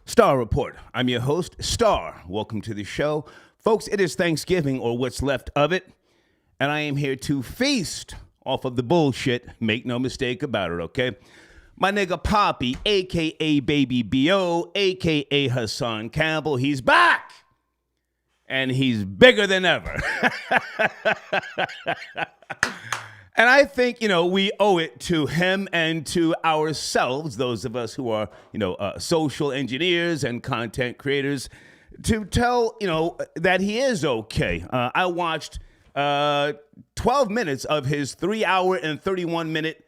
Star Report. I'm your host, Star. Welcome to the show. Folks, it is Thanksgiving, or what's left of it, and I am here to feast off of the bullshit. Make no mistake about it, okay? My nigga Poppy, a.k.a. Baby B.O., a.k.a. Hassan Campbell, he's back! And he's bigger than ever. And I think, we owe it to him and to ourselves, those of us who are, social engineers and content creators, to tell, that he is okay. I watched 12 minutes of his 3-hour and 31-minute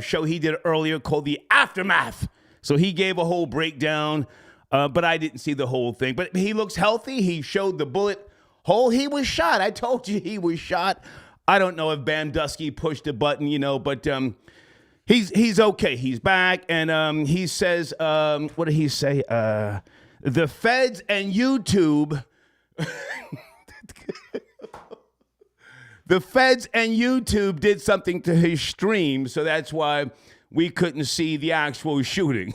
show he did earlier called The Aftermath. So he gave a whole breakdown, but I didn't see the whole thing. But he looks healthy. He showed the bullet hole. He was shot. I told you he was shot. I don't know if Bandusky pushed a button, but he's okay. He's back, and he says, what did he say? The feds and YouTube, the feds and YouTube did something to his stream, so that's why we couldn't see the actual shooting.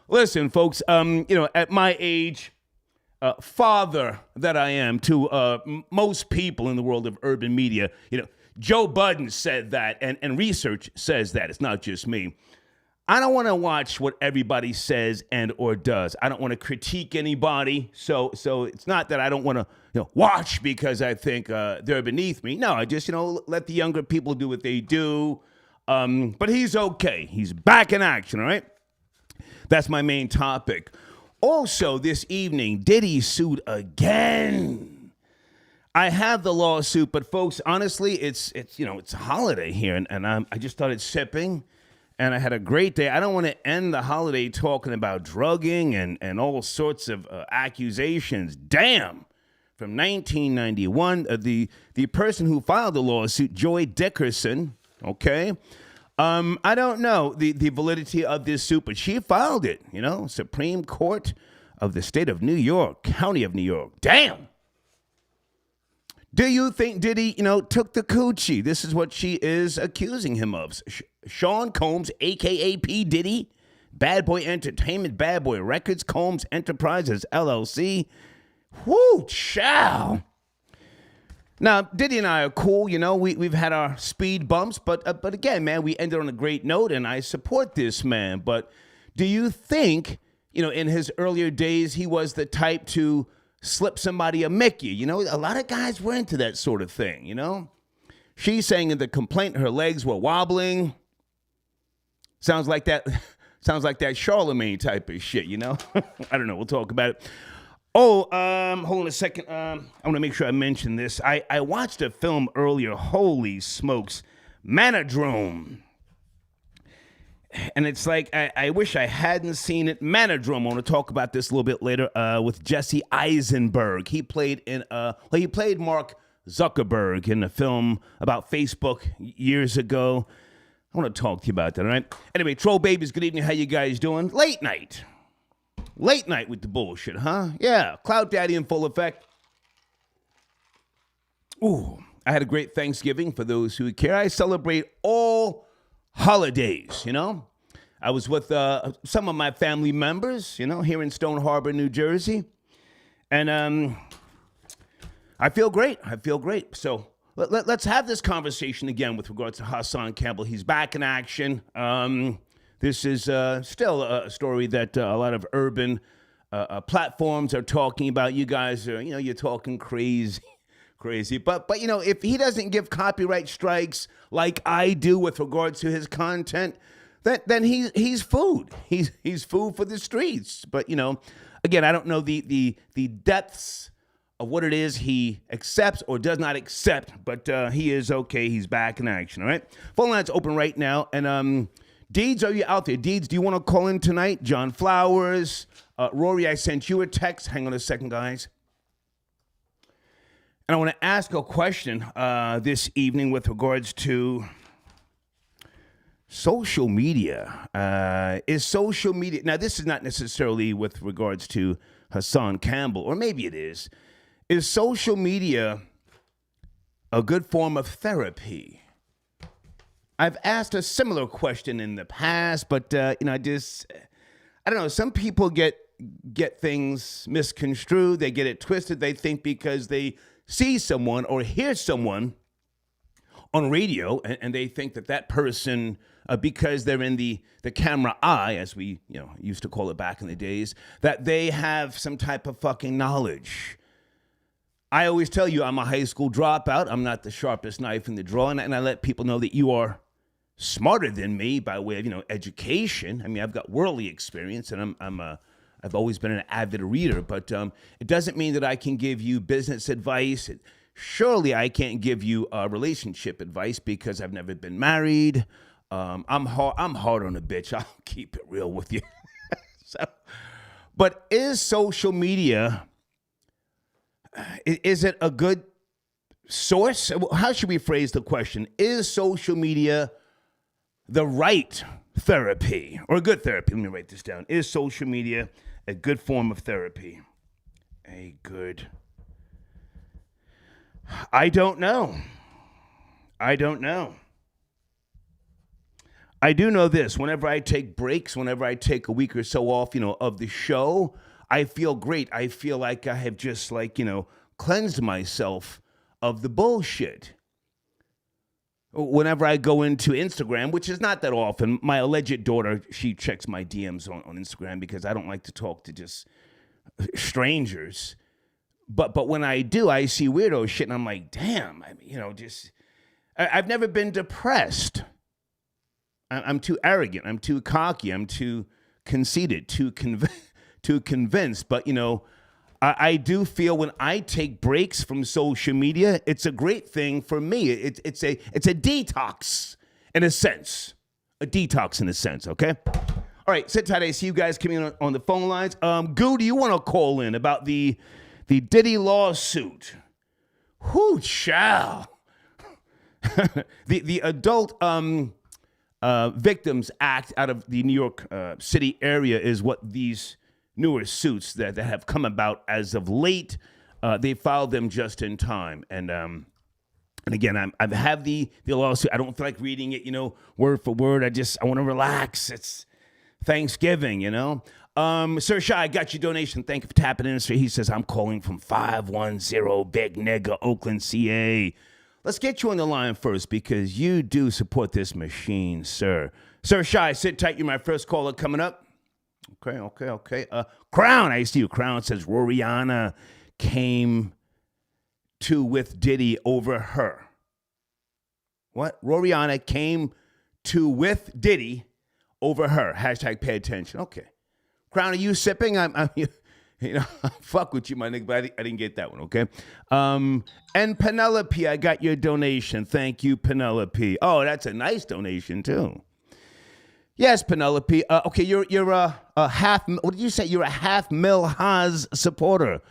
Listen, folks, at my age, father that I am to most people in the world of urban media, Joe Budden said that, and research says that. It's not just me. I don't want to watch what everybody says and or does. I don't want to critique anybody. So it's not that I don't want to watch because I think they're beneath me. No, I just let the younger people do what they do. But he's okay. He's back in action. All right. That's my main topic. Also, this evening, Diddy sued again. I have the lawsuit, but folks, honestly, it's a holiday here, and I just started sipping, and I had a great day. I don't want to end the holiday talking about drugging and all sorts of accusations. Damn. From 1991, the person who filed the lawsuit, Joy Dickerson, okay? I don't know the validity of this suit, but she filed it, Supreme Court of the state of New York, County of New York. Damn. Do you think Diddy, took the coochie? This is what she is accusing him of. Sean Combs, a.k.a. P. Diddy, Bad Boy Entertainment, Bad Boy Records, Combs Enterprises, LLC. Whoo, chow. Now, Diddy and I are cool, we've had our speed bumps, but again, man, we ended on a great note, and I support this man. But do you think, in his earlier days, he was the type to slip somebody a Mickey? A lot of guys were into that sort of thing, She's saying in the complaint her legs were wobbling. Sounds like that Charlemagne type of shit, I don't know, we'll talk about it. Oh, hold on a second. I want to make sure I mention this. I watched a film earlier. Holy smokes. Manodrome. And it's like, I wish I hadn't seen it. Manodrome. I want to talk about this a little bit later with Jesse Eisenberg. He played Mark Zuckerberg in a film about Facebook years ago. I want to talk to you about that, all right? Anyway, Troll Babies, good evening. How you guys doing? Late night with the bullshit, huh? Yeah, Cloud Daddy in full effect. Ooh, I had a great Thanksgiving for those who care. I celebrate all holidays, I was with some of my family members, here in Stone Harbor, New Jersey. And I feel great. So let's have this conversation again with regards to Hassan Campbell. He's back in action. This is still a story that a lot of urban platforms are talking about. You guys are, you're talking crazy. But if he doesn't give copyright strikes like I do with regards to his content, then he's food. He's food for the streets. But again, I don't know the depths of what it is he accepts or does not accept. But he is okay. He's back in action. All right. Phone lines open right now, and Deeds, are you out there? Deeds, do you want to call in tonight? John Flowers. Rory, I sent you a text. Hang on a second, guys. And I want to ask a question this evening with regards to social media. Is social media... Now, this is not necessarily with regards to Hassan Campbell, or maybe it is. Is social media a good form of therapy? I've asked a similar question in the past, but, I don't know, some people get things misconstrued. They get it twisted. They think because they see someone or hear someone on radio, and they think that person, because they're in the camera eye, as we used to call it back in the days, that they have some type of fucking knowledge. I always tell you I'm a high school dropout. I'm not the sharpest knife in the drawer, and I let people know that you are smarter than me by way of education. I mean, I've got worldly experience, and I've always been an avid reader, but it doesn't mean that I can give you business advice. Surely I can't give you relationship advice because I've never been married. I'm hard on a bitch. I'll keep it real with you. But is social media, is it a good source? How should we phrase the question? Is social media the right therapy or a good therapy? Let me write this down. Is social media a good form of therapy? I don't know. I do know this. Whenever I take breaks, whenever I take a week or so off, of the show, I feel great. I feel like I have just cleansed myself of the bullshit. Whenever I go into Instagram, which is not that often, my alleged daughter, she checks my DMs on Instagram because I don't like to talk to just strangers. But when I do, I see weirdo shit, and I'm like, damn, I've never been depressed. I'm too arrogant. I'm too cocky. I'm too conceited, too convinced. But, I do feel when I take breaks from social media, it's a great thing for me. It's a detox in a sense. Okay? All right, sit tight. I see you guys coming on the phone lines. Goo, do you want to call in about the Diddy lawsuit? Whoo, child. the Adult Victims Act out of the New York City area is what these newer suits that have come about as of late. They filed them just in time. And again, I've had the lawsuit. I don't feel like reading it, word for word. I want to relax. It's Thanksgiving, Sir Shy, I got your donation. Thank you for tapping in. He says, I'm calling from 510 Big Nigga, Oakland, CA. Let's get you on the line first because you do support this machine, sir. Sir Shy, sit tight. You're my first caller coming up. Okay. Crown, I see you. Crown says Roriana came to with Diddy over her. What? Roriana came to with Diddy over her. Hashtag pay attention. Okay. Crown, are you sipping? I'm fuck with you, my nigga, but I didn't get that one, okay? And Penelope, I got your donation. Thank you, Penelope. Oh, that's a nice donation, too. Yes, Penelope. Okay, you're a half, what did you say? You're a $500,000 Haas supporter.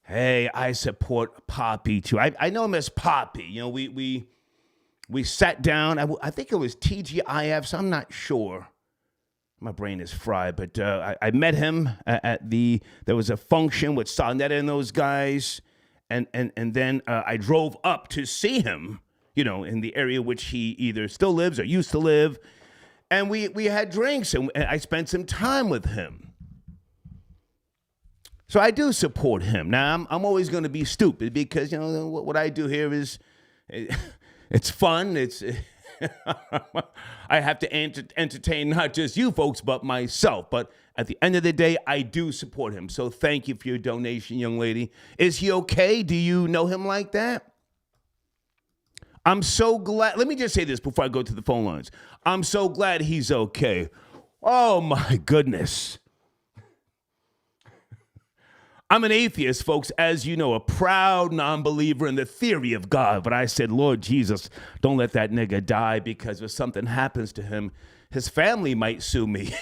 Hey, I support Poppy, too. I know Miss Poppy. We sat down. I think it was TGIF, so I'm not sure. My brain is fried, but I met him there was a function with Sonetta and those guys, and then I drove up to see him, in the area which he either still lives or used to live, and we had drinks, and I spent some time with him. So I do support him. Now, I'm always going to be stupid because, what I do here is, it's fun, I have to entertain not just you folks, but myself. But at the end of the day, I do support him. So thank you for your donation, young lady. Is he okay? Do you know him like that? I'm so glad. Let me just say this before I go to the phone lines. I'm so glad he's okay. Oh, my goodness. I'm an atheist, folks, as you know, a proud non-believer in the theory of God. But I said, Lord Jesus, don't let that nigga die because if something happens to him, his family might sue me.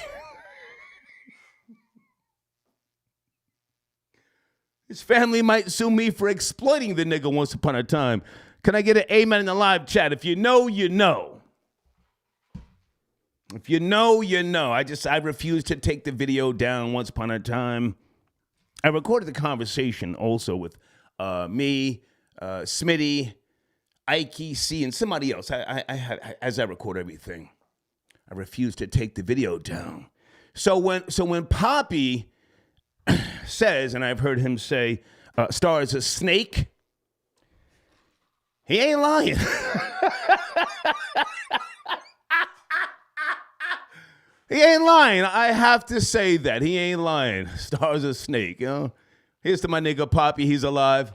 His family might sue me for exploiting the nigga once upon a time. Can I get an amen in the live chat? If you know, you know. If you know, you know. I refused to take the video down once upon a time. I recorded the conversation also with me, Smitty, Ike C, and somebody else. As I record everything, I refuse to take the video down. So when Poppy says, and I've heard him say, Star is a snake, he ain't lying. He ain't lying. I have to say that. He ain't lying. Star's a snake, you know? Here's to my nigga Poppy. He's alive.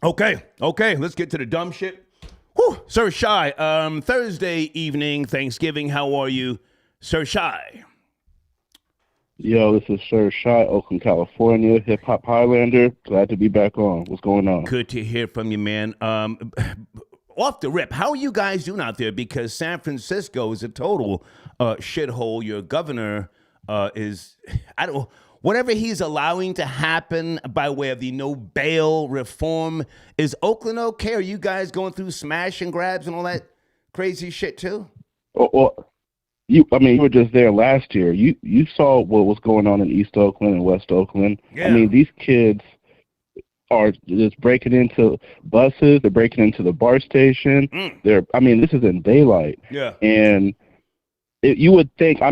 Okay. Let's get to the dumb shit. Whew. Sir Shy, Thursday evening, Thanksgiving. How are you, Sir Shy? Yo, this is Sir Shy, Oakland, California, hip-hop Highlander. Glad to be back on. What's going on? Good to hear from you, man. Off the rip, how are you guys doing out there? Because San Francisco is a total shithole. Your governor is, whatever he's allowing to happen by way of the no bail reform. Is Oakland okay? Are you guys going through smash and grabs and all that crazy shit too? You were just there last year. You saw what was going on in East Oakland and West Oakland. Yeah. I mean, these kids are just breaking into buses. They're breaking into the bar station. This is in daylight. Yeah. And you would think, I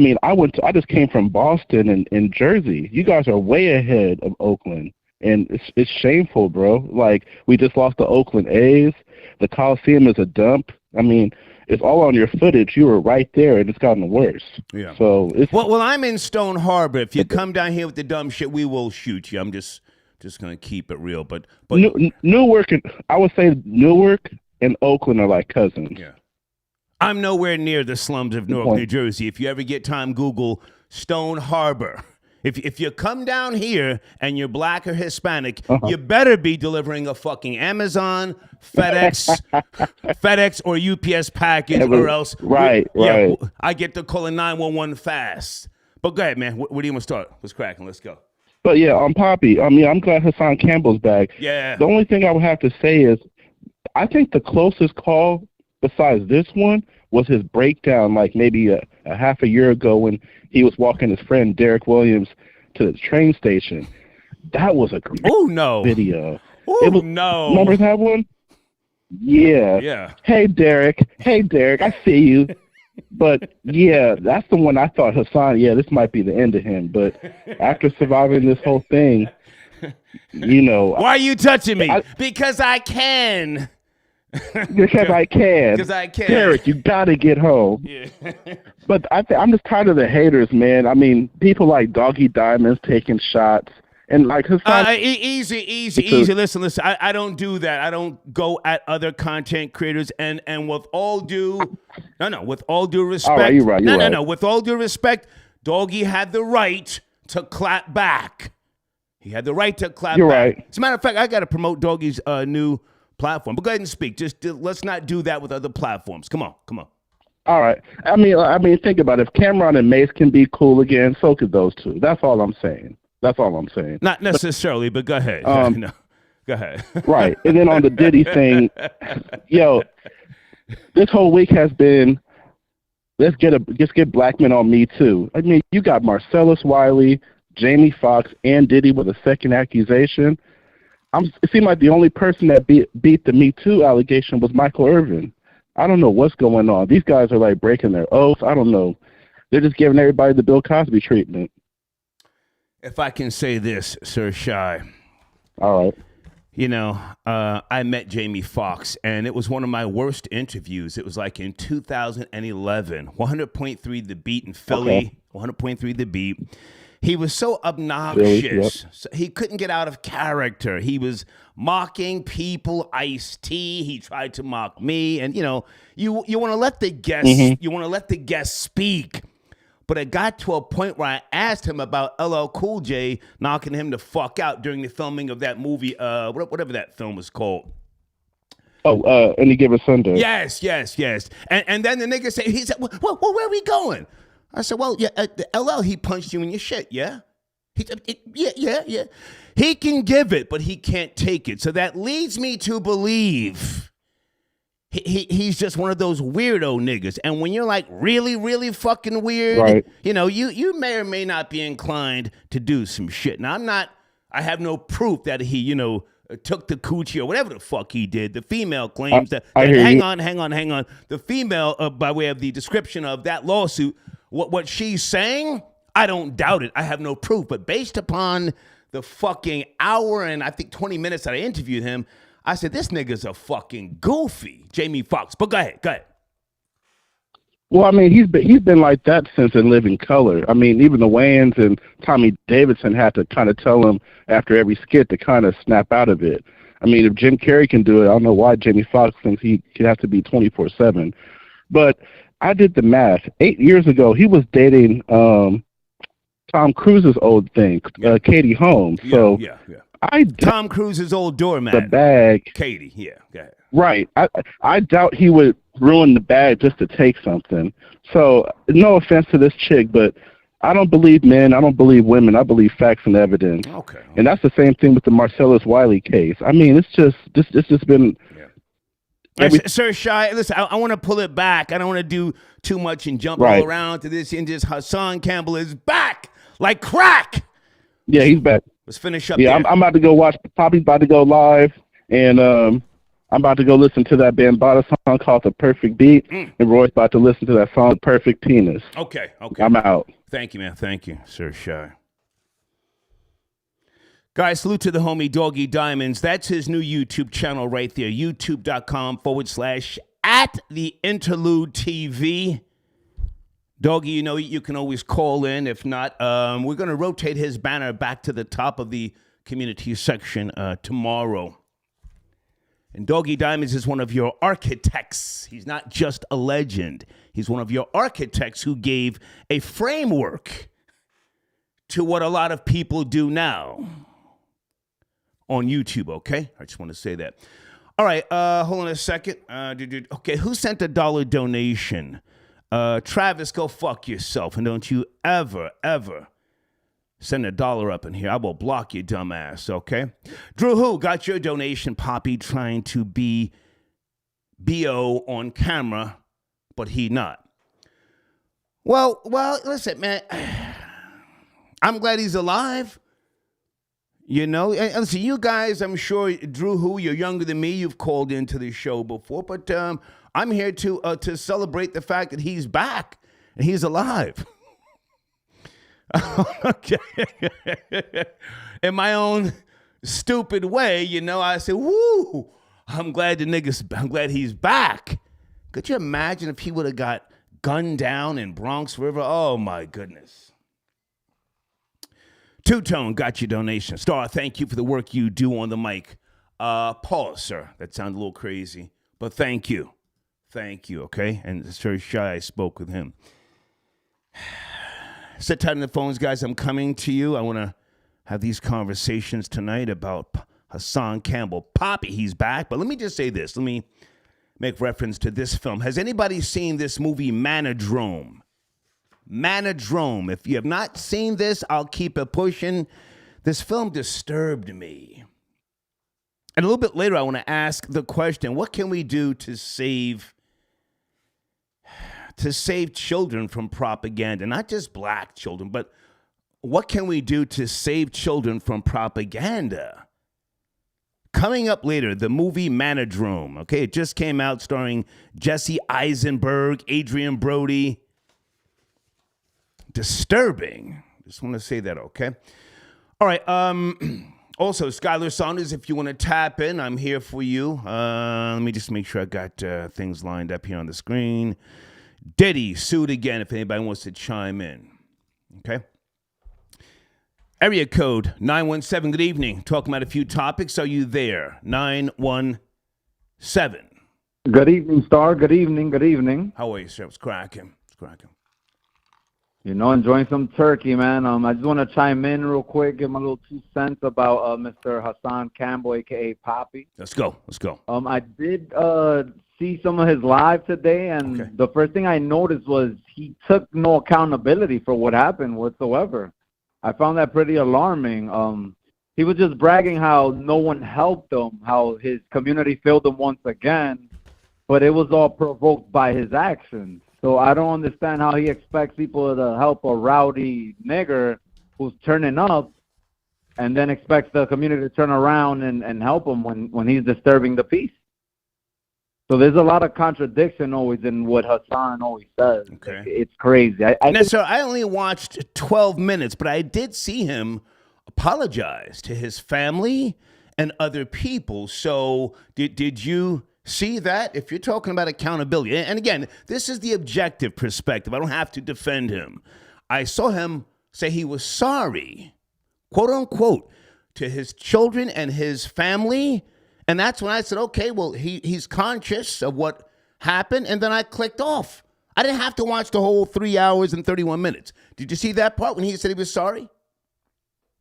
just came from Boston and Jersey. You guys are way ahead of Oakland. And it's shameful, bro. Like, we just lost the Oakland A's. The Coliseum is a dump. I mean, it's all on your footage. You were right there, and it's gotten worse. Yeah. So it's well, I'm in Stone Harbor. If you come down here with the dumb shit, we will shoot you. I'm just gonna keep it real. But Newark, I would say Newark and Oakland are like cousins. Yeah. I'm nowhere near the slums of Newark, New Jersey. If you ever get time, Google Stone Harbor. If you come down here and you're black or Hispanic, you better be delivering a fucking Amazon, FedEx or UPS package, or else I get to call 911 fast. But go ahead, man. Where do you want to start? Let's cracking. Let's go. But yeah, I'm Poppy. I'm glad Hassan Campbell's back. Yeah. The only thing I would have to say is, I think the closest call besides this one was his breakdown, like maybe a half a year ago when he was walking his friend Derek Williams to the train station. That was a great video. Remember that one? Yeah. Yeah. Hey, Derek, I see you. But, yeah, that's the one I thought Hassan, this might be the end of him. But after surviving this whole thing, Why are you touching me? Because I can. Because I can. Derek, you got to get home. Yeah. But I'm just tired of the haters, man. I mean, people like Doggy Diamonds taking shots. And like Hassan, easy. Listen. I don't do that. I don't go at other content creators. And with all due respect. All right, you're right. No. With all due respect, Doggy had the right to clap back. He had the right to clap back. You're right. As a matter of fact, I got to promote Doggy's new platform. But go ahead and speak. Just let's not do that with other platforms. Come on. All right. I mean, think about it. If Cameron and Mace can be cool again, so could those two. That's all I'm saying. Not necessarily, but go ahead. No. Go ahead. Right. And then on the Diddy thing, this whole week has been, let's get black men on Me Too. I mean, you got Marcellus Wiley, Jamie Foxx, and Diddy with a second accusation. It seemed like the only person that beat the Me Too allegation was Michael Irvin. I don't know what's going on. These guys are like breaking their oaths. I don't know. They're just giving everybody the Bill Cosby treatment. If I can say this, Sir Shy. All right. I met Jamie Foxx, and it was one of my worst interviews. It was like in 2011, 100.3 The Beat in Philly, 100.3 The Beat. He was so obnoxious. Yep. He couldn't get out of character. He was mocking people, Ice-T. He tried to mock me. And, you want to let the guest speak. But it got to a point where I asked him about LL Cool J knocking him the fuck out during the filming of that movie, whatever that film was called. Any Given Sunday. Yes. And then the nigga said, well, where are we going? I said, well, LL, he punched you in your shit, yeah? Yeah. He can give it, but he can't take it. So that leads me to believe he's just one of those weirdo niggas. And when you're like really, really fucking weird, right. You may or may not be inclined to do some shit. Now, I have no proof that he, took the coochie or whatever the fuck he did. The female claims that hear hang you. on. The female, by way of the description of that lawsuit, what she's saying, I don't doubt it. I have no proof. But based upon the fucking hour and I think 20 minutes that I interviewed him, I said, this nigga's a fucking goofy, Jamie Foxx. But go ahead. Well, I mean, he's been like that since In Living Color. I mean, even the Wayans and Tommy Davidson had to kind of tell him after every skit to kind of snap out of it. I mean, if Jim Carrey can do it, I don't know why Jamie Foxx thinks he could have to be 24/7. But I did the math. 8 years ago, he was dating Tom Cruise's old thing, Katie Holmes. So yeah. Tom Cruise's old doormat. The bag. Katie, yeah. Go ahead. Right. I doubt he would ruin the bag just to take something. So, no offense to this chick, but I don't believe men. I don't believe women. I believe facts and evidence. Okay. And that's the same thing with the Marcellus Wiley case. I mean, it's just been... Sir Shy, listen, I want to pull it back. I don't want to do too much and jump all around to this. And just Hassan Campbell is back like crack. Yeah, he's back. Let's finish up. Yeah, I'm about to go watch. Poppy's about to go live, and I'm about to go listen to that Bambaataa song called "The Perfect Beat," and Roy's about to listen to that song "Perfect Penis." Okay. I'm out. Thank you, man. Thank you, Sir Shy. Guys, salute to the homie Doggy Diamonds. That's his new YouTube channel right there. YouTube.com/@the-interlude-TV. Doggy, you know you can always call in. If not, we're going to rotate his banner back to the top of the community section tomorrow. And Doggy Diamonds is one of your architects. He's not just a legend. He's one of your architects who gave a framework to what a lot of people do now on YouTube, okay? I just want to say that. All right, hold on a second. Okay, who sent a $1 donation? Travis, go fuck yourself, and don't you ever send $1 up in here. I will block you, dumbass, okay? Drew Who got your donation, Poppy, trying to be B.O. on camera, but he not. Well, listen, man. I'm glad he's alive. You know, and listen, you guys, I'm sure, Drew Who, you're younger than me. You've called into the show before, but I'm here to celebrate the fact that he's back and he's alive. Okay. In my own stupid way, you know, I said, woo, I'm glad he's back. Could you imagine if he would have got gunned down in Bronx River? Oh, my goodness. Two-Tone got your donation. Star, thank you for the work you do on the mic. Pause, sir. That sounded a little crazy, but thank you. Thank you, okay? And Sir Shy, I spoke with him. Sit tight on the phones, guys. I'm coming to you. I want to have these conversations tonight about Hassan Campbell. Poppy, he's back. But let me just say this. Let me make reference to this film. Has anybody seen this movie, Manodrome? Manodrome. If you have not seen this, I'll keep it pushing. This film disturbed me. And a little bit later, I want to ask the question, what can we do to save children from propaganda? Not just black children, but what can we do to save children from propaganda? Coming up later, the movie Manodrome. Okay, it just came out starring Jesse Eisenberg, Adrian Brody. Disturbing. Just want to say that, okay? All right. Also, Skylar Saunders, if you want to tap in, I'm here for you. Let me just make sure I got things lined up here on the screen. Diddy sued again if anybody wants to chime in. Okay? Area code 917. Good evening. Talking about a few topics. Are you there? 917. Good evening, Star. Good evening. Good evening. How are you, sir? It's cracking. You know, enjoying some turkey, man. I just want to chime in real quick, give my little 2 cents about Mr. Hassan Campbell, a.k.a. Poppy. Let's go. I did see some of his live today, and The first thing I noticed was he took no accountability for what happened whatsoever. I found that pretty alarming. He was just bragging how no one helped him, how his community failed him once again, but it was all provoked by his actions. So I don't understand how he expects people to help a rowdy nigger who's turning up and then expects the community to turn around and help him when he's disturbing the peace. So there's a lot of contradiction always in what Hassan always says. Okay. It's crazy. I only watched 12 minutes, but I did see him apologize to his family and other people. So did you see that? If you're talking about accountability, and again, this is the objective perspective. I don't have to defend him. I saw him say he was sorry, quote unquote, to his children and his family. And that's when I said, okay, well, he's conscious of what happened. And then I clicked off. I didn't have to watch the whole 3 hours and 31 minutes. Did you see that part when he said he was sorry?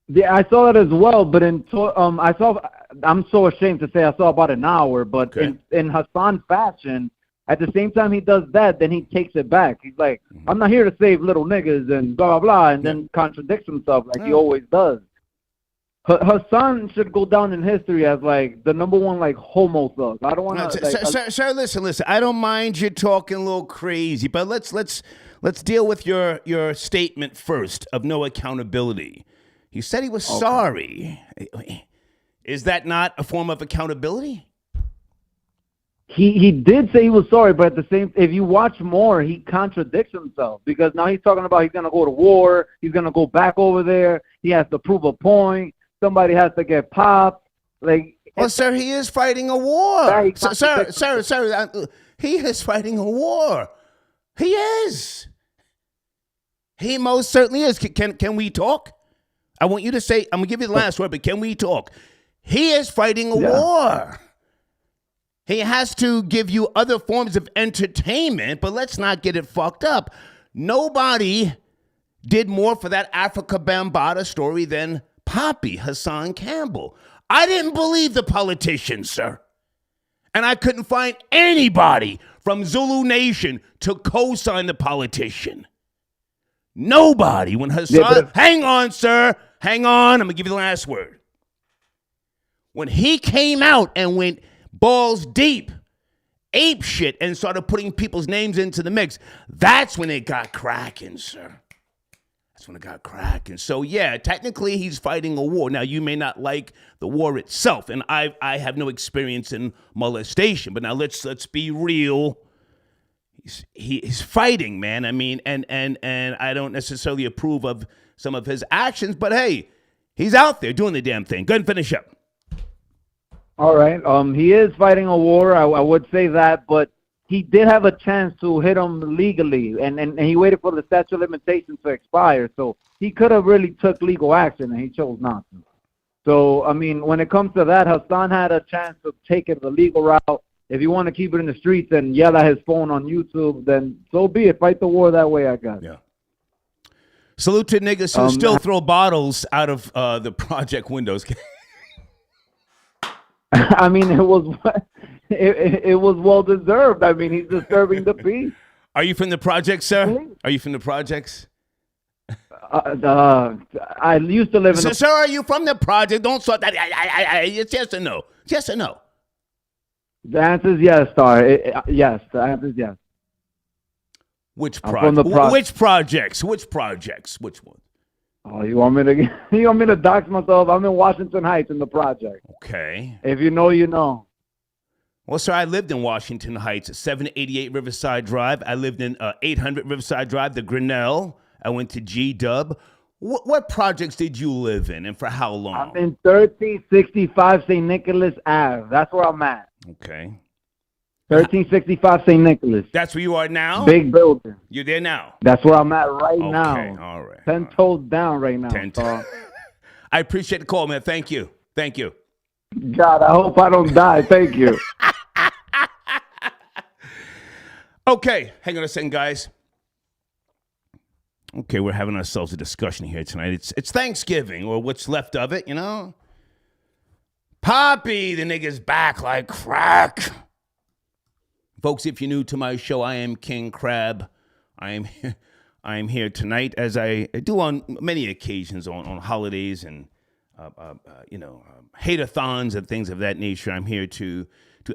Yeah, I saw that as well. But I'm so ashamed to say I saw about an hour. But okay. in Hassan fashion, at the same time he does that, then he takes it back. He's like, I'm not here to save little niggas and blah, blah, blah. And then contradicts himself like he always does. Hassan should go down in history as like the number one like homo thug. I don't want to. Sir, listen. I don't mind you talking a little crazy, but let's deal with your statement first of no accountability. He said he was sorry. Is that not a form of accountability? He did say he was sorry, but at the same, if you watch more, he contradicts himself because now he's talking about he's gonna go to war, he's gonna go back over there, he has to prove a point. Somebody has to get popped. Like, well, sir, he is fighting a war. Sir, he is fighting a war. He is. He most certainly is. Can we talk? I want you to say, I'm going to give you the last word, but can we talk? He is fighting a war. He has to give you other forms of entertainment, but let's not get it fucked up. Nobody did more for that Africa Bambaataa story than Poppy Hassan Campbell. I didn't believe the politicians, sir. And I couldn't find anybody from Zulu Nation to co-sign the politician. Nobody. When Hassan, hang on, sir. Hang on. I'm going to give you the last word. When he came out and went balls deep, ape shit, and started putting people's names into the mix, that's when it got cracking, sir. That's when it got cracking. So, yeah, technically he's fighting a war. Now, you may not like the war itself, and I have no experience in molestation, but now let's be real. He's fighting, man. I mean, and I don't necessarily approve of some of his actions, but hey, he's out there doing the damn thing. Go ahead and finish up. All right. He is fighting a war. I would say that, but he did have a chance to hit him legally, and he waited for the statute of limitations to expire. So he could have really took legal action, and he chose not to. So, I mean, when it comes to that, Hassan had a chance to take it the legal route. If you want to keep it in the streets and yell at his phone on YouTube, then so be it. Fight the war that way, I guess. Yeah. Salute to niggas who still throw bottles out of the project windows. I mean, it was well deserved. I mean, he's disturbing the peace. Are you from the projects, sir? Are you from the projects? I used to live in. Sir, are you from the project? Don't sort that. It's yes or no. It's yes or no. The answer is yes, Star. Yes, the answer is yes. Which project? Which projects? Which projects? Which one? Oh, you want me to dox myself? I'm in Washington Heights in the project. Okay. If you know, you know. Well, sir, I lived in Washington Heights, 788 Riverside Drive. I lived in 800 Riverside Drive, the Grinnell. I went to G-Dub. What projects did you live in, and for how long? I'm in 1365 St. Nicholas Ave. That's where I'm at. Okay. 1365 St. Nicholas. That's where you are now? Big building. You're there now? That's where I'm at right now. Okay, all right. 10 toes down right now. 10 toes. I appreciate the call, man. Thank you. Thank you. God, I hope I don't die. Thank you. Okay, hang on a second, guys. Okay, we're having ourselves a discussion here tonight. It's Thanksgiving, or what's left of it, you know? Poppy, the nigga's back like crack. Folks, if you're new to my show, I am King Crab. I am here tonight, as I do on many occasions on holidays and hate-a-thons and things of that nature. I'm here to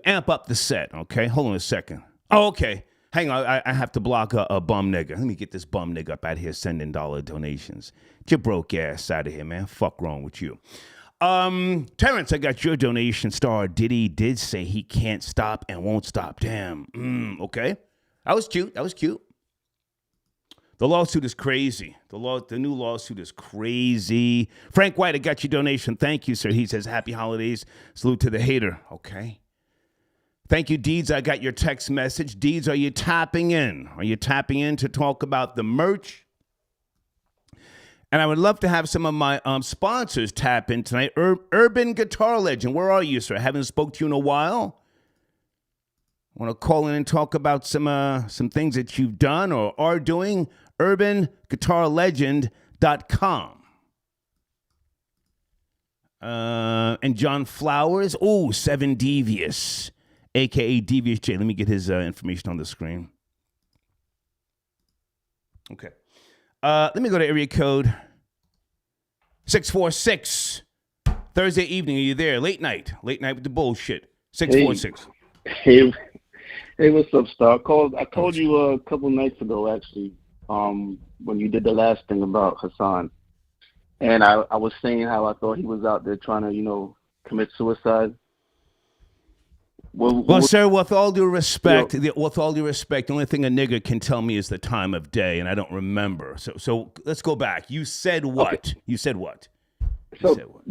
amp up the set. Okay, hold on a second. Oh, okay. Hang on, I have to block a bum nigga. Let me get this bum nigga up out here sending dollar donations. Get your broke ass out of here, man. Fuck wrong with you. Terrence, I got your donation. Star Diddy did say he can't stop and won't stop. Damn. Okay. That was cute. The lawsuit is crazy. The new lawsuit is crazy. Frank White, I got your donation. Thank you, sir. He says, happy holidays. Salute to the hater. Okay. Thank you, Deeds. I got your text message. Deeds, are you tapping in? Are you tapping in to talk about the merch? And I would love to have some of my sponsors tap in tonight. Urban Guitar Legend, where are you, sir? I haven't spoke to you in a while. I want to call in and talk about some things that you've done or are doing. UrbanGuitarLegend.com. And John Flowers. Oh, 7 Devious, a.k.a. Devious J. Let me get his information on the screen. Okay. Let me go to area code 646. Thursday evening, are you there? Late night with the bullshit. 646. Hey, what's up, Star? I called you a couple nights ago, actually, when you did the last thing about Hassan. And I was saying how I thought he was out there trying to, commit suicide. Well, sir, with all due respect, the only thing a nigga can tell me is the time of day, and I don't remember. So let's go back. You said what? Okay. You said what?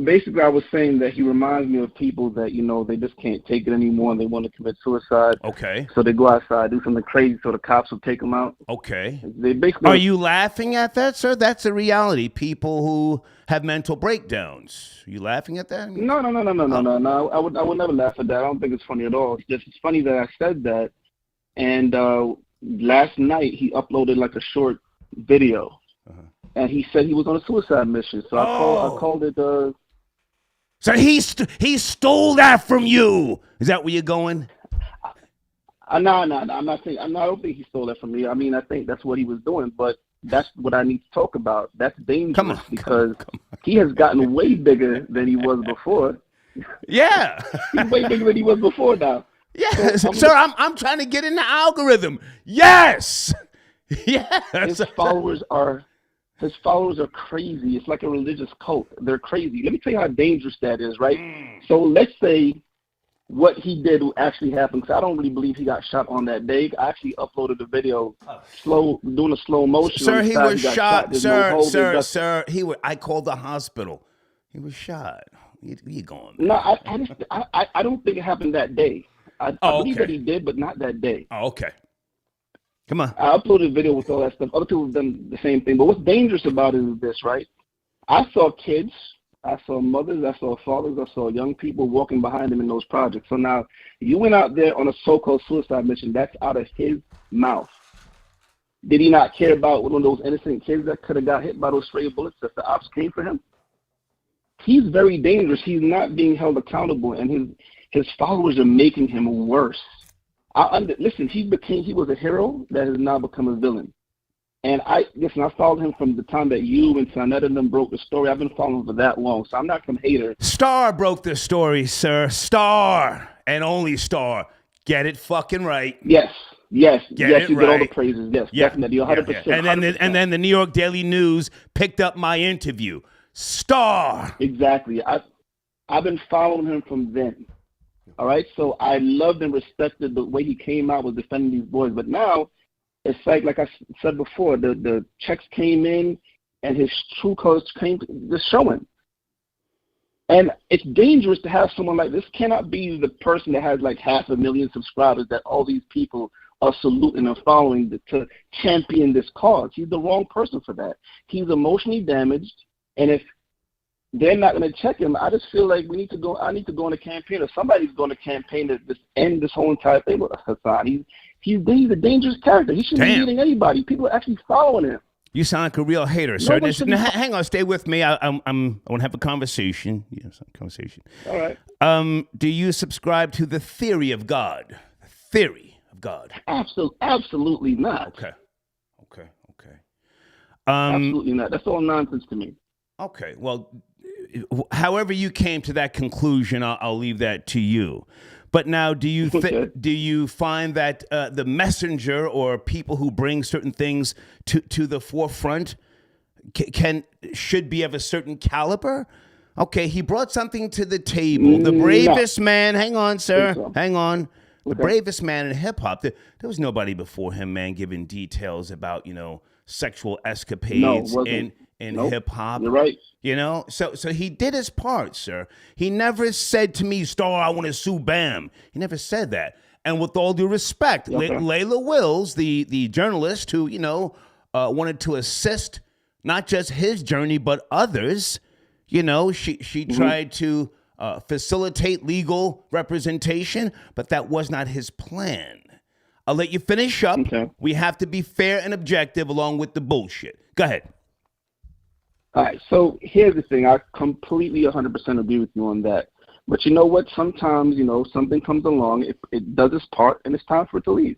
Basically, I was saying that he reminds me of people that, they just can't take it anymore and they want to commit suicide. Okay. So they go outside, do something crazy so the cops will take them out. Okay. They basically. Are you laughing at that, sir? That's a reality. People who have mental breakdowns. Are you laughing at that? No. I would never laugh at that. I don't think it's funny at all. It's funny that I said that. And last night he uploaded like a short video. Uh-huh. And he said he was on a suicide mission. So I called it. So he stole that from you. Is that where you're going? No, I'm not saying. I don't think he stole that from me. I mean, I think that's what he was doing. But that's what I need to talk about. That's dangerous because he has gotten way bigger than he was before. Yeah, he's way bigger than he was before now. Yes, so sir. I'm trying to get in the algorithm. Yes. Yes. His followers are crazy. It's like a religious cult. They're crazy. Let me tell you how dangerous that is, right? So let's say what he did actually happened, because I don't really believe he got shot on that day. I actually uploaded the video doing a slow motion. Sir, he was shot. Sir, I called the hospital. He was shot. Where you going? No, I don't think it happened that day. I believe that he did, but not that day. Oh, okay. Come on. I uploaded a video with all that stuff. Other people have done the same thing. But what's dangerous about it is this, right? I saw kids, I saw mothers, I saw fathers, I saw young people walking behind him in those projects. So now you went out there on a so-called suicide mission. That's out of his mouth. Did he not care about one of those innocent kids that could have got hit by those stray bullets if the ops came for him? He's very dangerous. He's not being held accountable, and his followers are making him worse. Listen, he was a hero that has now become a villain. And I followed him from the time that you and Sonetta and them broke the story. I've been following him for that long, so I'm not some hater. Star broke the story, sir. Star and only Star. Get it fucking right. Yes. You right. Get all the praises. Yes, definitely, 100%. And then the New York Daily News picked up my interview. Star. Exactly. I've been following him from then. All right, so I loved and respected the way he came out with defending these boys. But now it's like I said before, the checks came in and his true colors came just showing. And it's dangerous to have someone like this. Cannot be the person that has like 500,000 subscribers that all these people are saluting and following to champion this cause. He's the wrong person for that. He's emotionally damaged, and if they're not going to check him, I just feel like I need to go on a campaign, or somebody's going to campaign to just end this whole entire thing with Hassan. He's a dangerous character. He shouldn't be hitting anybody. People are actually following him. You sound like a real hater, sir. Hang on, stay with me. I want to have a conversation. Yes, All right. Do you subscribe to the theory of God? The theory of God? Absolutely not. Okay. Absolutely not. That's all nonsense to me. Okay. Well, however you came to that conclusion, I'll leave that to you. But now, do you Okay. do you find that the messenger or people who bring certain things to the forefront should be of a certain caliber? Okay, he brought something to the table. The No, bravest man. Hang on, think sir. so. Hang on. The Okay. bravest man in hip hop. There was nobody before him, man, giving details about sexual No, escapades wasn't. in Nope. hip hop. You're right. So he did his part, sir. He never said to me, Star, I want to sue Bam. He never said that. And with all due respect, Okay. Layla Wills, the journalist who, wanted to assist not just his journey, but others, she tried to facilitate legal representation, but that was not his plan. I'll let you finish up. Okay. We have to be fair and objective along with the bullshit. Go ahead. All right, so here's the thing. I completely 100% agree with you on that. But you know what? Sometimes, something comes along, it does its part, and it's time for it to leave.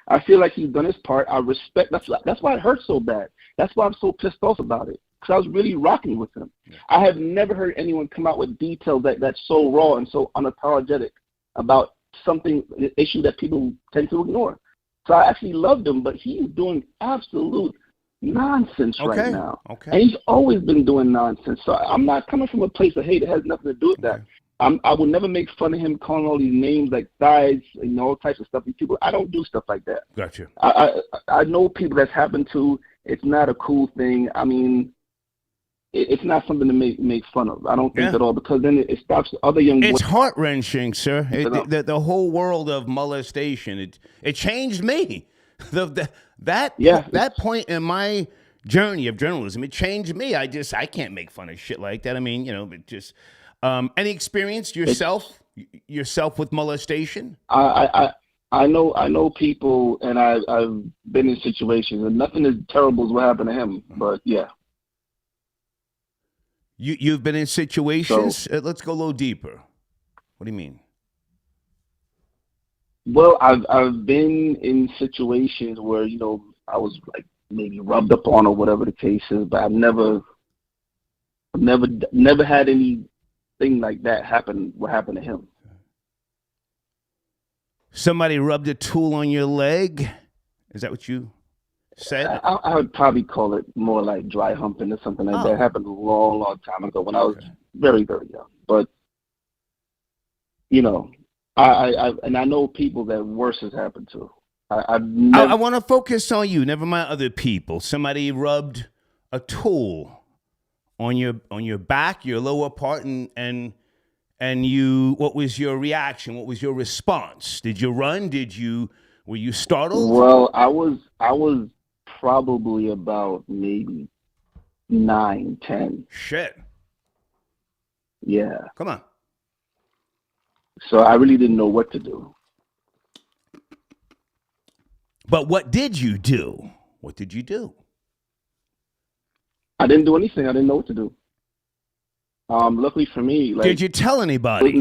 I feel like he's done his part. I respect. That's why it hurts so bad. That's why I'm so pissed off about it, because I was really rocking with him. Yeah. I have never heard anyone come out with details that's so raw and so unapologetic about an issue that people tend to ignore. So I actually loved him, but he's doing absolute nonsense right now. Okay. And he's always been doing nonsense. So I'm not coming from a place of hate. It has nothing to do with that. I would never make fun of him calling all these names like thighs and all types of stuff. These people, I don't do stuff like that. Gotcha. I know people that's happened to. It's not a cool thing. I mean, it's not something to make fun of. I don't think at all, because then it stops other young boys. It's heart-wrenching, sir. The whole world of molestation, it changed me. That point in my journey of journalism, it changed me. I can't make fun of shit like that. I mean, it just any experience yourself with molestation? I know people, and I've been in situations, and nothing as terrible as what happened to him. But yeah. You've been in situations? Let's go a little deeper. What do you mean? Well, I've been in situations where I was like maybe rubbed up on or whatever the case is, but I've never had anything like that happen. What happened to him? Somebody rubbed a tool on your leg? Is that what you said? I would probably call it more like dry humping or something like that. It happened a long, long time ago when I was very, very young. But I know people that worse has happened to. I want to focus on you. Never mind other people. Somebody rubbed a tool on your back, your lower part, and you. What was your reaction? What was your response? Did you run? Were you startled? Well, I was probably about maybe 9, 10. Shit. Yeah. Come on. So I really didn't know what to do. But what did you do? What did you do? I didn't do anything. I didn't know what to do. Luckily for me, did you tell anybody? Did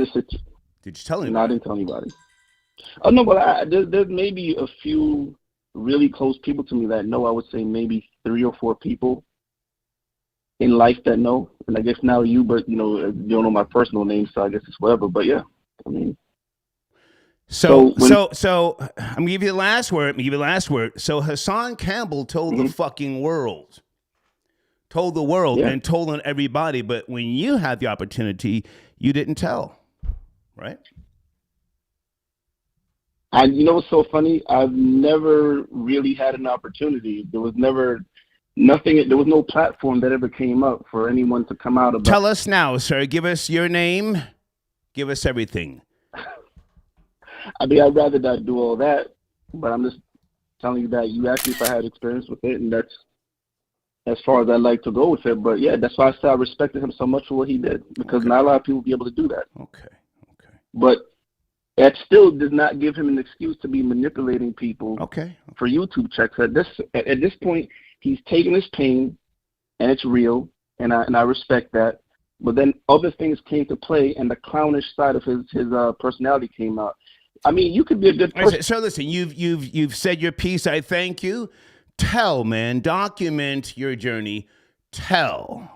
you tell anybody? No, I didn't tell anybody. Oh no, but there's maybe a few really close people to me that know. I would say maybe 3 or 4 people in life that know, and I guess now you, but you don't know my personal name, so I guess it's whatever. But yeah, I mean. So I'm gonna give you the last word. So Hassan Campbell told the fucking world. Told the world and told on everybody, but when you had the opportunity, you didn't tell, right? And you know what's so funny? I've never really had an opportunity. There was never nothing. There was no platform that ever came up for anyone to come out about. Tell us now, sir. Give us your name. Give us everything. I mean, I'd rather not do all that, but I'm just telling you that you asked me if I had experience with it, and that's as far as I like to go with it. But yeah, that's why I said I respected him so much for what he did, because not a lot of people be able to do that. Okay. But that still does not give him an excuse to be manipulating people for YouTube checks. At this point, he's taking his pain, and it's real, and I respect that. But then other things came to play, and the clownish side of his personality came out. I mean, you could be a good person. So listen, you've said your piece. I thank you. Tell, man, document your journey. Tell.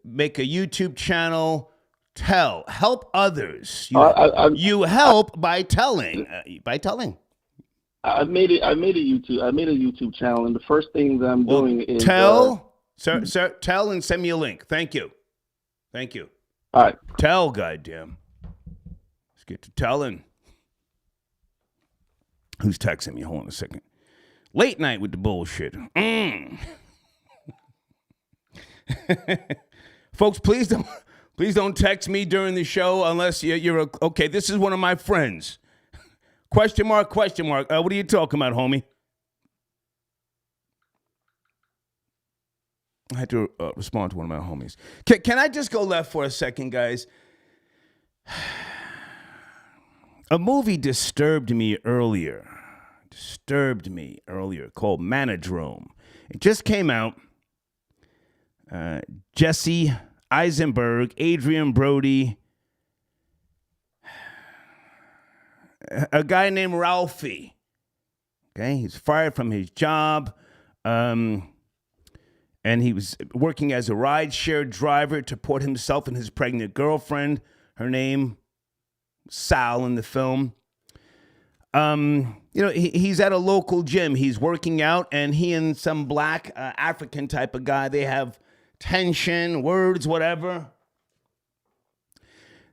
Make a YouTube channel. Help others. You help by telling. I made a YouTube channel, and the first thing that I'm doing is sir, tell and send me a link. Thank you. All right. Tell, goddamn. Let's get to telling. Who's texting me? Hold on a second. Late night with the bullshit. Folks, please don't text me during the show unless you're okay. This is one of my friends. Question mark. What are you talking about, homie? I had to respond to one of my homies. Can I just go left for a second, guys? A movie disturbed me earlier called Manodrome. It just came out. Jesse Eisenberg, Adrian Brody, a guy named Ralphie. Okay, he's fired from his job, and he was working as a rideshare driver to support himself and his pregnant girlfriend. Her name, Sal, in the film. He's at a local gym. He's working out, and he and some black African type of guy, they have tension, words, whatever.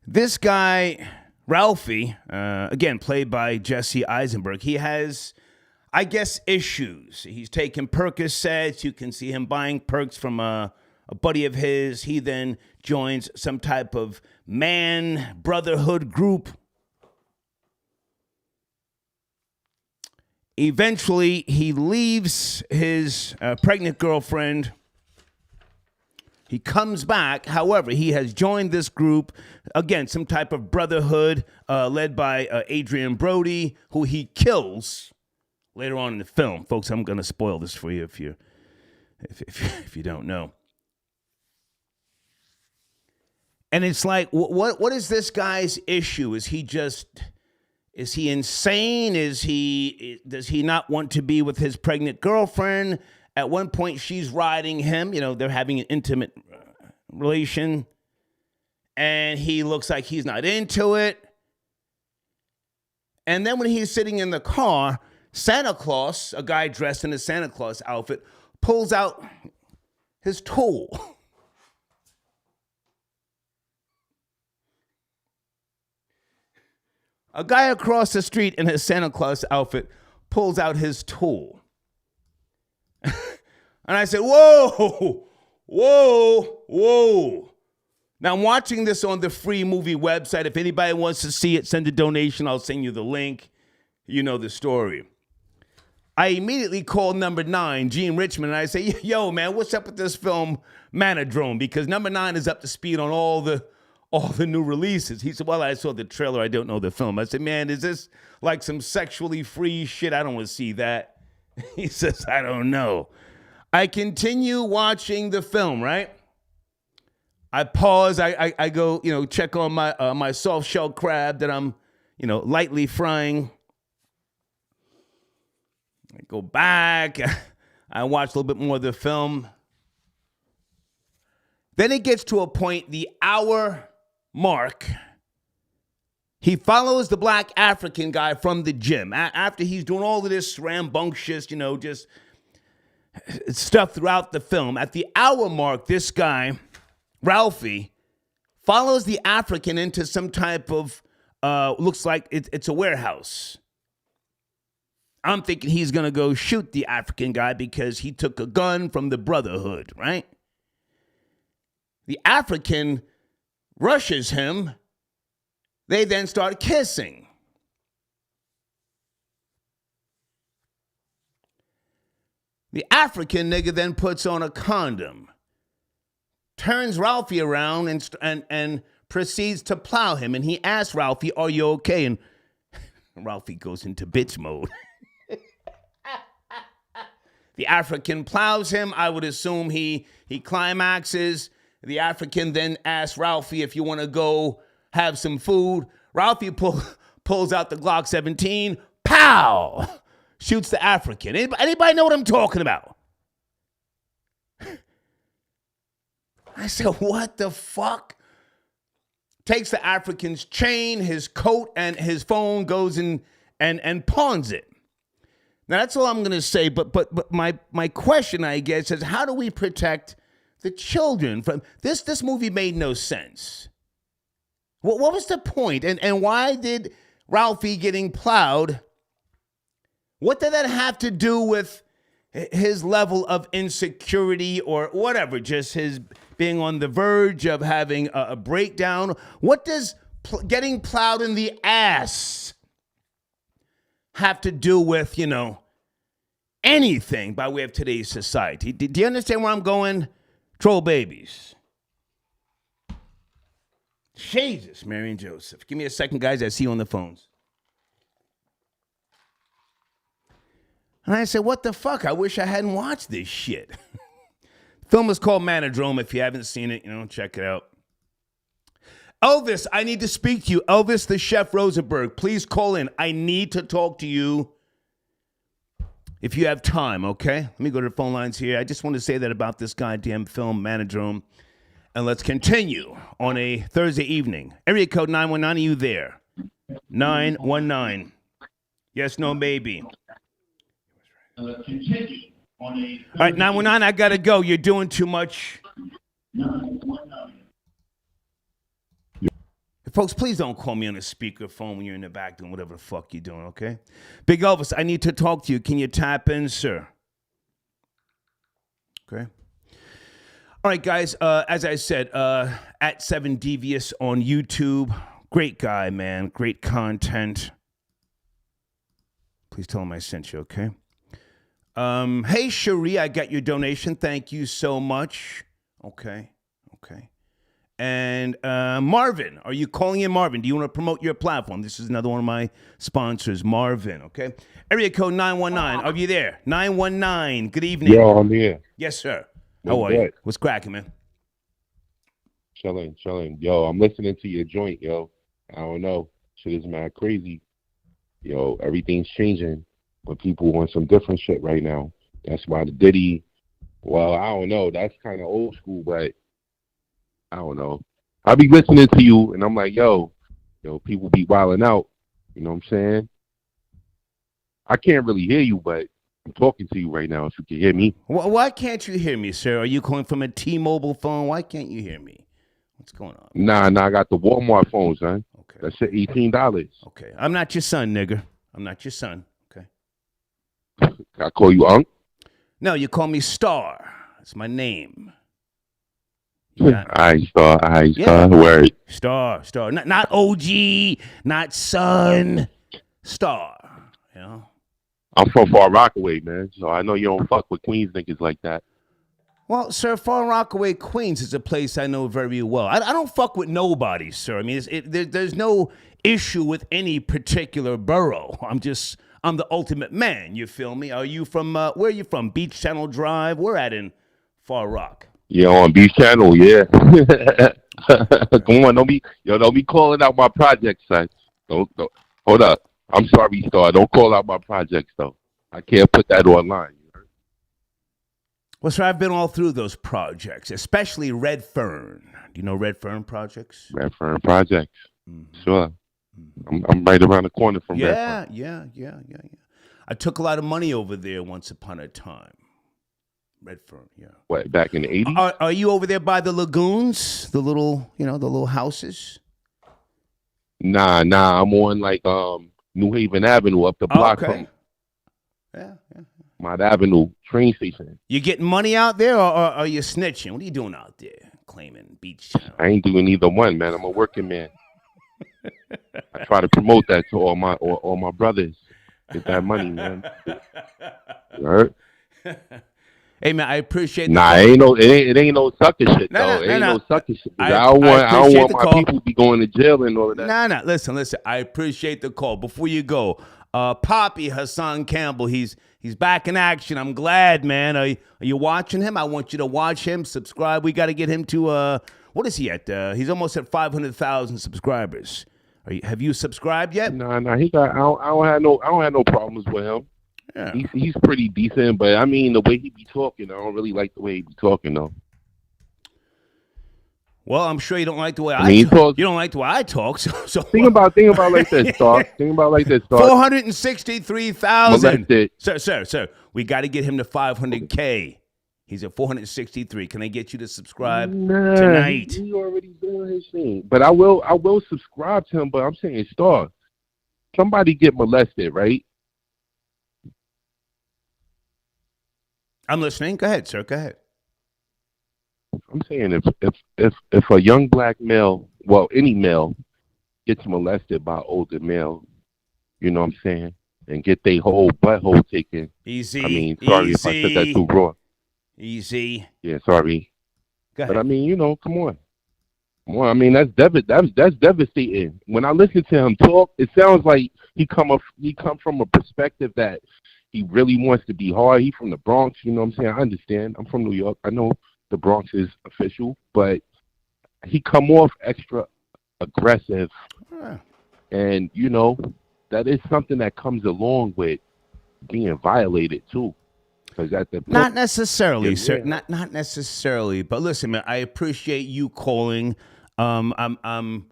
This guy, Ralphie, again, played by Jesse Eisenberg, he has, I guess, issues. He's taking Percocets. You can see him buying perks from a buddy of his. He then joins some type of man brotherhood group. Eventually, he leaves his pregnant girlfriend. He comes back. However, he has joined this group, again, some type of brotherhood led by Adrian Brody, who he kills later on in the film. Folks, I'm going to spoil this for you if you don't know. And it's like, what is this guy's issue? Is he insane? Does he not want to be with his pregnant girlfriend? At one point, she's riding him. They're having an intimate relation. And he looks like he's not into it. And then when he's sitting in the car, Santa Claus, a guy dressed in a Santa Claus outfit, pulls out his tool. A guy across the street in his Santa Claus outfit pulls out his tool. And I said, whoa. Now, I'm watching this on the free movie website. If anybody wants to see it, send a donation. I'll send you the link. You know the story. I immediately called number 9, Gene Richmond, and I say, yo, man, what's up with this film, Manodrome? Because number 9 is up to speed on all the new releases. He said, well, I saw the trailer. I don't know the film. I said, man, is this like some sexually free shit? I don't want to see that. He says, I don't know. I continue watching the film, right? I pause. I go, check on my soft shell crab that I'm, lightly frying. I go back. I watch a little bit more of the film. Then it gets to a point, the hour mark. He follows the black African guy from the gym. After he's doing all of this rambunctious, just stuff throughout the film. At the hour mark, this guy, Ralphie, follows the African into some type of, looks like it's a warehouse. I'm thinking he's going to go shoot the African guy because he took a gun from the Brotherhood, right? The African rushes him. They then start kissing. The African nigga then puts on a condom, turns Ralphie around and proceeds to plow him. And he asks Ralphie, are you okay? And Ralphie goes into bitch mode. The African plows him. I would assume he climaxes. The African then asks Ralphie if you want to go have some food. Ralphie pulls out the Glock 17. Pow! Shoots the African. Anybody know what I'm talking about? I said, what the fuck? takes the African's chain, his coat, and his phone, goes and pawns it. Now, that's all I'm going to say, but my question, I guess, is how do we protect the children from this? This movie made no sense. What was the point? And why did Ralphie getting plowed, what did that have to do with his level of insecurity or whatever, just his being on the verge of having a breakdown? What does getting plowed in the ass have to do with, anything by way of today's society? Do you understand where I'm going? Troll babies. Jesus, Mary and Joseph. Give me a second, guys. I see you on the phones. And I said, what the fuck? I wish I hadn't watched this shit. The film is called Manodrome. If you haven't seen it, check it out. Elvis, I need to speak to you. Elvis the Chef Rosenberg, please call in. I need to talk to you if you have time, okay? Let me go to the phone lines here. I just want to say that about this goddamn film, Manodrome. And let's continue on a Thursday evening. Area code 919, are you there? 919. Yes, no, maybe. Continue on a All right, 919, I got to go. You're doing too much. 919. Folks, please don't call me on a speakerphone when you're in the back doing whatever the fuck you're doing, okay? Big Elvis, I need to talk to you. Can you tap in, sir? Okay. All right, guys, as I said, at 7 Devious on YouTube. Great guy, man. Great content. Please tell him I sent you, okay? Hey, Cherie, I got your donation. Thank you so much. Okay. And Marvin, are you calling in, Marvin? Do you want to promote your platform? This is another one of my sponsors, Marvin, okay? Area code 919. Are you there? 919. Good evening. Yo, I'm here. Yes, sir. How are you? What's cracking, man? Chilling. Yo, I'm listening to your joint, yo. I don't know. Shit is mad crazy. Yo, everything's changing, but people want some different shit right now. That's why the Diddy, well, I don't know. That's kind of old school, but I don't know. I be listening to you, and I'm like, yo, people be wilding out. You know what I'm saying? I can't really hear you, but I'm talking to you right now, if you can hear me. Why can't you hear me, sir? Are you calling from a T-Mobile phone? Why can't you hear me? What's going on? Nah, I got the Walmart phone, son. Okay. That shit $18. Okay. I'm not your son, nigga. I'm not your son. Okay. I call you Unc? No, you call me Star. That's my name. I Star. Word. Star. Not OG, not son. Star. I'm from Far Rockaway, man, so I know you don't fuck with Queens niggas like that. Well, sir, Far Rockaway, Queens is a place I know very well. I don't fuck with nobody, sir. I mean, there's no issue with any particular borough. I'm the ultimate man, you feel me? Are you from, where are you from? Beach Channel Drive? We're at in Far Rock. Yeah, on Beach Channel, yeah. Come on, don't be calling out my projects, son. Don't. Hold up. I'm sorry, Star. Don't call out my projects, though. I can't put that online. Well, sir, I've been all through those projects, especially Red Fern. Do you know Red Fern projects? Red Fern projects. Mm-hmm. Sure. I'm right around the corner from Red Fern. Yeah. I took a lot of money over there once upon a time. Red Fern, yeah. What, back in the 80s? Are you over there by the lagoons? The little, the little houses? Nah. I'm on like New Haven Avenue up the block from Mott Avenue train station. You getting money out there, or are you snitching? What are you doing out there? Claiming Beach Channel? I ain't doing either one, man. I'm a working man. I try to promote that to all my brothers. Get that money, man. You heard? Hey man, I appreciate. It ain't no sucker shit though. It ain't no sucker shit. I don't want my people to be going to jail and all of that. Listen. I appreciate the call. Before you go, Poppy Hassan Campbell, he's back in action. I'm glad, man. Are you watching him? I want you to watch him. Subscribe. We got to get him to what is he at? He's almost at 500,000 subscribers. Have you subscribed yet? No. He got. I don't have no problems with him. Yeah. He's pretty decent, but I mean the way he be talking, I don't really like the way he be talking though. Well, I'm sure you don't like the way I mean, he talks. you don't like the way I talk. So Think about like this, Star. Think about like this, Star. 463,000. Molested. Sir, we got to get him to 500K. He's at 463. Can I get you to subscribe tonight? He already doing his thing. But I will subscribe to him. But I'm saying, Star, somebody get molested, right? I'm listening. Go ahead, sir. Go ahead. I'm saying if a young black male, well, any male, gets molested by an older male, you know what I'm saying, and get their whole butthole taken. Easy. I mean, sorry if I said that too raw. Easy. Yeah, sorry. Go ahead. But I mean, you know, come on. I mean, that's devastating. When I listen to him talk, it sounds like he come from a perspective that he really wants to be hard. He from the Bronx, you know what I'm saying? I understand. I'm from New York. I know the Bronx is official, but he come off extra aggressive. And, you know, that is something that comes along with being violated, too. Not necessarily, sir. Not necessarily. But listen, man, I appreciate you calling. I'm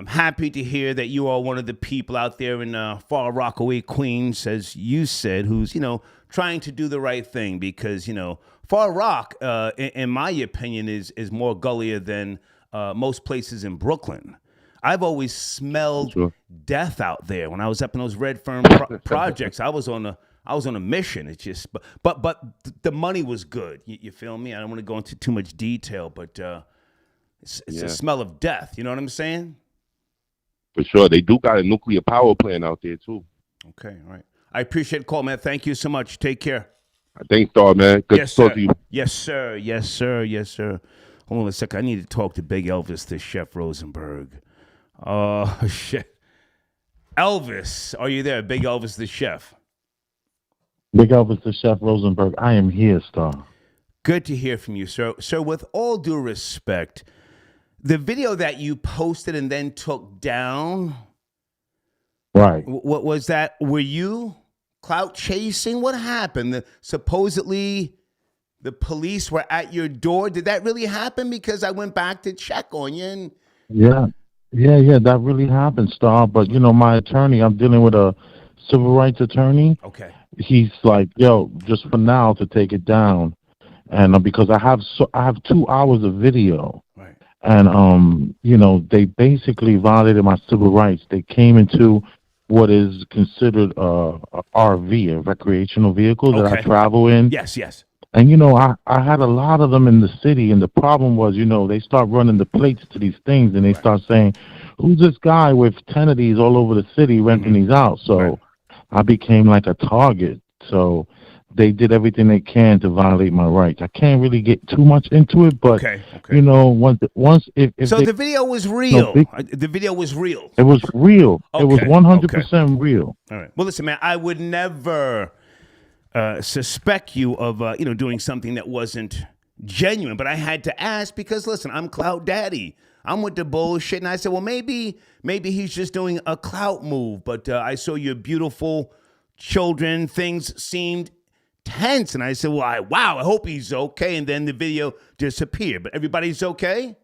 happy to hear that you are one of the people out there in Far Rockaway, Queens, as you said, who's, you know, trying to do the right thing, because, you know, Far Rock, in my opinion, is more gullier than most places in Brooklyn. I've always smelled death out there. When I was up in those Red Firm projects, I was on a mission. It's just, but the money was good. You feel me? I don't want to go into too much detail, but it's a smell of death. You know what I'm saying? For sure. They do got a nuclear power plant out there, too. Okay, all right. I appreciate the call, man. Thank you so much. Take care. Thanks, Star, man. Good to talk to you. Yes, sir. Yes, sir. Yes, sir. Hold on a second. I need to talk to Big Elvis, the Chef Rosenberg. Oh, shit. Elvis, are you there? Big Elvis, the Chef. Big Elvis, the Chef Rosenberg. I am here, Star. Good to hear from you, sir. Sir, with all due respect, the video that you posted and then took down, right? What was that? Were you clout chasing? What happened? Supposedly, the police were at your door. Did that really happen? Because I went back to check on you. And yeah, that really happened, Star. But you know, my attorney, I'm dealing with a civil rights attorney. Okay. He's like, yo, just for now to take it down, and because I have 2 hours of video. Right. And you know, they basically violated my civil rights. They came into what is considered a RV, a recreational vehicle that I travel in. Yes. And you know, I had a lot of them in the city, and the problem was, you know, they start running the plates to these things, and they start saying, "Who's this guy with 10 of these all over the city renting these out?" So I became like a target. So they did everything they can to violate my rights. I can't really get too much into it, but you know, once if so they, the video was real. The video was real. It was real. It was 100% real. All right. Well, listen, man, I would never suspect you of doing something that wasn't genuine, but I had to ask because listen, I'm Clout Daddy. I'm with the bullshit, and I said, well, maybe he's just doing a clout move. But I saw your beautiful children. Things seemed tense, and I said, well, I hope he's okay. And then the video disappeared. But everybody's okay?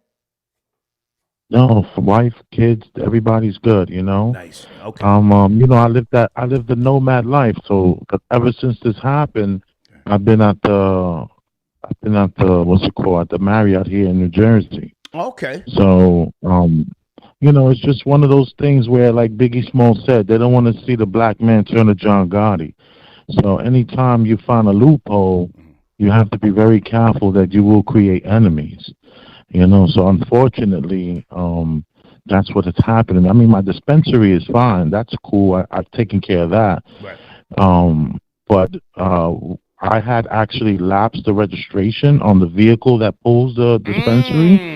No, wife, kids, everybody's good. You know. Nice. Okay. You know, I lived the nomad life. So ever since this happened, I've been at the what's it called, at the Marriott here in New Jersey. Okay. So, you know, it's just one of those things where, like Biggie Smalls said, they don't want to see the black man turn to John Gotti. So anytime you find a loophole, you have to be very careful that you will create enemies. You know, so unfortunately, that's what is happening. I mean, my dispensary is fine. That's cool. I've taken care of that. Right. But I had actually lapsed the registration on the vehicle that pulls the dispensary.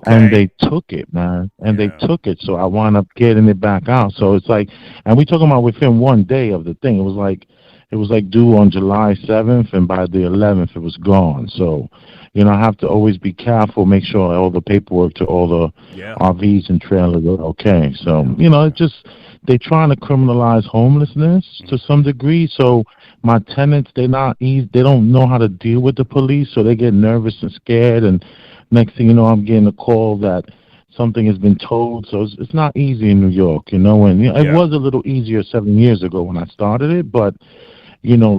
And they took it, man. And they took it. So I wound up getting it back out. So it's like, and we talking about within 1 day of the thing. It was like due on July 7th, and by the 11th it was gone. So, you know, I have to always be careful, make sure all the paperwork to all the RVs and trailers are okay. So, you know, it just, they're trying to criminalize homelessness to some degree. So my tenants, they don't know how to deal with the police, so they get nervous and scared, and Next thing you know, I'm getting a call that something has been told. So it's not easy in New York, you know. And it was a little easier 7 years ago when I started it, but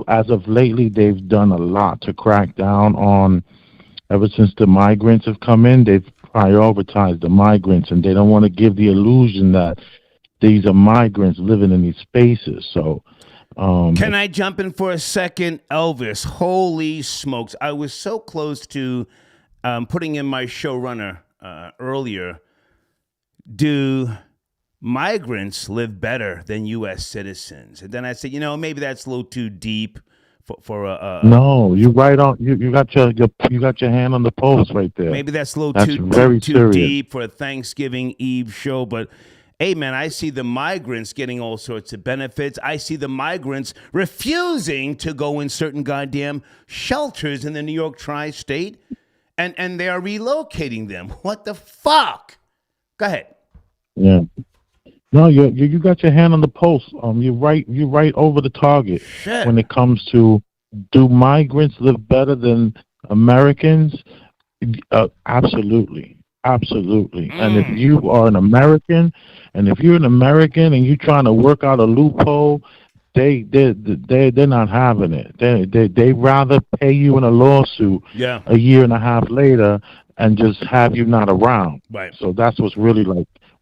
as of lately, they've done a lot to crack down on. Ever since the migrants have come in, they've prioritized the migrants, and they don't want to give the illusion that these are migrants living in these spaces. So, can I jump in for a second, Elvis? Holy smokes! I was so close to putting in my showrunner earlier. Do migrants live better than U.S. citizens? And then I said, maybe that's a little too deep for a. No, you right on. You got your hand on the pulse right there. Maybe that's a little too too deep for a Thanksgiving Eve show, but. Hey, man, I see the migrants getting all sorts of benefits. I see the migrants refusing to go in certain goddamn shelters in the New York tri-state, and they are relocating them. What the fuck? Go ahead. Yeah. No, you got your hand on the pulse. You're right over the target. Shit. When it comes to, do migrants live better than Americans? Absolutely. And if you are an American, and you're trying to work out a loophole, they're not having it. They rather pay you in a lawsuit a year and a half later and just have you not around. Right. So that's what's really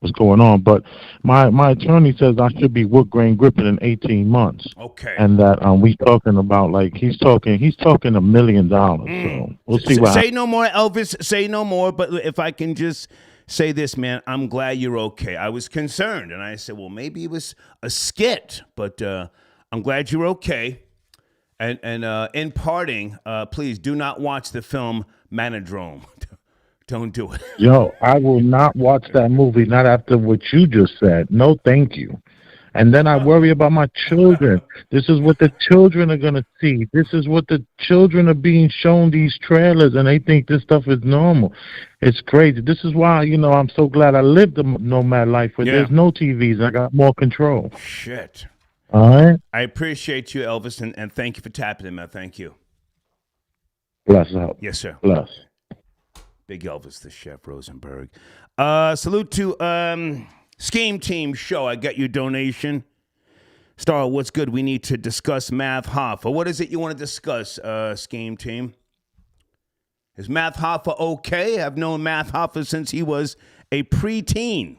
what's going on. But my attorney says I should be wood grain gripping in 18 months. Okay. And that we talking about he's talking $1 million. So we'll see what happens. Say no more, Elvis. Say no more. But if I can just say this, man, I'm glad you're okay. I was concerned, and I said, well, maybe it was a skit, but I'm glad you're okay. And in parting, please do not watch the film Manodrome. Don't do it. Yo, I will not watch that movie, not after what you just said. No, thank you. And then I worry about my children. This is what the children are going to see. This is what the children are being shown, these trailers, and they think this stuff is normal. It's crazy. This is why, I'm so glad I lived a nomad life where there's no TVs. I got more control. Shit. All right? I appreciate you, Elvis, and thank you for tapping in, man. Thank you. Bless up. Yes, sir. Bless. Big Elvis, the Chef Rosenberg. Salute to Scheme Team Show. I got your donation. Star, what's good? We need to discuss Math Hoffa. What is it you want to discuss, Scheme Team? Is Math Hoffa okay? I've known Math Hoffa since he was a preteen.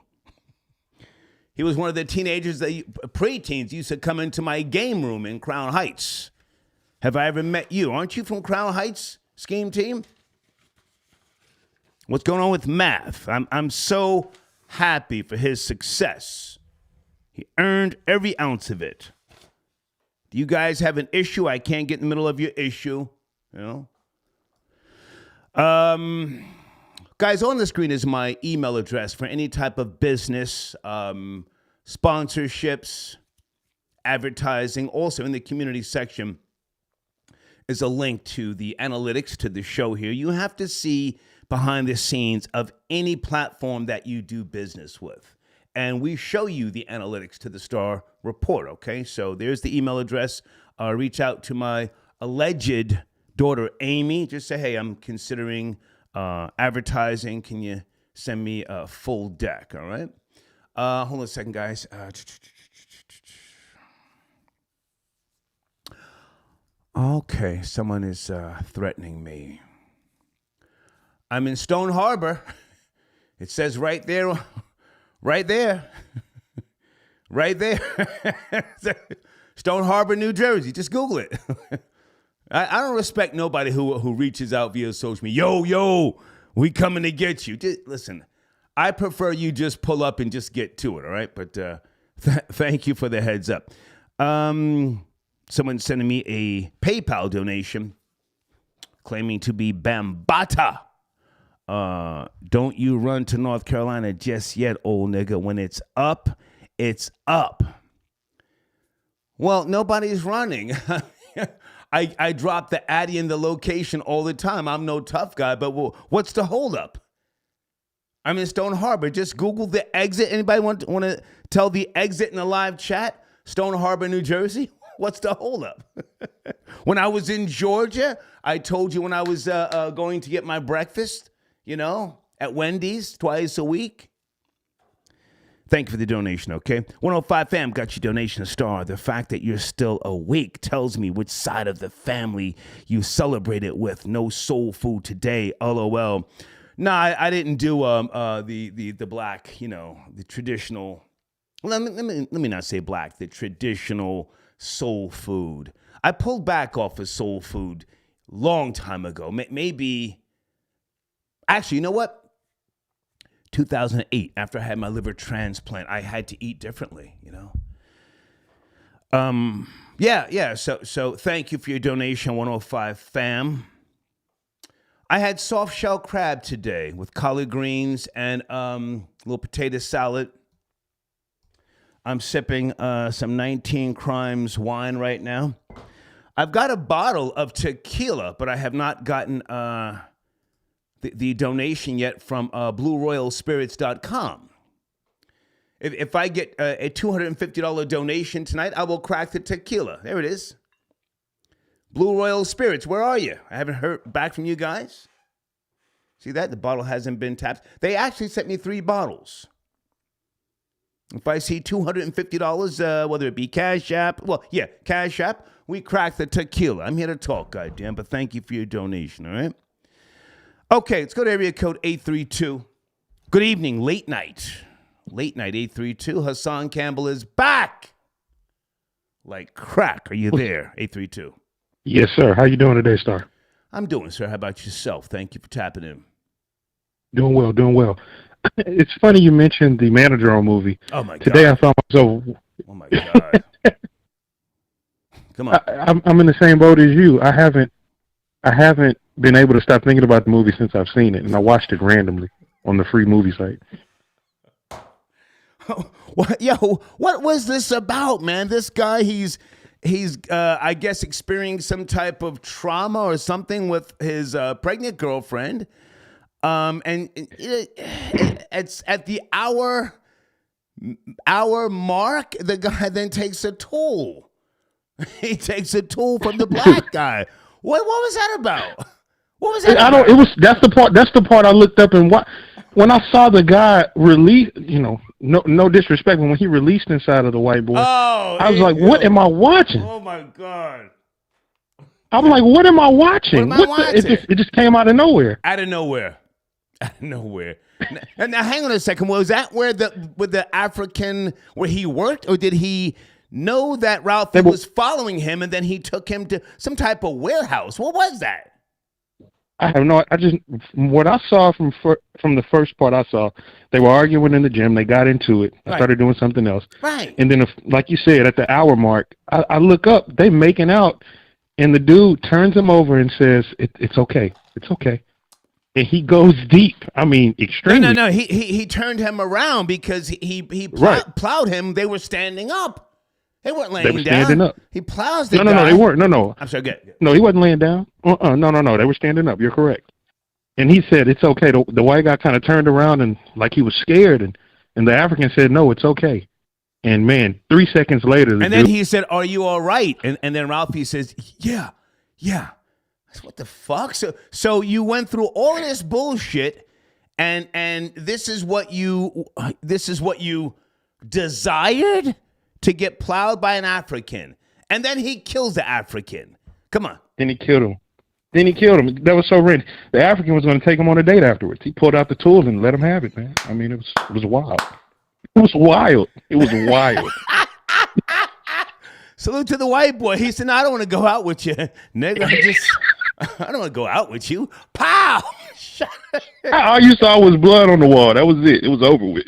He was one of the teenagers preteens used to come into my game room in Crown Heights. Have I ever met you? Aren't you from Crown Heights, Scheme Team? What's going on with Math? I'm so happy for his success. He earned every ounce of it. Do you guys have an issue? I can't get in the middle of your issue. Guys, on the screen is my email address for any type of business, sponsorships, advertising. Also in the community section is a link to the analytics to the show here. You have to see behind the scenes of any platform that you do business with. And we show you the analytics to the Star Report, okay? So there's the email address. Reach out to my alleged daughter, Amy. Just say, hey, I'm considering advertising. Can you send me a full deck, all right? Hold on a second, guys. Okay, someone is threatening me. I'm in Stone Harbor. It says right there, right there. Stone Harbor, New Jersey. Just Google it. I don't respect nobody who reaches out via social media. Yo, we coming to get you. Just, listen, I prefer you just pull up and just get to it, all right? But thank you for the heads up. Someone sending me a PayPal donation claiming to be Bambata. Don't you run to North Carolina just yet, old nigga. When it's up, it's up. Well, nobody's running. I drop the addy and the location all the time. I'm no tough guy, but what's the holdup? I'm in Stone Harbor. Just Google the exit. Anybody want to tell the exit in the live chat? Stone Harbor, New Jersey. What's the holdup? When I was in Georgia, I told you when I was going to get my breakfast. at Wendy's twice a week. Thank you for the donation, okay? 105 fam got your donation star. The fact that you're still awake tells me which side of the family you celebrate it with. No soul food today, LOL. No, I didn't do the black, the traditional. Let me not say black. The traditional soul food. I pulled back off of soul food long time ago. Maybe. Actually, you know what? 2008, after I had my liver transplant, I had to eat differently, Yeah. So thank you for your donation, 105 fam. I had soft shell crab today with collard greens and a little potato salad. I'm sipping some 19 Crimes wine right now. I've got a bottle of tequila, but I have not gotten the donation yet from BlueRoyalSpirits.com. If I get a $250 donation tonight, I will crack the tequila. There it is. Blue Royal Spirits, where are you? I haven't heard back from you guys. See that? The bottle hasn't been tapped. They actually sent me 3 bottles. If I see $250, whether it be Cash App, Cash App, we crack the tequila. I'm here to talk, goddamn, but thank you for your donation, all right? Okay, let's go to area code 832. Good evening, late night. Late night 832. Hassan Campbell is back. Like crack. Are you there, 832? Yes, sir. How you doing today, Star? I'm doing, sir. How about yourself? Thank you for tapping in. Doing well, doing well. It's funny you mentioned the Manager on movie. Oh, my God. Today I found myself... Oh, my God. Come on. I'm in the same boat as you. I haven't been able to stop thinking about the movie since I've seen it, and I watched it randomly on the free movie site. What was this about, man? This guy, he's I guess experiencing some type of trauma or something with his pregnant girlfriend, and it's at the hour mark, the guy then takes a toll. He takes a toll from the black guy. What was that about? What was that? That's the part I looked up and when I saw the guy release, no disrespect, but when he released inside of the white boy, I was like, what am I watching? Oh my God. I'm like, what am I watching? It just came out of nowhere. Out of nowhere. Now hang on a second. Was that with the African where he worked, or did he know that Ralphie was following him and then he took him to some type of warehouse? What was that? I have no. What I saw from the first part I saw, they were arguing in the gym. They got into it. I started doing something else. Right. And then, like you said, at the hour mark, I look up. They making out, and the dude turns him over and says, "It's okay. It's okay." And he goes deep. I mean, extremely. No. He turned him around because he plowed him. They were standing up. They weren't laying down. They were standing up. He plows the guy. No, they weren't. No. I'm sorry, good. No, he wasn't laying down. No. They were standing up. You're correct. And he said, it's okay. The white guy kind of turned around and like he was scared. And the African said, no, it's okay. And, man, 3 seconds later. Then he said, are you all right? And then Ralphie says, yeah. What the fuck? So you went through all of this bullshit and this is what you desired? To get plowed by an African. And then he kills the African. Come on. Then he killed him. That was so random. The African was going to take him on a date afterwards. He pulled out the tools and let him have it, man. I mean, it was wild. It was wild. Salute to the white boy. He said, no, I don't want to go out with you. Nigga, I don't want to go out with you. Pow! All you saw was blood on the wall. That was it. It was over with.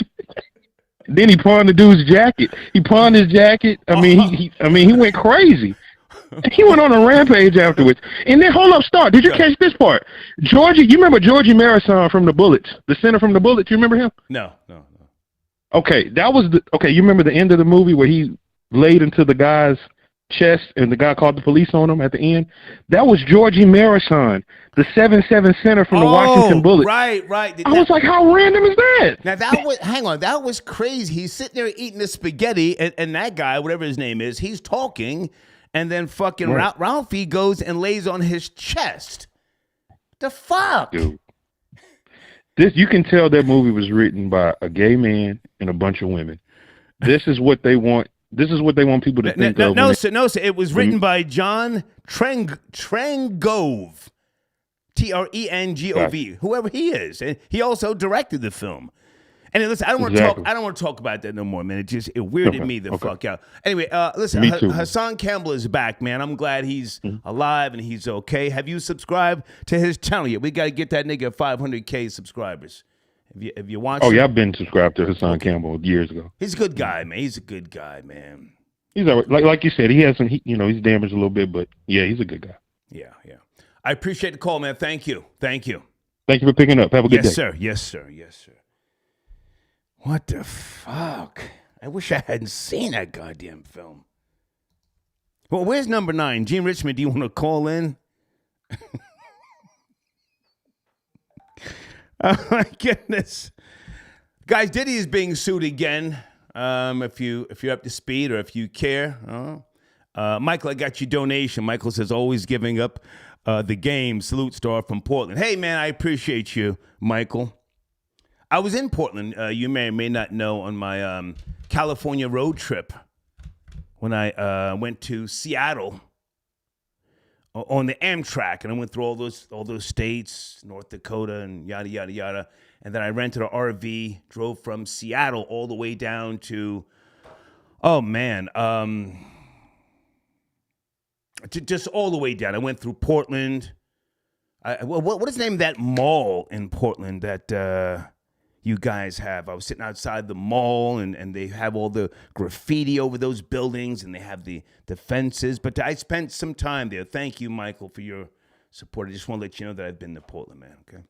Then he pawned the dude's jacket. He pawned his jacket. I mean, he went crazy. He went on a rampage afterwards. And then, hold up, Star. Did you catch this part? You remember Georgie Marison from the Bullets? The center from the Bullets? You remember him? No. Okay, you remember the end of the movie where he laid into the guy's chest and the guy called the police on him at the end? That was Georgie Marison, the 7'7" center from the Washington Bullets. Right. I was like, how random is that? Now, that was crazy. He's sitting there eating the spaghetti, and that guy, whatever his name is, he's talking, and then fucking Ralphie goes and lays on his chest. The fuck? Dude. This you can tell that movie was written by a gay man and a bunch of women. This is what they want. This is what they want people to think of. No, sir. It was written by John Trengove, Trengov, whoever he is, and he also directed the film. And listen, I don't want to talk. I don't want to talk about that no more, man. It weirded me the fuck out. Anyway, listen, Hassan Campbell is back, man. I'm glad he's alive and he's okay. Have you subscribed to his channel yet? We got to get that nigga 500K subscribers. Have you watched? Oh yeah, I've been subscribed to Hassan Campbell years ago. He's a good guy, man. He's a good guy, man. He's all right. Like you said, he has some. He's damaged a little bit, but yeah, he's a good guy. Yeah. I appreciate the call, man. Thank you. Thank you for picking up. Have a good day. Yes, sir. What the fuck? I wish I hadn't seen that goddamn film. Well, where's number 9? Gene Richmond, do you want to call in? Oh, my goodness. Guys, Diddy is being sued again. If you're up to speed or if you care. Michael, I got your donation. Michael says, always giving up the game. Salute star from Portland. Hey, man, I appreciate you, Michael. I was in Portland, you may or may not know, on my California road trip when I went to Seattle on the Amtrak, and I went through all those states, North Dakota and yada, yada, yada. And then I rented an RV, drove from Seattle all the way down to, just all the way down. I went through Portland. What is the name of that mall in Portland that you guys have? I was sitting outside the mall, and they have all the graffiti over those buildings, and they have the fences. But I spent some time there. Thank you, Michael, for your support. I just want to let you know that I've been to Portland, man, okay?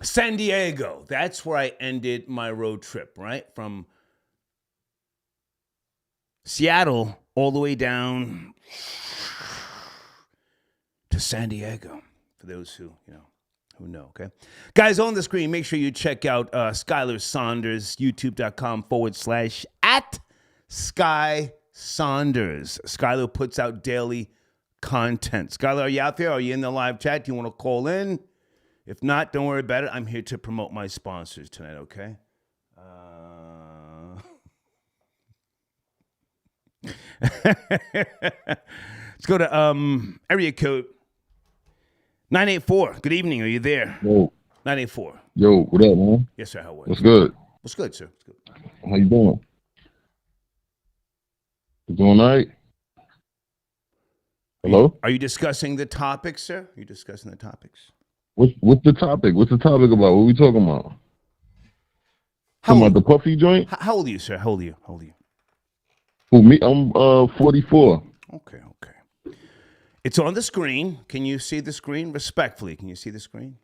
San Diego. That's where I ended my road trip, right? From Seattle all the way down to San Diego, for those who know, okay? Guys, on the screen, make sure you check out Skylar Saunders, youtube.com/@Sky Saunders. Skylar puts out daily content. Skylar, are you out there? Are you in the live chat? Do you want to call in? If not, don't worry about it. I'm here to promote my sponsors tonight, okay? Let's go to area code 984. Good evening. Are you there? Yo. 984. Yo, what up, man? Yes, sir. How are you? What's good? What's good, sir? What's good? How you doing? You doing all right? Hello? Are you discussing the topics, sir? Are you discussing the topics? What's the topic? What's the topic about? What are we talking about? Talking about the puffy joint? How old are you, sir? How old are you? Who, me? I'm 44. Okay. It's on the screen. Can you see the screen? Respectfully, can you see the screen?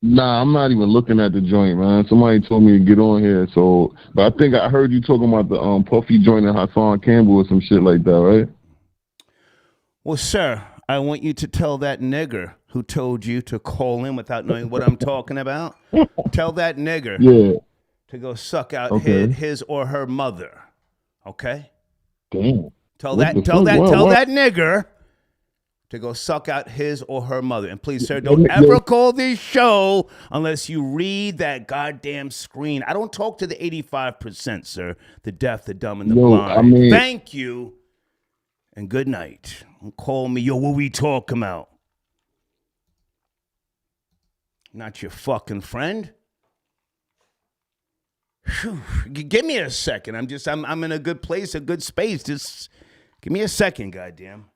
Nah, I'm not even looking at the joint, man. Somebody told me to get on here, but I think I heard you talking about the puffy joint and Hassan Campbell or some shit like that, right? Well, sir, I want you to tell that nigger who told you to call in without knowing what I'm talking about. Tell that nigger to go suck out his or her mother. Okay? Damn. Tell that nigger to go suck out his or her mother. And please, sir, don't ever call this show unless you read that goddamn screen. I don't talk to the 85%, sir. The deaf, the dumb, and the blind. Thank you, and good night. Don't call me, what we talking about? Not your fucking friend. Whew. Give me a second. I'm in a good place, a good space. Just give me a second, goddamn.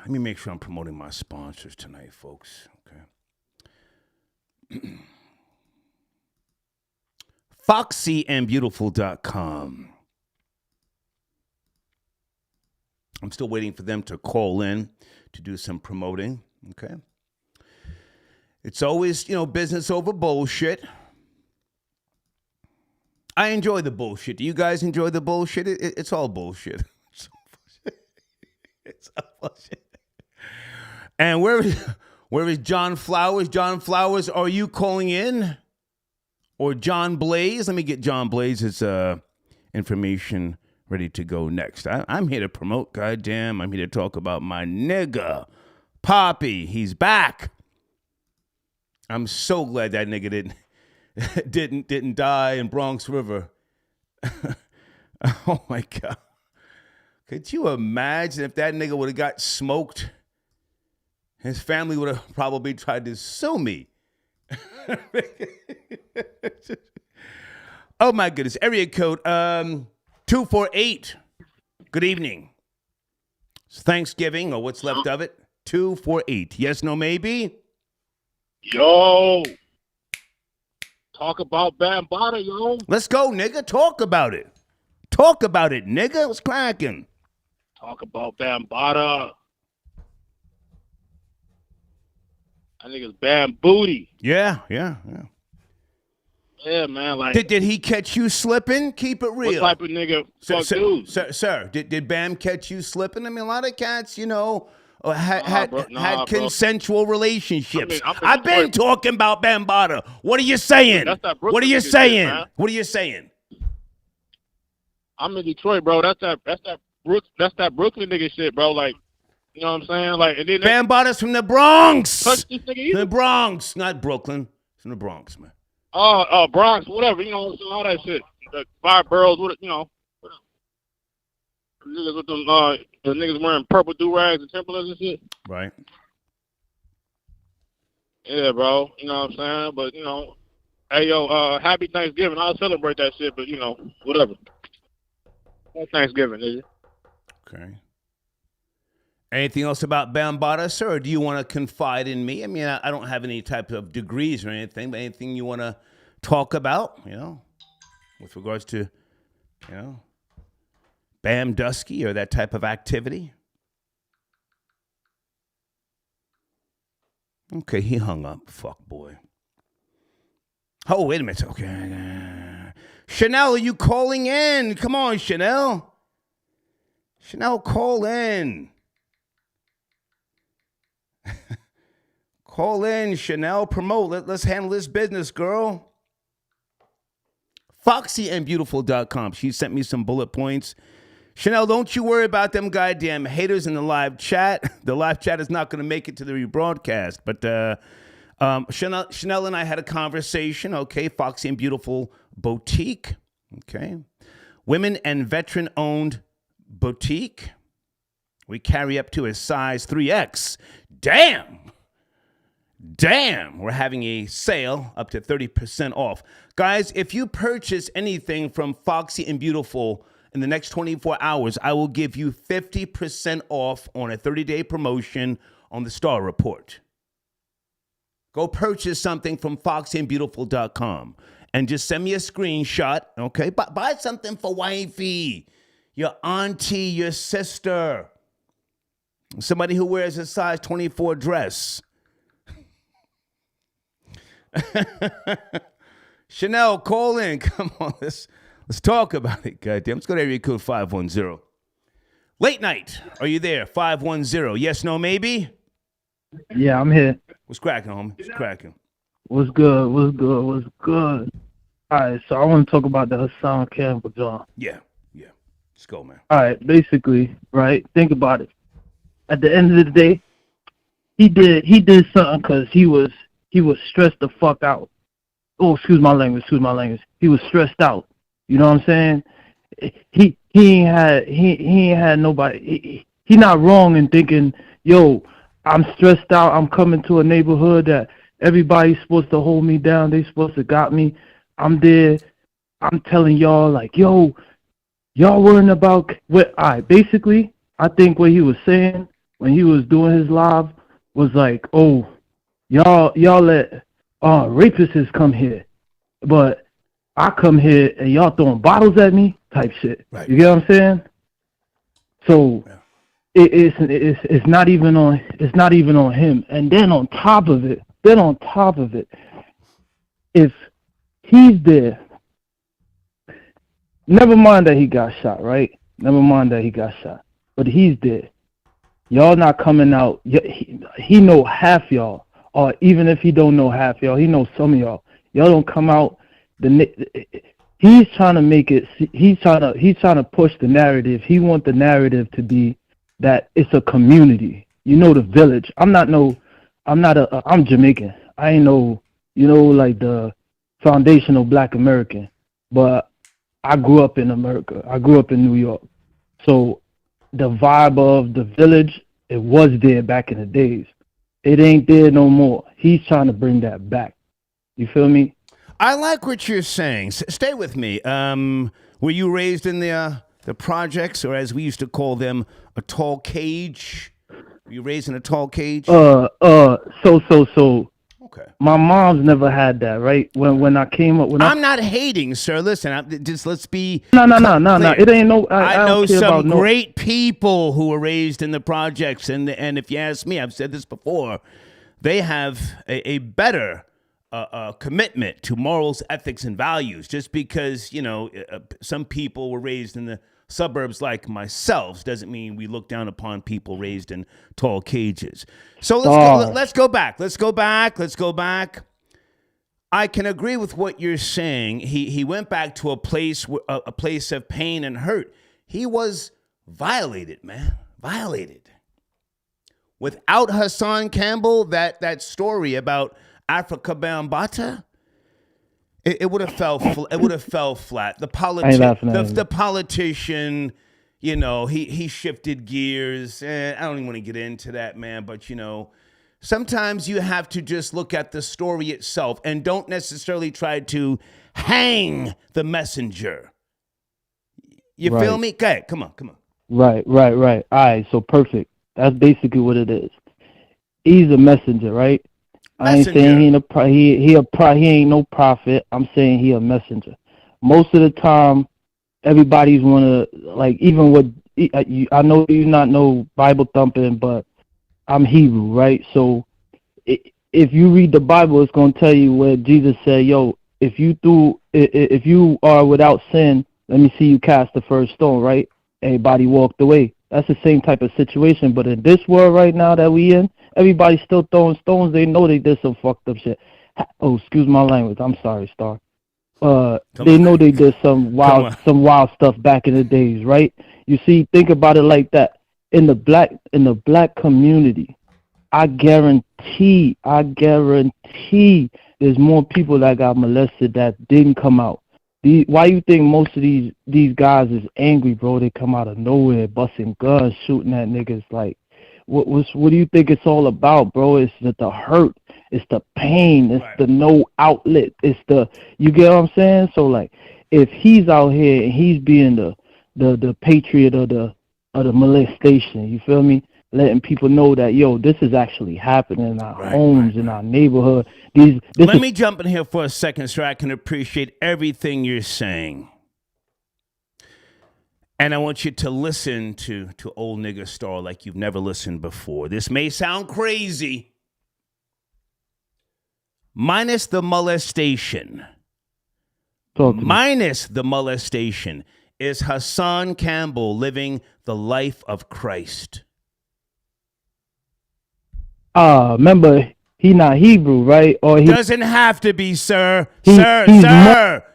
Let me make sure I'm promoting my sponsors tonight, folks. Okay. FoxyandBeautiful.com. I'm still waiting for them to call in to do some promoting, okay? It's always, business over bullshit. I enjoy the bullshit. Do you guys enjoy the bullshit? It's all bullshit. It's all bullshit. And where is John Flowers? John Flowers, are you calling in? Or John Blaze? Let me get John Blaze's information ready to go next. I'm here to promote, goddamn. I'm here to talk about my nigga, Poppy. He's back. I'm so glad that nigga didn't die in Bronx River. Oh my God. Could you imagine if that nigga would have got smoked? His family would have probably tried to sue me. Oh my goodness. Area code 248. Good evening. It's Thanksgiving or what's left of it. 248. Yes, no, maybe? Yo. Talk about Bambaataa, yo. Let's go, nigga. Talk about it. Talk about it, nigga. What's cracking? Talk about Bambaataa. That nigga's bambooty. Yeah. Yeah, man. Like, Did he catch you slipping? Keep it real. what type of nigga fuck dudes? Sir, did Bam catch you slipping? I mean, a lot of cats, had consensual relationships. I've been talking about Bambaataa. What are you saying? That's that Brooklyn What are you nigga saying? shit, man. What are you saying? I'm in Detroit, bro. That's that Brooklyn nigga shit, bro. Like, you know what I'm saying? Like, and then Bambaata's from the Bronx. touch this nigga either. The Bronx, not Brooklyn. It's from the Bronx, man. Bronx, whatever, you know, all that shit. The 5 boroughs, whatever. Niggas with them, the niggas wearing purple do-rags and Timberlands and shit. Right. Yeah, bro. You know what I'm saying? But, hey, yo, happy Thanksgiving. I'll celebrate that shit, but, whatever. Happy Thanksgiving, nigga. Okay. Anything else about Bambaataa, sir, or do you want to confide in me? I mean, I don't have any type of degrees or anything, but anything you want to talk about, with regards to, Bam Dusky or that type of activity? Okay, he hung up. Fuck boy. Oh, wait a minute. Okay. Chanel, are you calling in? Come on, Chanel. Chanel, call in. Call in, Chanel. Promote. Let's handle this business, girl. FoxyandBeautiful.com. She sent me some bullet points. Chanel, don't you worry about them goddamn haters in the live chat. The live chat is not going to make it to the rebroadcast. But Chanel and I had a conversation. Okay, Foxy and Beautiful Boutique. Okay. Women and veteran-owned boutique. We carry up to a size 3X. Damn, we're having a sale up to 30% off. Guys, if you purchase anything from Foxy and Beautiful in the next 24 hours, I will give you 50% off on a 30-day promotion on the Star Report. Go purchase something from foxyandbeautiful.com and just send me a screenshot, okay? Buy something for wifey, your auntie, your sister, somebody who wears a size 24 dress. Chanel, call in. Come on, let's talk about it. Goddamn, let's go to area code 510. Late night, are you there? 510. Yes, no, maybe. Yeah, I'm here. What's cracking, homie? What's cracking? What's good? All right, so I want to talk about the Hassan Campbell job. Yeah. Let's go, man. All right, basically, right? Think about it. At the end of the day, he did something because he was stressed the fuck out. Oh, excuse my language. He was stressed out. You know what I'm saying? He ain't had nobody. He not wrong in thinking, yo, I'm stressed out. I'm coming to a neighborhood that everybody's supposed to hold me down. They supposed to got me. I'm there. I'm telling y'all like, yo, y'all worrying about what? All right, basically, I think what he was saying when he was doing his live was like, oh, y'all let rapists come here, but I come here and y'all throwing bottles at me type shit. Right. You get what I'm saying? So it's not even on him. And then on top of it, if he's there, never mind that he got shot, right? But he's there. Y'all not coming out. He know half y'all, or even if he don't know half y'all, he knows some of y'all. Y'all don't come out. he's trying to make it. He's trying to push the narrative. He wants the narrative to be that it's a community. You know, the village. I'm Jamaican. I ain't no, like the foundational Black American, but I grew up in America. I grew up in New York. So the vibe of the village, it was there back in the days. It ain't there no more. He's trying to bring that back. You feel me? I like what you're saying. Stay with me. Were you raised in the projects, or as we used to call them, a tall cage? Were you raised in a tall cage? So. Okay. My mom's never had that, right? When I came up, I'm not hating, sir. Listen, let's be no. clear. It ain't no. I know don't care some about great people who were raised in the projects, and if you ask me, I've said this before, they have a better commitment to morals, ethics, and values. Just because some people were raised in the suburbs like myself doesn't mean we look down upon people raised in tall cages. So let's go back. I can agree with what you're saying. He went back to a place of pain and hurt. He was violated, man. Violated. Without Hassan Campbell, that story about Africa Bambaataa, it would have fell flat. The politician, he shifted gears. I don't even want to get into that, man. But sometimes you have to just look at the story itself and don't necessarily try to hang the messenger. You feel me? Okay, come on. Right. All right, so perfect. That's basically what it is. He's a messenger, right? I ain't saying he ain't no prophet. I'm saying he a messenger. Most of the time, everybody's wanna even what I know you not know Bible thumping, but I'm Hebrew, right? So if you read the Bible, it's gonna tell you where Jesus said, "Yo, if you are without sin, let me see you cast the first stone." Right? Everybody walked away. That's the same type of situation, but in this world right now that we in, everybody's still throwing stones. They know they did some fucked up shit. Oh, excuse my language. I'm sorry, Star. They know they did some wild stuff back in the days, right? You see, think about it like that. In the black community, I guarantee there's more people that got molested that didn't come out. Why you think most of these guys is angry, bro? They come out of nowhere, busting guns, shooting at niggas. Like, what do you think it's all about, bro? It's the hurt, it's the pain, it's the no outlet, it's you get what I'm saying? So like, if he's out here and he's being the patriot of the molestation, you feel me? Letting people know that, yo, this is actually happening in our homes, in our neighborhood. Let me jump in here for a second so I can appreciate everything you're saying. And I want you to listen to old nigga Star like you've never listened before. This may sound crazy. Minus the molestation. Is Hassan Campbell living the life of Christ? Remember, he not Hebrew, right? Or he doesn't have to be, sir. Sir.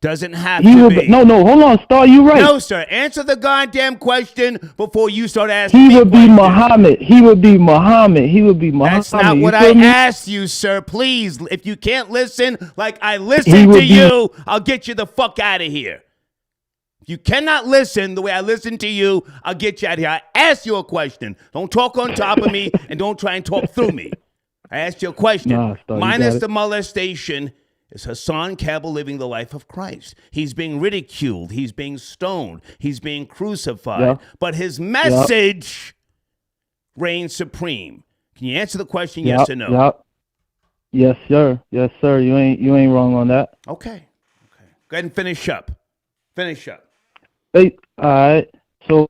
Doesn't have to be. No, hold on, Star, you right. No, sir. Answer the goddamn question before you start asking me He would be Muhammad. He would be Muhammad. That's not what I asked you, sir. Please, if you can't listen like I listen to you, I'll get you the fuck out of here. If you cannot listen the way I listen to you, I'll get you out of here. I asked you a question. Don't talk on top of me and don't try and talk through me. I asked you a question. Minus the molestation, is Hassan Campbell living the life of Christ? He's being ridiculed. He's being stoned. He's being crucified. Yeah. But his message reigns supreme. Can you answer the question, yes or no? Yep. Yes, sir. Yes, sir. You ain't wrong on that. Okay. Go ahead and finish up. Hey, all right. So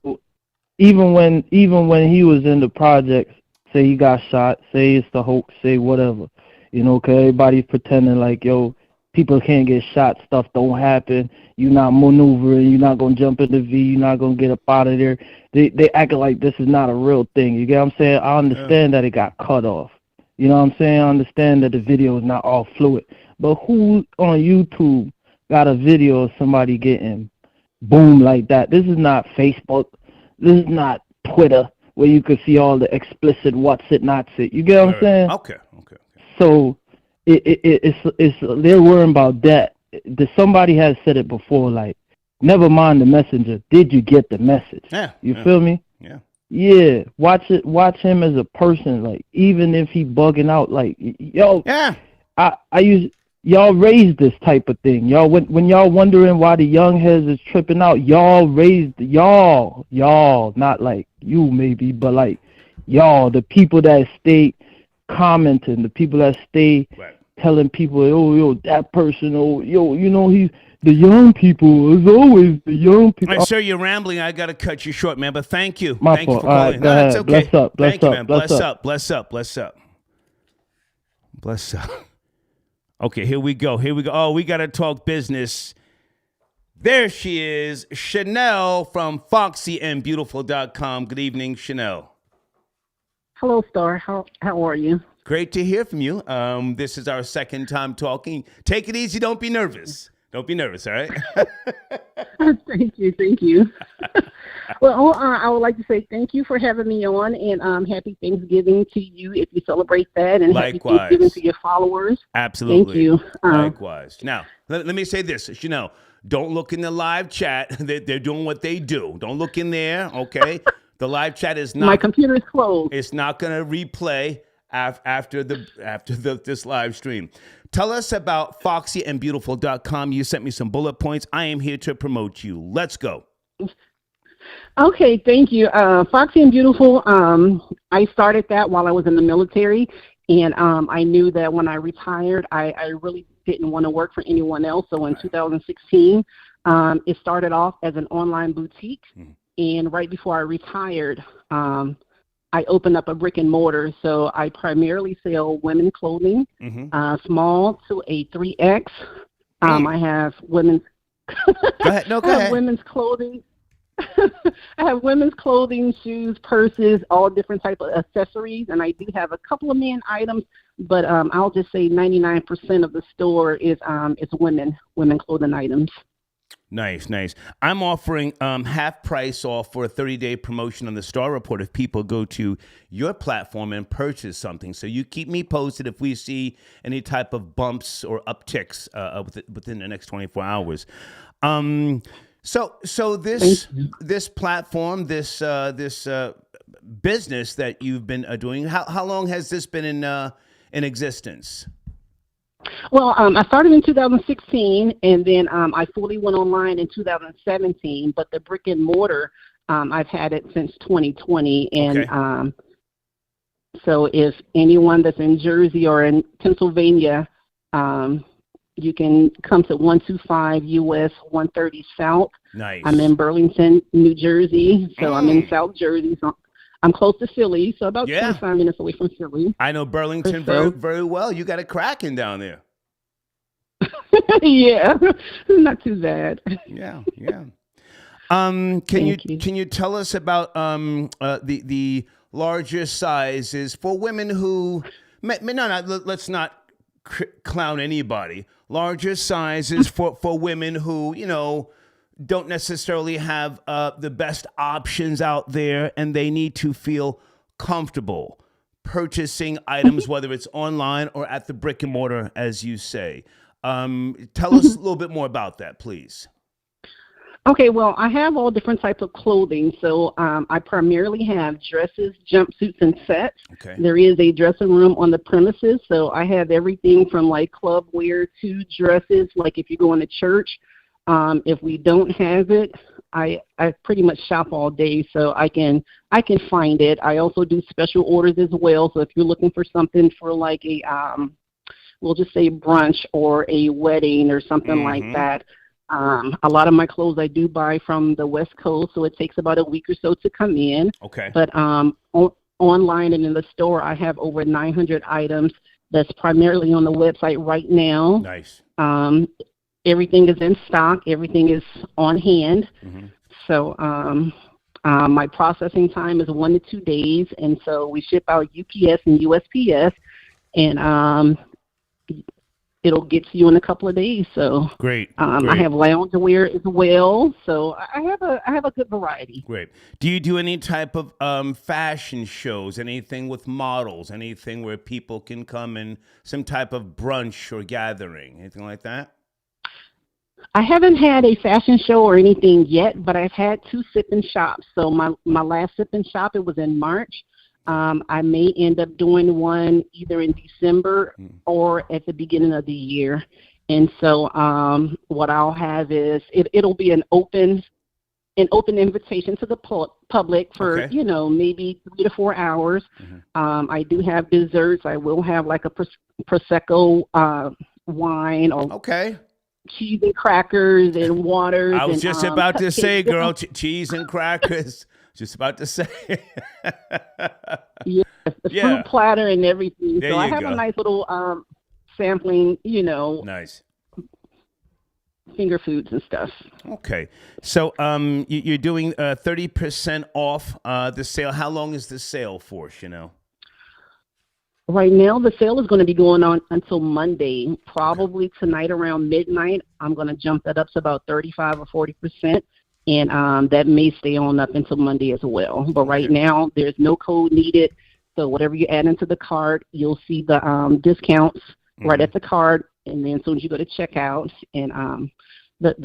even when he was in the projects, say he got shot, say it's the hoax, say whatever, cause everybody's pretending like, yo, people can't get shot, stuff don't happen, you're not maneuvering, you're not gonna jump in the V, you're not gonna get up out of there. They acting like this is not a real thing. You get what I'm saying? I understand that it got cut off. You know what I'm saying? I understand that the video is not all fluid. But who on YouTube got a video of somebody getting boom like that. This is not Facebook. This is not Twitter where you could see all the explicit what's it, not it. You get what I'm saying? Okay. So it's they're worrying about that. Somebody has said it before, like, never mind the messenger. Did you get the message? Yeah. You feel me? Yeah. Yeah. Watch him as a person. Like, even if he bugging out, like, yo. Yeah. Y'all raised this type of thing. Y'all when y'all wondering why the young heads is tripping out, y'all raised y'all, not like you maybe, but like y'all, the people that stay commenting, the people that stay telling people, oh, yo, that person, oh, yo, you know, he's the young people. Is always the young people. All right, sir, you're rambling. I got to cut you short, man, but thank you. My thank you fault. for calling. All right, It's okay. Bless up. Thank you, man. Bless up. Bless up. Okay, here we go. Oh, we got to talk business. There she is, Chanel from FoxyandBeautiful.com. Good evening, Chanel. Hello, Star. How are you? Great to hear from you. This is our second time talking. Take it easy. Don't be nervous. All right? Thank you. Well, I would like to say thank you for having me on, and happy Thanksgiving to you if you celebrate that, and Likewise. Happy Thanksgiving to your followers. Absolutely. Thank you. Likewise. Now, let me say this, Chanel. Don't look in the live chat. They're doing what they do. Don't look in there, okay? The live chat is not. My computer is closed. It's not going to replay after this live stream. Tell us about FoxyandBeautiful.com. You sent me some bullet points. I am here to promote you. Let's go. Okay, thank you. Foxy and Beautiful, I started that while I was in the military, and I knew that when I retired, I really didn't want to work for anyone else. So in 2016, it started off as an online boutique, and right before I retired, I opened up a brick and mortar. So I primarily sell women's clothing, small to a 3X. I have women's. Go ahead. No, go ahead. Women's clothing. I have women's clothing, shoes, purses, all different type of accessories, and I do have a couple of men items, but I'll just say 99% of the store is women clothing items. Nice. I'm offering half price off for a 30-day promotion on the Star Report if people go to your platform and purchase something. So you keep me posted if we see any type of bumps or upticks within the next 24 hours. So this platform, this business that you've been doing, how long has this been in existence? Well, I started in 2016, and then I fully went online in 2017. But the brick and mortar, I've had it since 2020, and Okay. So if anyone that's in Jersey or in Pennsylvania, you can come to 125 US 130 South. Nice. I'm in Burlington, New Jersey, so I'm in South Jersey. So I'm close to Philly, so about 25 minutes away from Philly. I know Burlington very, very well. You got it cracking down there. Yeah, not too bad. Yeah. Can you tell us about the larger sizes for women who let's not clown anybody. Larger sizes for women who, don't necessarily have the best options out there, and they need to feel comfortable purchasing items, whether it's online or at the brick and mortar, as you say. Tell us a little bit more about that, please. Okay, well, I have all different types of clothing. So I primarily have dresses, jumpsuits, and sets. Okay. There is a dressing room on the premises, so I have everything from like club wear to dresses, like if you go into church. If we don't have it, I pretty much shop all day, so I can find it. I also do special orders as well. So if you're looking for something for like a we'll just say brunch or a wedding or something like that. A lot of my clothes I do buy from the West Coast, so it takes about a week or so to come in. Okay. But online and in the store, I have over 900 items. That's primarily on the website right now. Nice. Everything is in stock. Everything is on hand. So my processing time is 1 to 2 days, and so we ship out UPS and USPS. And it'll get to you in a couple of days. So Great. I have loungewear as well. So I have a good variety. Great. Do you do any type of fashion shows? Anything with models? Anything where people can come and some type of brunch or gathering? Anything like that? I haven't had a fashion show or anything yet, but I've had 2 sip-in shops. So my last sip-in shop, it was in March. I may end up doing one either in December or at the beginning of the year. And so what I'll have is it'll be an open invitation to the public for, maybe 3 to 4 hours. I do have desserts. I will have like a Prosecco wine or cheese and crackers and waters. I was just about to say, girl, cheese and crackers. Just about to say. Yes, the fruit platter and everything. There so I you have go. a nice little sampling, Nice. finger foods and stuff. Okay. So you're doing 30% off the sale. How long is the sale for, Chanel? Right now, the sale is going to be going on until Monday. Probably tonight around midnight, I'm going to jump that up to about 35 or 40%. And that may stay on up until Monday as well. But right now, there's no code needed. So whatever you add into the cart, you'll see the discounts right at the cart. And then as soon as you go to checkout, and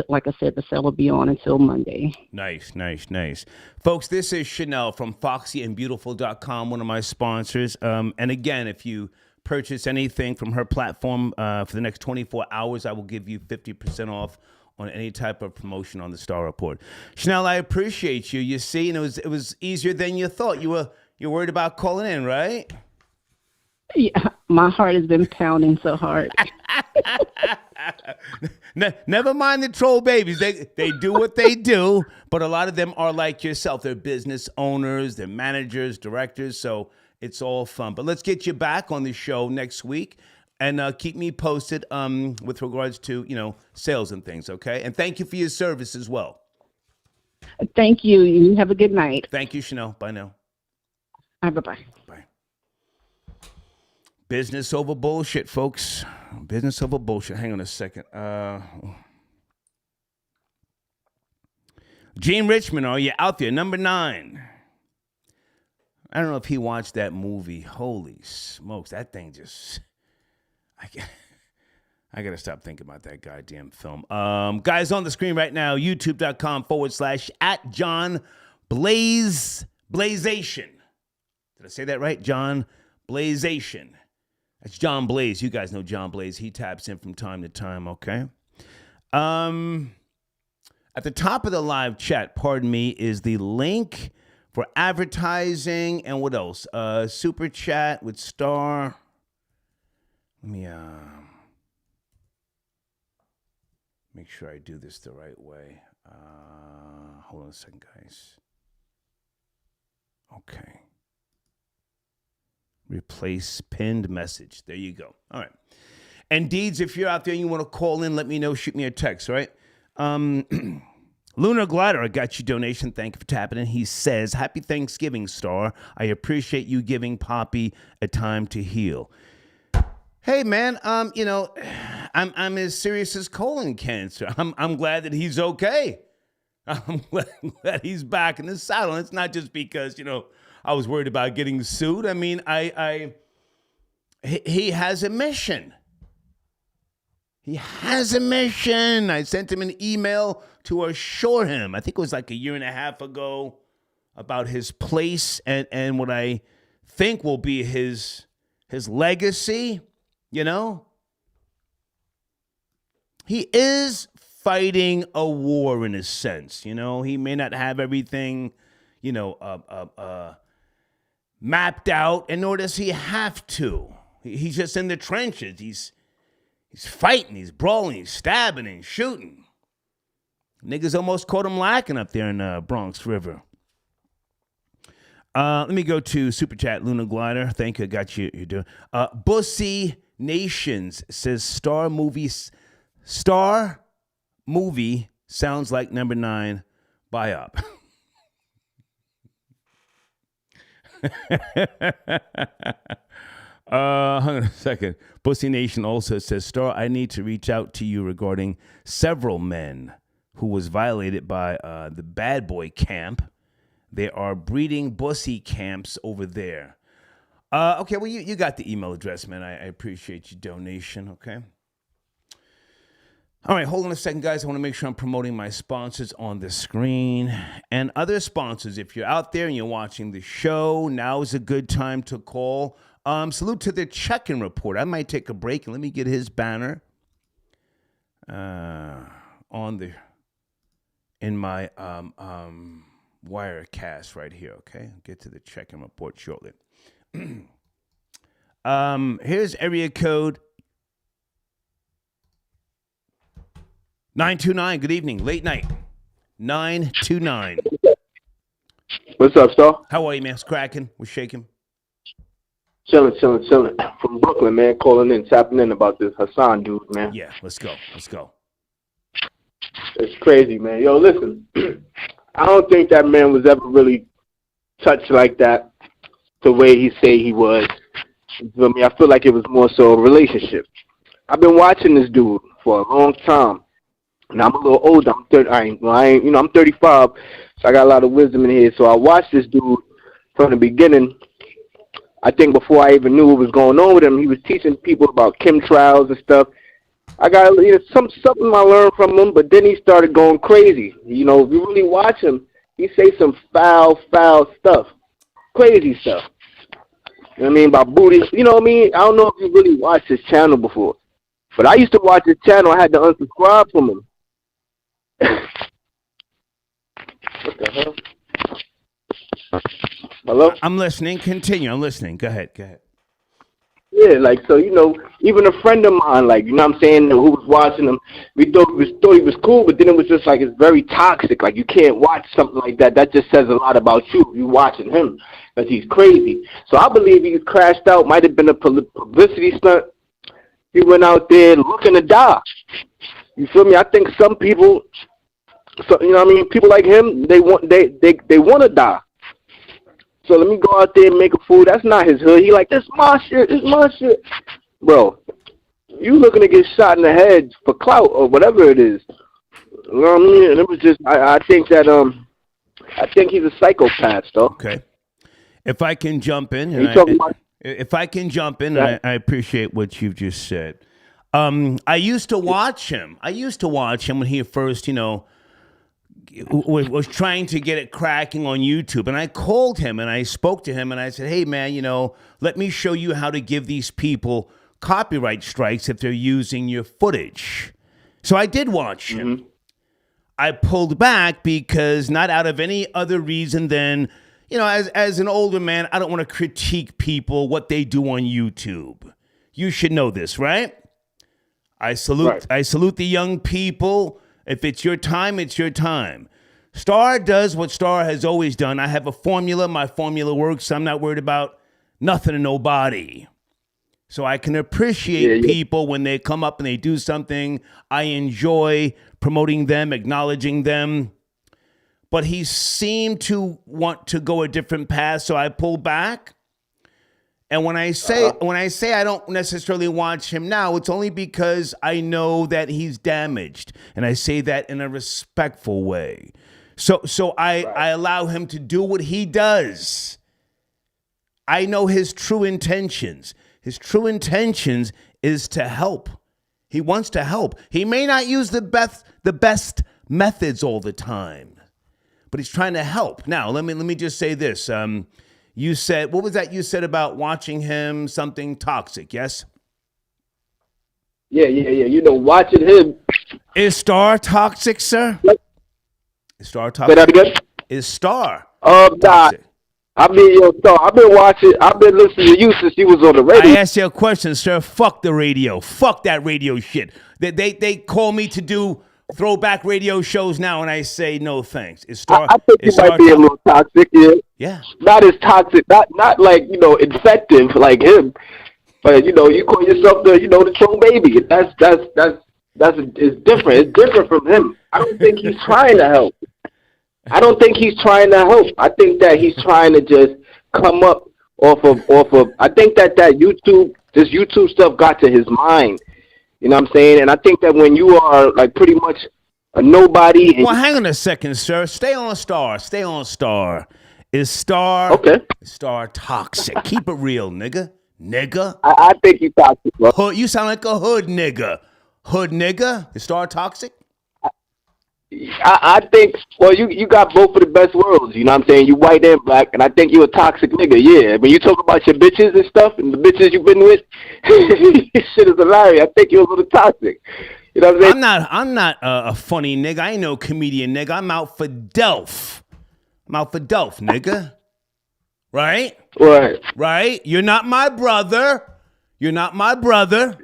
like I said, the sale will be on until Monday. Nice, nice, nice. Folks, this is Chanel from foxyandbeautiful.com, one of my sponsors. And again, if you purchase anything from her platform for the next 24 hours, I will give you 50% off on any type of promotion on the Star Report. Chanel, I appreciate you. You see, and it was easier than you thought. You're worried about calling in, right? Yeah, my heart has been pounding so hard. Never mind the troll babies. They do what they do, but a lot of them are like yourself. They're business owners, they're managers, directors, so it's all fun. But let's get you back on the show next week and keep me posted with regards to, sales and things, okay? And thank you for your service as well. Thank you. You have a good night. Thank you, Chanel. Bye now. Bye-bye. Bye. Business over bullshit, folks. Business over bullshit. Hang on a second. Gene Richmond, are you out there? Number 9. I don't know if he watched that movie. Holy smokes. That thing just... I got to stop thinking about that goddamn film. Guys, on the screen right now, youtube.com/@John Blazation. Did I say that right? John Blazation. That's John Blaze. You guys know John Blaze. He taps in from time to time, okay? At the top of the live chat, pardon me, is the link for advertising and what else? Super chat with Star. Let me make sure I do this the right way. Hold on a second, guys. Okay. Replace pinned message. There you go. All right. And Deeds, if you're out there and you want to call in, let me know. Shoot me a text, all right? Lunar Glider, I got your donation. Thank you for tapping in. He says, Happy Thanksgiving, Star. I appreciate you giving Poppy a time to heal. Hey, man, I'm as serious as colon cancer. I'm glad that he's okay. I'm glad he's back in the saddle. And it's not just because, I was worried about getting sued. I mean, he has a mission. He has a mission. I sent him an email to assure him, I think it was like a year and a half ago, about his place and what I think will be his legacy. He is fighting a war in a sense. He may not have everything, mapped out, and nor does he have to. He's just in the trenches. He's fighting, he's brawling, he's stabbing and shooting. Niggas almost caught him lacking up there in Bronx River. Let me go to Super Chat, Luna Glider. Thank you, I got you. You're doing. Bussy Nations says Star movie sounds like number 9 Biop. Hang on a second. Pussy Nation also says, Star, I need to reach out to you regarding several men who was violated by the bad boy camp. They are breeding bussy camps over there. Okay, well, you got the email address, man. I appreciate your donation, okay? All right, hold on a second, guys. I want to make sure I'm promoting my sponsors on the screen. And other sponsors, if you're out there and you're watching the show, now is a good time to call. Salute to the check-in report. I might take a break and let me get his banner in my Wirecast right here, okay? I'll get to the check-in report shortly. Here's area code 929. Good evening. Late night. 929. What's up, Star? How are you, man? It's cracking. We're shaking. Chilling. From Brooklyn, man. Calling in, tapping in about this Hassan dude, man. Yeah, let's go. It's crazy, man. Yo, listen. I don't think that man was ever really touched like that the way he say he was. You feel me? I feel like it was more so a relationship. I've been watching this dude for a long time. And I'm a little older. I'm 30. I'm 35, so I got a lot of wisdom in here. So I watched this dude from the beginning. I think before I even knew what was going on with him, he was teaching people about chemtrails and stuff. I got something I learned from him, but then he started going crazy. You know, if you really watch him, he say some foul stuff, crazy stuff. You know what I mean? About booty. You know what I mean? I don't know if you really watched his channel before, but I used to watch his channel. I had to unsubscribe from him. What the hell? Hello? I'm listening. Continue. I'm listening. Go ahead. Yeah, like, so, you know, even a friend of mine, like, you know what I'm saying, who was watching him, we thought he was cool, but then it was just like, it's very toxic. Like, you can't watch something like that. That just says a lot about you watching him, because he's crazy. So I believe he crashed out. Might have been a publicity stunt. He went out there looking to die. You feel me? I think some people, you know what I mean, people like him, they want to die. So let me go out there and make a fool. That's not his hood. He like, this my shit. Bro, you looking to get shot in the head for clout or whatever it is. You know what I mean? And it was just, I think he's a psychopath, though. Okay. If I can jump in, I appreciate what you've just said. I used to watch him. When he first, you know, was trying to get it cracking on YouTube. And I called him and I spoke to him and I said, hey, man, you know, let me show you how to give these people copyright strikes if they're using your footage. So I did watch him. Mm-hmm. I pulled back because not out of any other reason than, you know, as an older man, I don't want to critique people, what they do on YouTube. You should know this, right? I salute the young people. If it's your time, it's your time. Star does what Star has always done. I have a formula. My formula works. I'm not worried about nothing and nobody. So I can appreciate people when they come up and they do something. I enjoy promoting them, acknowledging them. But he seemed to want to go a different path, so I pulled back. And when I say I don't necessarily watch him now, it's only because I know that he's damaged, and I say that in a respectful way. So I allow him to do what he does. I know his true intentions. His true intentions is to help. He wants to help. He may not use the best methods all the time, but he's trying to help. Now, let me just say this. You said, what was that you said about watching him, something toxic, yes? Yeah. You know, watching him. Is Star toxic, sir? Is Star toxic? Say that again? Is Star toxic? I mean, Star, I've been listening to you since you was on the radio. I asked you a question, sir. Fuck the radio. Fuck that radio shit. They call me to do throwback radio shows now, and I say no thanks. Is Star? I think you might be a little toxic, yeah. Yeah. Not as toxic, not like, you know, infective like him, but you know, you call yourself the troll baby. That's it's different. It's different from him. I don't think he's trying to help. I think that he's trying to just come up off of. I think that this YouTube stuff got to his mind. You know what I'm saying? And I think that when you are like pretty much a nobody. Well, hang on a second, sir. Stay on Star. Stay on Star. Is Star okay? Star toxic? Keep it real, nigga. Nigga. I think he's toxic, bro. Hood, you sound like a hood nigga. Hood nigga. Is Star toxic? I think, well, you got both of the best worlds, you know what I'm saying? You white and black, and I think you a toxic nigga, yeah. When you talk about your bitches and stuff, and the bitches you've been with, shit is hilarious. I think you're a little toxic. You know what I'm saying? I'm not a funny nigga. I ain't no comedian nigga. I'm out for Delph. I'm out for Delph, nigga. Right? Right. Right? You're not my brother. You're not my brother.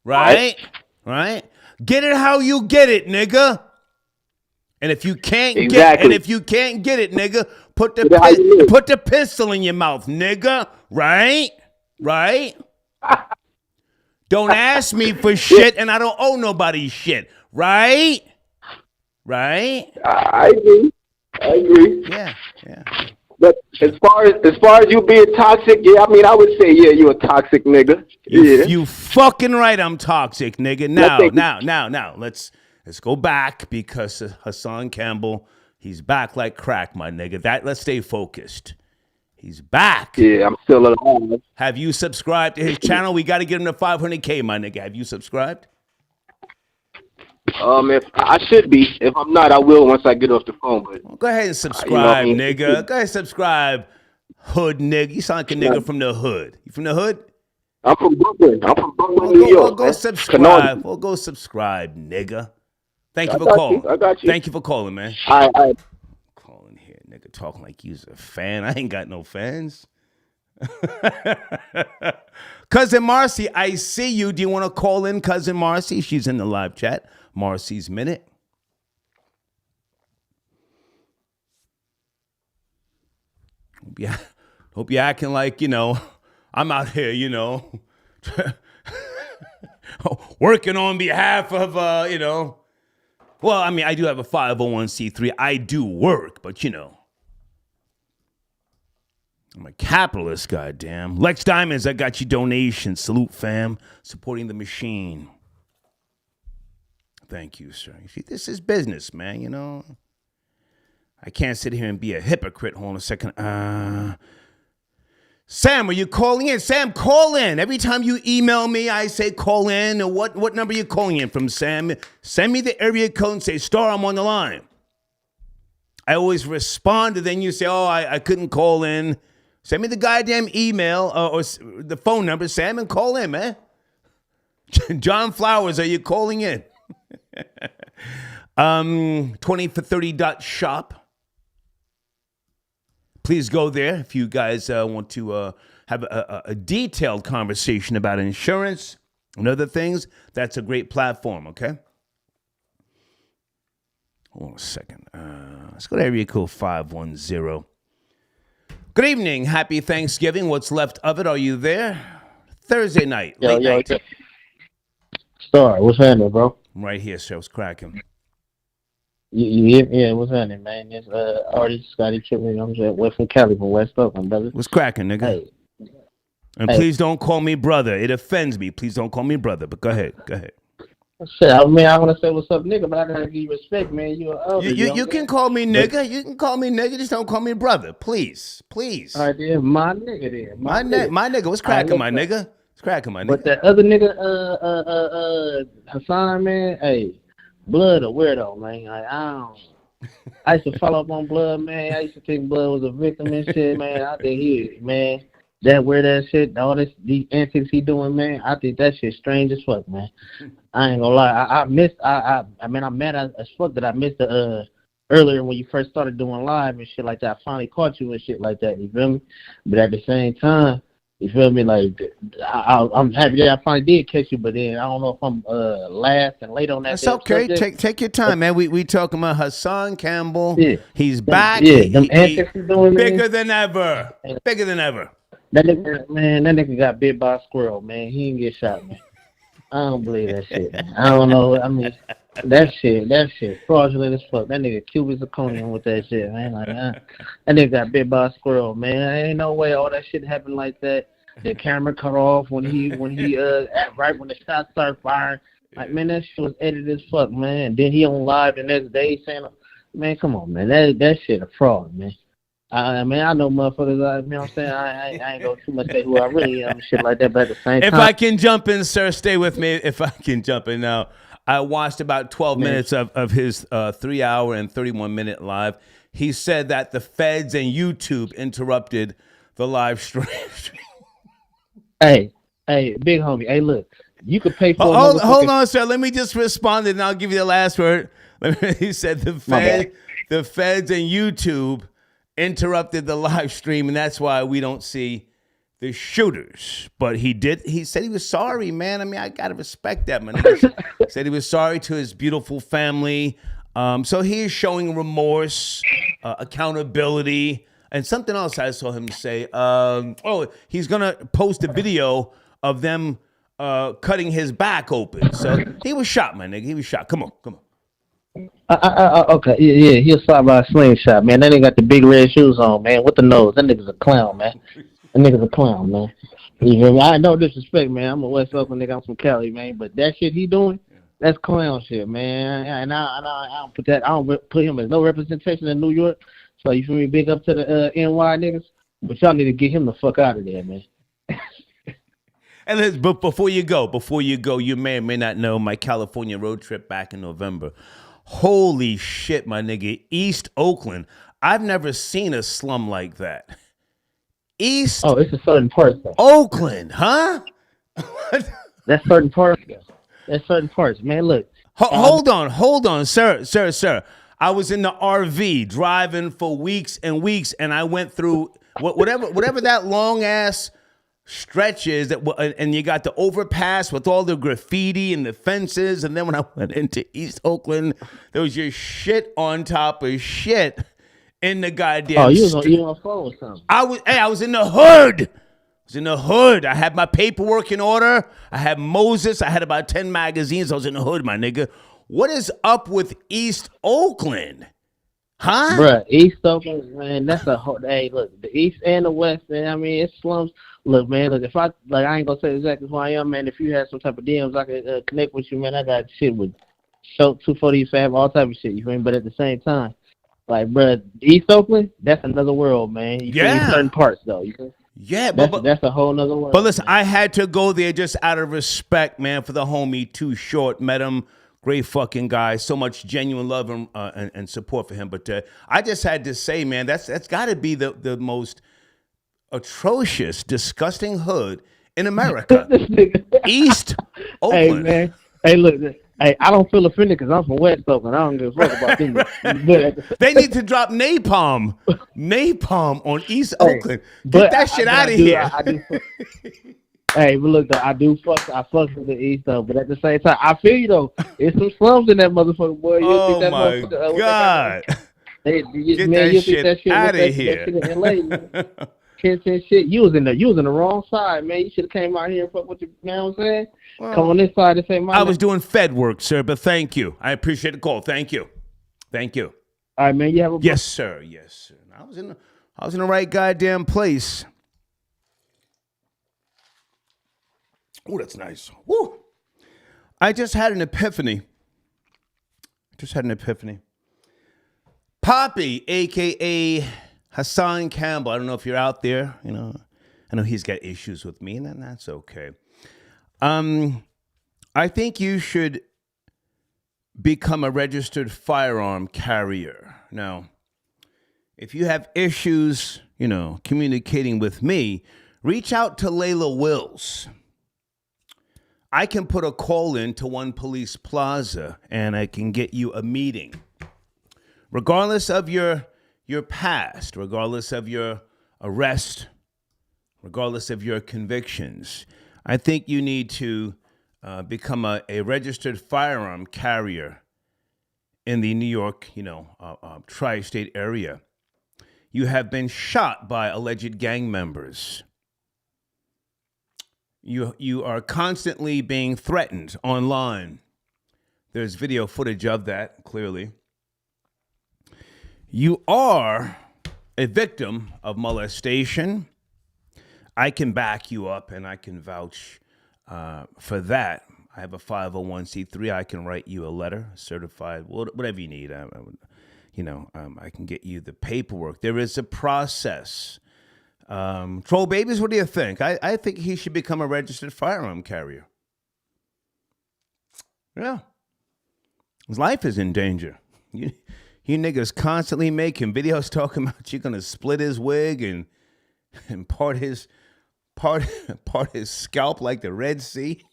Right? Right? Get it how you get it, nigga. And if you can't get it, nigga, put the pistol in your mouth, nigga. Right? Right? Don't ask me for shit, and I don't owe nobody shit. Right? Right? I agree. Yeah. But as far as you being toxic, yeah, I mean, I would say, yeah, you a toxic nigga. Yeah. You fucking right, I'm toxic, nigga. Now, let's go back because Hassan Campbell, he's back like crack, my nigga. Let's stay focused. He's back. Yeah, I'm still alive. Have you subscribed to his channel? We got to get him to 500K, my nigga. Have you subscribed? If I should be. If I'm not, I will once I get off the phone. But well, go ahead and subscribe, nigga. Go ahead and subscribe, hood nigga. You sound like a nigga from the hood. You from the hood? I'm from Brooklyn. New York. Go subscribe. Well, go subscribe, nigga. Thank you for calling. I got you. Thank you for calling, man. All right. Calling here, nigga, talking like you's a fan. I ain't got no fans. Cousin Marcy, I see you. Do you want to call in, Cousin Marcy? She's in the live chat. Marcy's Minute. Hope you're acting like, I'm out here, working on behalf of, well, I mean, I do have a 501c3. I do work, but, I'm a capitalist, goddamn. Lex Diamonds, I got you donations. Salute, fam. Supporting the machine. Thank you, sir. You see, this is business, man, I can't sit here and be a hypocrite. Hold on a second. Sam, are you calling in? Sam, call in. Every time you email me, I say call in. What number are you calling in from, Sam? Send me the area code and say, Star, I'm on the line. I always respond, and then you say, oh, I couldn't call in. Send me the goddamn email or the phone number, Sam, and call in, man. John Flowers, are you calling in? 20for30.shop. Please go there if you guys want to have a detailed conversation about insurance and other things. That's a great platform, okay? Hold on a second. Let's go to area code 510. Good evening. Happy Thanksgiving. What's left of it? Are you there? Thursday night. Late night. Star, what's happening, bro? I'm right here, sir. What's cracking? Yeah, what's happening, man? It's artist Scotty Chipman. I'm just west from Cali, from West Oakland, brother. What's cracking, nigga? Hey. Please don't call me brother. It offends me. Please don't call me brother. But go ahead. Shit, I mean, I want to say what's up, nigga, but I gotta give you respect, man. You can call me nigga. You can call me nigga. Just don't call me brother, please. All right, then, my nigga, then. My nigga. What's cracking, my nigga? What's cracking, my nigga? But that other nigga, Hassan, man, hey, Blood a weirdo, man. I used to follow up on Blood, man. I used to think Blood was a victim and shit, man. I think that weird ass shit, all these antics he doing, man. I think that shit strange as fuck, man. I ain't gonna lie. I'm mad as fuck that I missed the earlier when you first started doing live and shit like that. I finally caught you and shit like that. You feel me? But at the same time, you feel me? Like I'm happy that I finally did catch you, but then I don't know if I'm last and late on that. That's okay. Take your time, man. We talking about Hassan Campbell. Yeah. He's back. Yeah, them antics he's doing, bigger than ever. Bigger than ever. That nigga got bit by a squirrel, man. He didn't get shot, man. I don't believe that shit, man. I don't know. I mean, that shit, fraudulent as fuck. That nigga cubic zirconium with that shit, man. Like, that nigga got bit by a squirrel, man. Ain't no way all that shit happened like that. The camera cut off when he right when the shots started firing. Like, man, that shit was edited as fuck, man. And then he on live the next day saying, man, come on, man. That shit a fraud, man. I mean, I know motherfuckers, you know what I'm saying? I ain't going to too much say who I really am and shit like that, but at the same time. If I can jump in, sir, stay with me. If I can jump in now. I watched about 12 minutes of his 3 hour and 31-minute live. He said that the feds and YouTube interrupted the live stream. Hey, big homie. Hey, look, you could pay for hold on, sir. Let me just respond and I'll give you the last word. He said the feds and YouTube interrupted the live stream, and that's why we don't see the shooters. But he said he was sorry, man. I mean, I gotta respect that, man. He said he was sorry to his beautiful family. So he is showing remorse, accountability, and something else I saw him say. He's gonna post a video of them cutting his back open. So he was shot, my nigga. He was shot. Come on. Okay, yeah, he was shot by a slingshot, man. That nigga got the big red shoes on, man, with the nose. That nigga's a clown, man. You hear me? I no disrespect, man. I'm a West Oakland nigga. I'm from Cali, man. But that shit he doing, that's clown shit, man. And I don't put him as no representation in New York. So you feel me? Big up to the NY niggas. But y'all need to get him the fuck out of there, man. And but before you go, you may or may not know my California road trip back in November. Holy shit, my nigga. East Oakland. I've never seen a slum like that. It's a certain parts, though. Oakland, huh? That's certain parts, though. That's certain parts. Man, look. Hold on, sir. I was in the RV driving for weeks and weeks, and I went through whatever that long-ass stretches and you got the overpass with all the graffiti and the fences, and then when I went into East Oakland, there was just shit on top of shit in the goddamn. You on phone or something? I was in the hood. I had my paperwork in order. I had Moses. I had about 10 magazines. I was in the hood, my nigga. What is up with East Oakland? Huh? Bruh, East Oakland, man, that's a whole. Hey, look, the East and the West, man. I mean, it's slums. Look, man, if I ain't gonna say exactly who I am, man. If you have some type of DMs, I can connect with you, man. I got shit with Show 240 Fab, all type of shit. You feel me? But at the same time, like, bruh, East Oakland, that's another world, man. You feel me? Certain parts, though. You feel? Yeah, that's a whole nother world. But listen, man. I had to go there just out of respect, man, for the homie Too Short. Met him. Great fucking guy. So much genuine love and support for him. But I just had to say, man, that's got to be the most atrocious, disgusting hood in America. East Oakland. Hey, man. Hey, look. Hey, I don't feel offended because I'm from West Oakland. I don't give a fuck about them. They need to drop napalm on East Oakland. Get that shit out of here. Hey, but look, though, I fuck with the East, though. But at the same time, I feel you, though. There's some slums in that motherfucker, boy. Oh, think that my God. Get that shit out of here. That shit in LA, man. Shit. You was in the wrong side, man. You should have came out here and fuck with you know what I'm saying? Well, come on this side and say my I was doing Fed work, sir, but thank you. I appreciate the call. Thank you. All right, man. You have a Yes, sir. I was in the right goddamn place. Oh, that's nice. Woo. I just had an epiphany. Poppy, a.k.a. Hassan Campbell. I don't know if you're out there. You know, I know he's got issues with me, and that's okay. I think you should become a registered firearm carrier. Now, if you have issues, communicating with me, reach out to Layla Wills. I can put a call in to One Police Plaza, and I can get you a meeting. Regardless of your past, regardless of your arrest, regardless of your convictions, I think you need to become a registered firearm carrier in the New York, tri-state area. You have been shot by alleged gang members. You are constantly being threatened online. There's video footage of that, clearly. You are a victim of molestation. I can back you up, and I can vouch for that. I have a 501c3. I can write you a letter, certified, whatever you need. I can get you the paperwork. There is a process. Troll Babies, what do you think? I think he should become a registered firearm carrier. Yeah. His life is in danger. You niggas constantly making videos talking about you're going to split his wig and part his scalp like the Red Sea.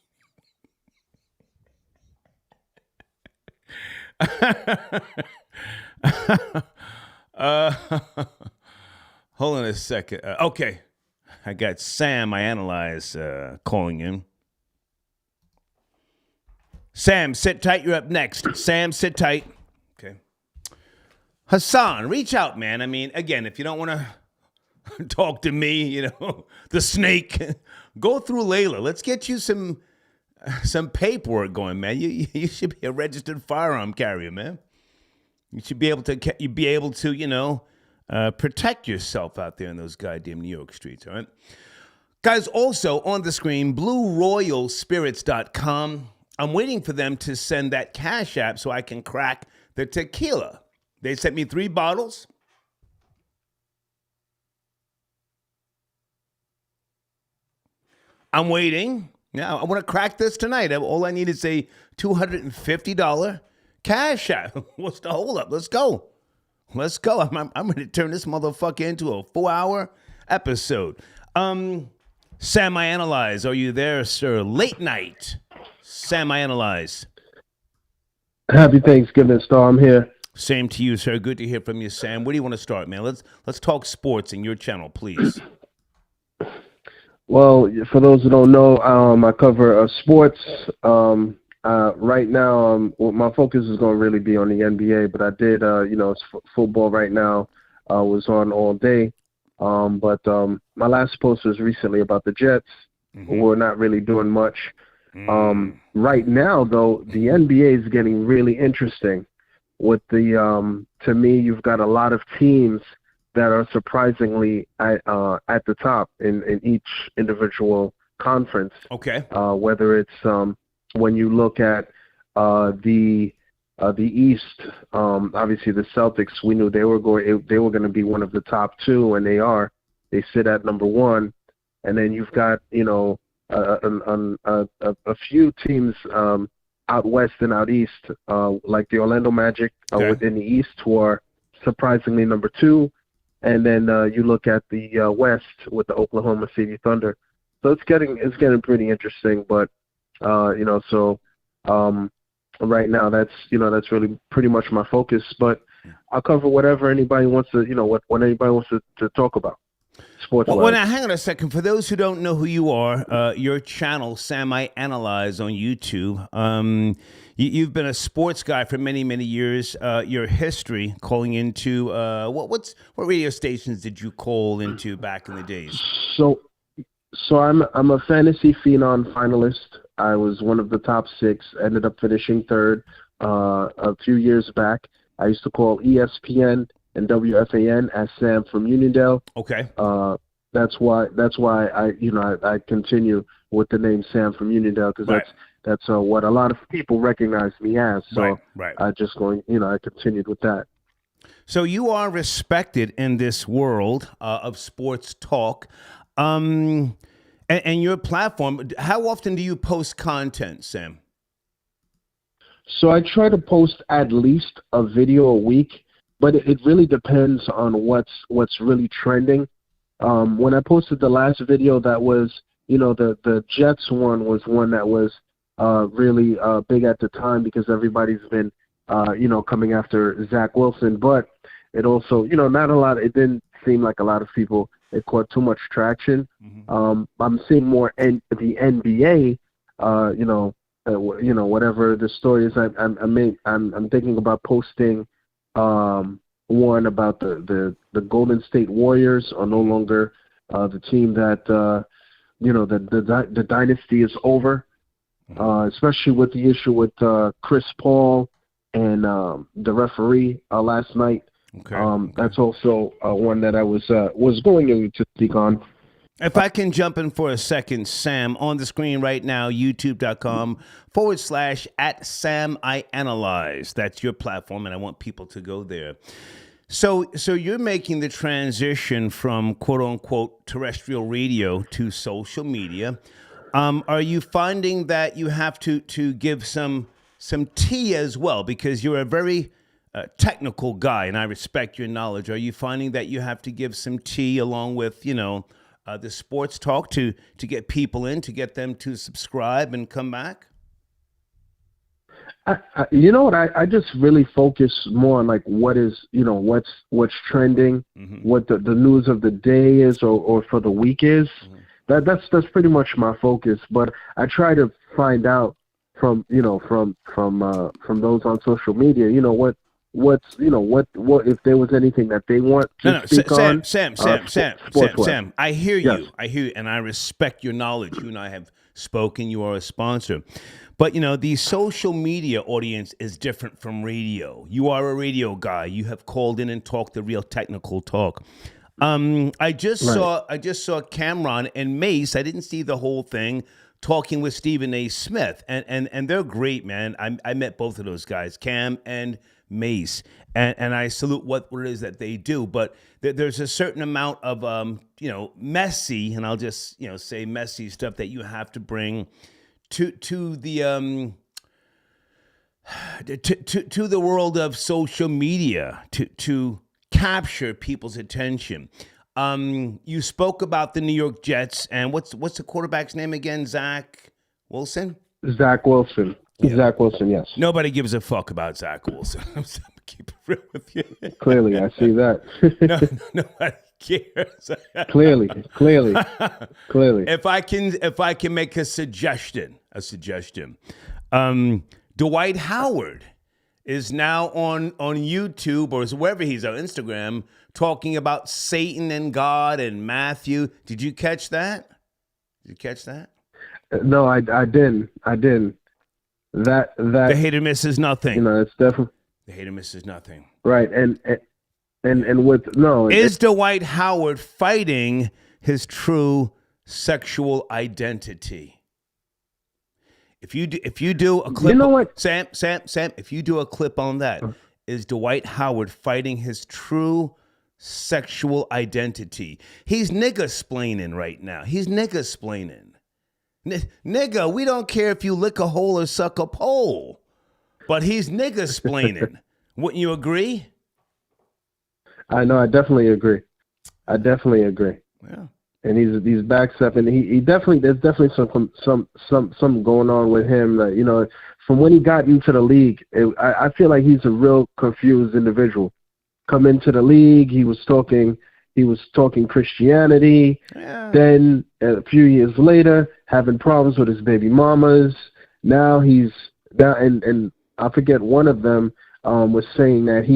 Hold on a second. Okay. I got Sam, I analyze, calling in. Sam, sit tight. You're up next. Sam, sit tight. Okay. Hassan, reach out, man. I mean, again, if you don't want to talk to me, the snake, go through Layla. Let's get you some paperwork going, man. You should be a registered firearm carrier, man. You should be able to, protect yourself out there in those goddamn New York streets, all right? Guys, also on the screen, BlueRoyalSpirits.com. I'm waiting for them to send that Cash App so I can crack the tequila. They sent me 3 bottles. I'm waiting. Now, I want to crack this tonight. All I need is a $250 Cash App. What's the hold up? Let's go. I'm ready to turn this motherfucker into a 4-hour episode. Sam, I analyze. Are you there, sir? Late night. Sam, I analyze. Happy Thanksgiving, Star. I'm here. Same to you, sir. Good to hear from you, Sam. Where do you want to start, man? Let's talk sports in your channel, please. Well, for those who don't know, I cover sports. Right now, my focus is going to really be on the NBA, but I did, it's football right now. Was on all day. But my last post was recently about the Jets, who were not really doing much. Right now, though, the NBA is getting really interesting. With the, to me, you've got a lot of teams that are surprisingly at the top in each individual conference. Okay. Whether it's when you look at the East, obviously the Celtics, we knew they were going to be one of the top 2, and they are. They sit at number 1, and then you've got a few teams out west and out east, like the Orlando Magic within the East, who are surprisingly number 2, and then you look at the West with the Oklahoma City Thunder. So it's getting pretty interesting, but right now that's really pretty much my focus. But I'll cover whatever anybody wants to, what anybody wants to talk about. Well, now, hang on a second. For those who don't know who you are, your channel, Sam I Analyze on YouTube, you've been a sports guy for many, many years. Your history calling into, what radio stations did you call into back in the days? So I'm a Fantasy Phenom finalist. I was one of the top 6, ended up finishing 3rd a few years back. I used to call ESPN and WFAN as Sam from Uniondale. Okay. That's why I continue with the name Sam from Uniondale, because that's what a lot of people recognize me as. So right. I just I continued with that. So you are respected in this world of sports talk. And your platform, how often do you post content, Sam? So I try to post at least a video a week, but it really depends on what's really trending. When I posted the last video, that was, the Jets one was one that was really big at the time, because everybody's been, coming after Zach Wilson. But it also, it didn't seem like a lot of people, it caught too much traction. I'm seeing more the NBA, whatever the story is. I'm thinking about posting one about the Golden State Warriors are no longer the team that the dynasty is over, especially with the issue with Chris Paul and the referee last night. Okay. That's also one that I was going to speak on. If I can jump in for a second, Sam, on the screen right now, youtube.com/@SamIAnalyze. That's your platform, and I want people to go there. So you're making the transition from quote unquote terrestrial radio to social media. Are you finding that you have to give some tea as well, because you're a very technical guy, and I respect your knowledge? Are you finding that you have to give some tea along with the sports talk to get people in, to get them to subscribe and come back? You know what? I just really focus more on like what is, what's trending, what the news of the day is or for the week is. That's pretty much my focus. But I try to find out from those on social media, what if there was anything that they want to speak on. Sam, I hear you. I hear you, and I respect your knowledge. You and I have spoken. You are a sponsor. But, the social media audience is different from radio. You are a radio guy. You have called in and talked the real technical talk. I just saw Cameron and Mace. I didn't see the whole thing, talking with Stephen A. Smith, and they're great, man. I met both of those guys, Cam and Mace, and I salute what it is that they do. But there's a certain amount of messy, and I'll just say messy stuff that you have to bring to the to the world of social media to capture people's attention. You spoke about the New York Jets, and what's the quarterback's name again? Zach Wilson. Zach Wilson. Yeah. Zach Wilson. Yes. Nobody gives a fuck about Zach Wilson. I'm just gonna keep it real with you. Clearly, I see that. Nobody cares. Clearly. If I can make a suggestion, Dwight Howard is now on YouTube or wherever he's on Instagram talking about Satan and God and Matthew. Did you catch that? No, I didn't. That the hate or miss is nothing. It's definitely the hate or miss is nothing. Right, and with no is Dwight Howard fighting his true sexual identity? If you do a clip, Sam, if you do a clip on that, is Dwight Howard fighting his true sexual identity? He's nigga-splaining right now. He's nigga-splaining. Nigga, we don't care if you lick a hole or suck a pole, but he's nigga-splaining. Wouldn't you agree? I know. I definitely agree. Yeah. And he's backstepping. He definitely, there's definitely some going on with him. That, from when he got into the league, I feel like he's a real confused individual. Come into the league, he was talking Christianity. Yeah. Then a few years later, having problems with his baby mamas. Now he's down, and I forget, one of them was saying that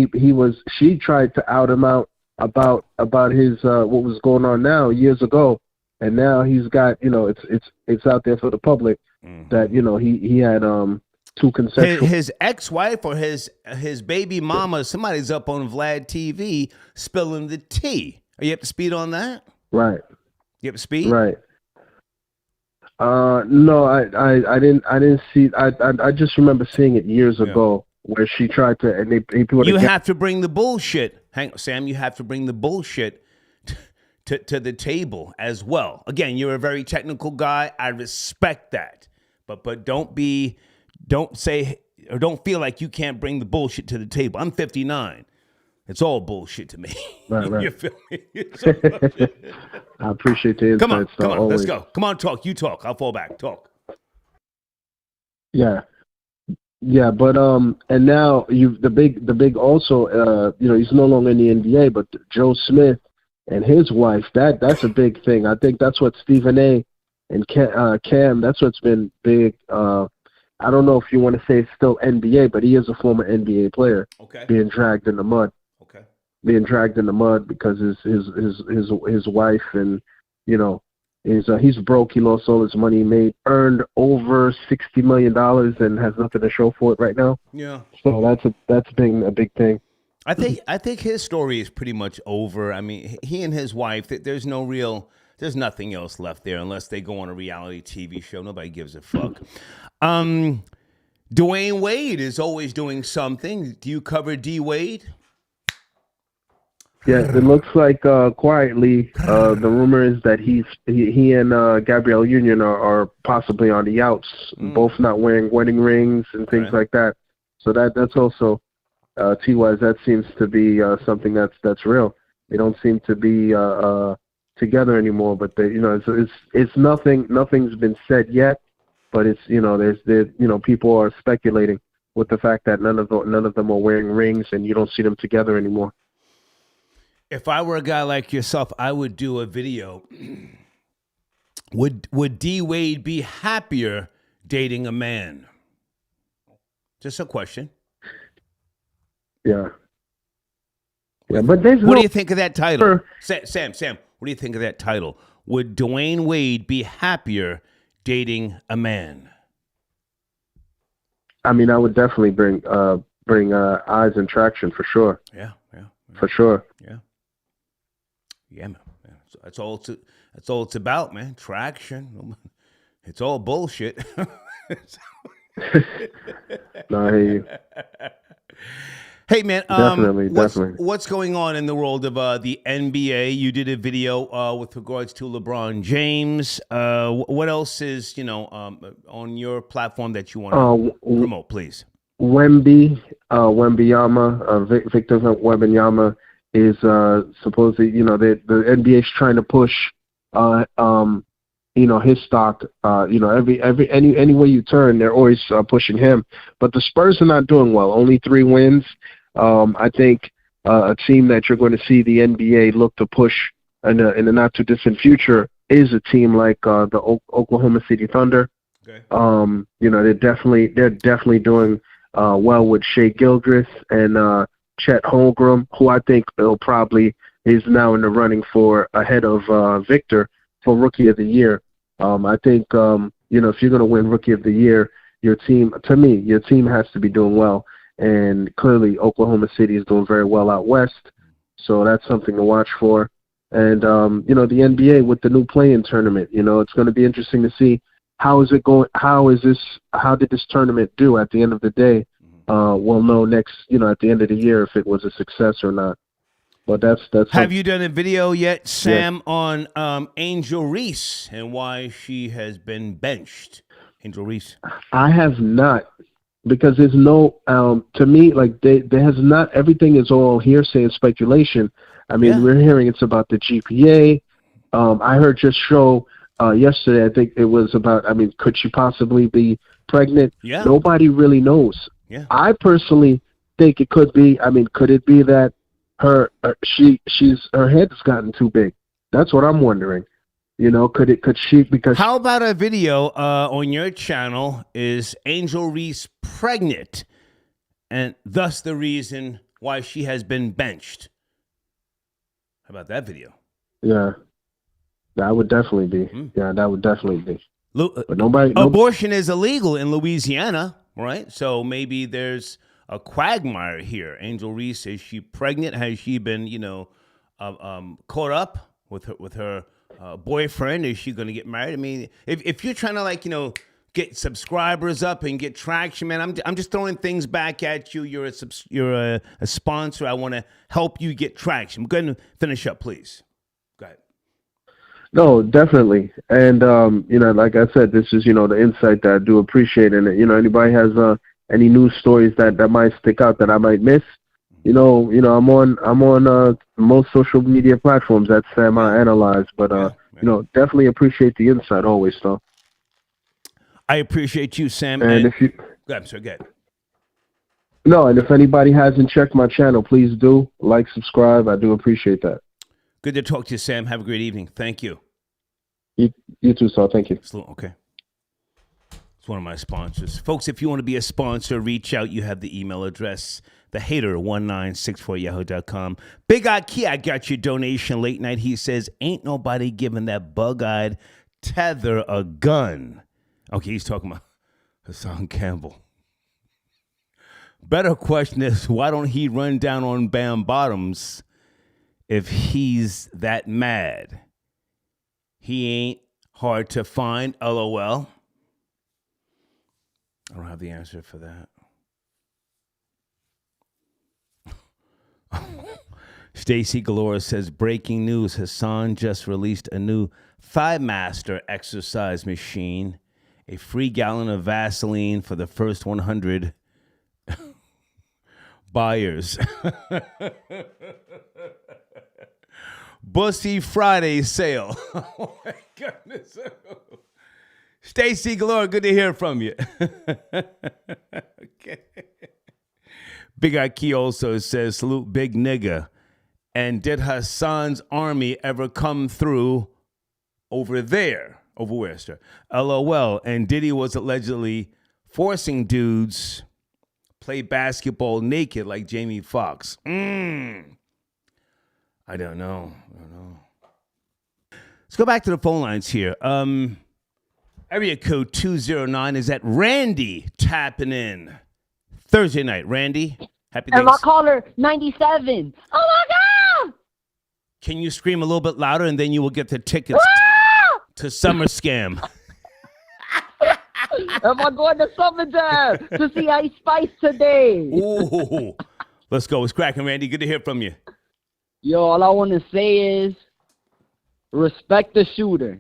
she tried to out him out about his what was going on now years ago, and now he's got it's out there for the public that he had two consensual. His ex-wife or his baby mama, somebody's up on Vlad TV spilling the tea. Are you up to speed on that? Right. You up to speed? Right. No, I didn't see. I just remember seeing it years ago where she tried to, and people. You have to bring the bullshit. Hang on, Sam. You have to bring the bullshit to the table as well. Again, you're a very technical guy. I respect that, but don't say or don't feel like you can't bring the bullshit to the table. I'm 59. It's all bullshit to me. Right. You feel me? I appreciate the insights. Come on, let's go. Come on, talk. You talk. I'll fall back. Talk. Yeah, but and now the big also he's no longer in the NBA, but Joe Smith and his wife, that's a big thing. I think that's what Stephen A. and Cam, that's what's been big. I don't know if you want to say it's still NBA, but he is a former NBA player. Okay. Being dragged in the mud. Being dragged in the mud because his wife and is he's broke. He lost all his money he made, earned over $60 million, and has nothing to show for it right now. Yeah. So that's been a big thing. I think his story is pretty much over. I mean, he and his wife, there's nothing else left there unless they go on a reality TV show. Nobody gives a fuck. Dwayne Wade is always doing something. Do you cover D Wade? Yeah, it looks like quietly the rumor is that he and Gabrielle Union are possibly on the outs, both not wearing wedding rings and things like that. So that's also T-wise, that seems to be something that's real. They don't seem to be together anymore, but they, it's nothing's been said yet, but it's people are speculating with the fact that none of them are wearing rings and you don't see them together anymore. If I were a guy like yourself, I would do a video. Would D Wade be happier dating a man? Just a question. Yeah, but there's what do you think of that title? Sam, what do you think of that title? Would Dwayne Wade be happier dating a man? I mean, I would definitely bring eyes and traction for sure. Yeah. For sure. Yeah, man. That's all it's about, man. Traction. It's all bullshit. No, I hear you. Hey, man. Definitely. What's going on in the world of the NBA? You did a video with regards to LeBron James. What else is on your platform that you want to promote, please? Wembyama, Victor Wembanyama is supposedly, the NBA is trying to push, his stock. Any way you turn, they're always pushing him. But the Spurs are not doing well. Only 3 wins. I think a team that you're going to see the NBA look to push in the not too distant future is a team like the Oklahoma City Thunder. Okay. They're definitely doing well with Shea Gilgeous and Chet Holmgren, who I think is now in the running for ahead of Victor for Rookie of the Year. I think if you're going to win Rookie of the Year, your team has to be doing well, and clearly Oklahoma City is doing very well out west, so that's something to watch for. And the NBA with the new play-in tournament, it's going to be interesting to see how is it going. How did this tournament do at the end of the day? We'll know next, at the end of the year if it was a success or not. But that's. Have you done a video yet, Sam, on Angel Reese and why she has been benched? Angel Reese. I have not, because there's no. To me, like there has not. Everything is all hearsay and speculation. I mean, we're hearing it's about the GPA. I heard just show yesterday. I think it was about. I mean, could she possibly be pregnant? Yeah. Nobody really knows. Yeah. I personally think it could be. I mean, could it be that her head's gotten too big? That's what I'm wondering. Could she? Because how about a video on your channel? Is Angel Reese pregnant, and thus the reason why she has been benched? How about that video? Yeah, that would definitely be. Yeah, that would definitely be. But nobody. Abortion is illegal in Louisiana. Right, so maybe there's a quagmire here. Angel Reese, is she pregnant? Has she been, caught up with her boyfriend? Is she going to get married? I mean, if you're trying to get subscribers up and get traction, man, I'm just throwing things back at you. You're a sponsor. I want to help you get traction. Go ahead and finish up, please. Go ahead. No, definitely. And, like I said, this is, the insight that I do appreciate. And, anybody has any news stories that might stick out that I might miss, I'm on most social media platforms. That's Sam I Analyze. But, definitely appreciate the insight always, though. I appreciate you, Sam. And if you... Go ahead, sir, go ahead. No, and if anybody hasn't checked my channel, please do. Like, subscribe. I do appreciate that. Good to talk to you, Sam. Have a great evening. Thank you. You too, Saul. Thank you. Okay. It's one of my sponsors. Folks, if you want to be a sponsor, reach out. You have the email address. The hater 1964yahoo.com. Big Eye Key, I got your donation late night. He says, ain't nobody giving that bug-eyed tether a gun. Okay, he's talking about Hassan Campbell. Better question is, why don't he run down on Bam Bottoms if he's that mad? He ain't hard to find, LOL. I don't have the answer for that. Stacy Galore says, breaking news, Hassan just released a new Thigh Master exercise machine. A free gallon of Vaseline for the first 100 buyers. Bussy Friday sale. Oh my goodness. Stacy Galore, good to hear from you. Okay. Big Eye Key also says, salute big nigga. And did Hassan's army ever come through over there? Over where, sir? LOL. And Diddy was allegedly forcing dudes play basketball naked like Jamie Foxx. I don't know. Let's go back to the phone lines here. Area code 209 is that Randy tapping in. Thursday night. Randy, happy And my Thanksgiving. caller, 97. Oh, my God! Can you scream a little bit louder and then you will get the tickets to Summer Scam. Am I going to Summer Jam to see Ice Spice today? Ooh. Let's go. It's cracking, Randy. Good to hear from you. Yo, all I want to say is respect the shooter.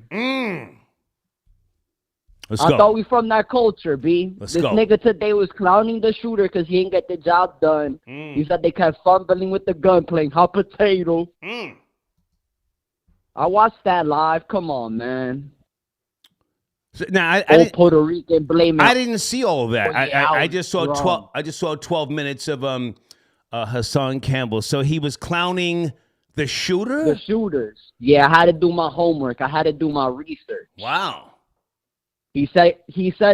Let's I go. thought we from that culture, B. Let's this go. nigga today was clowning the shooter because he ain't get the job done. He said they kept fumbling with the gun, playing hot potato. I watched that live. Come on, man. So, now, I Old didn't, Puerto Rican blame it. I didn't see all of that. Oh, yeah, I just saw wrong. 12. I just saw 12 minutes of Hassan Campbell. So he was clowning the shooter. The shooters. Yeah, I had to do my homework. I had to do my research. Wow. He said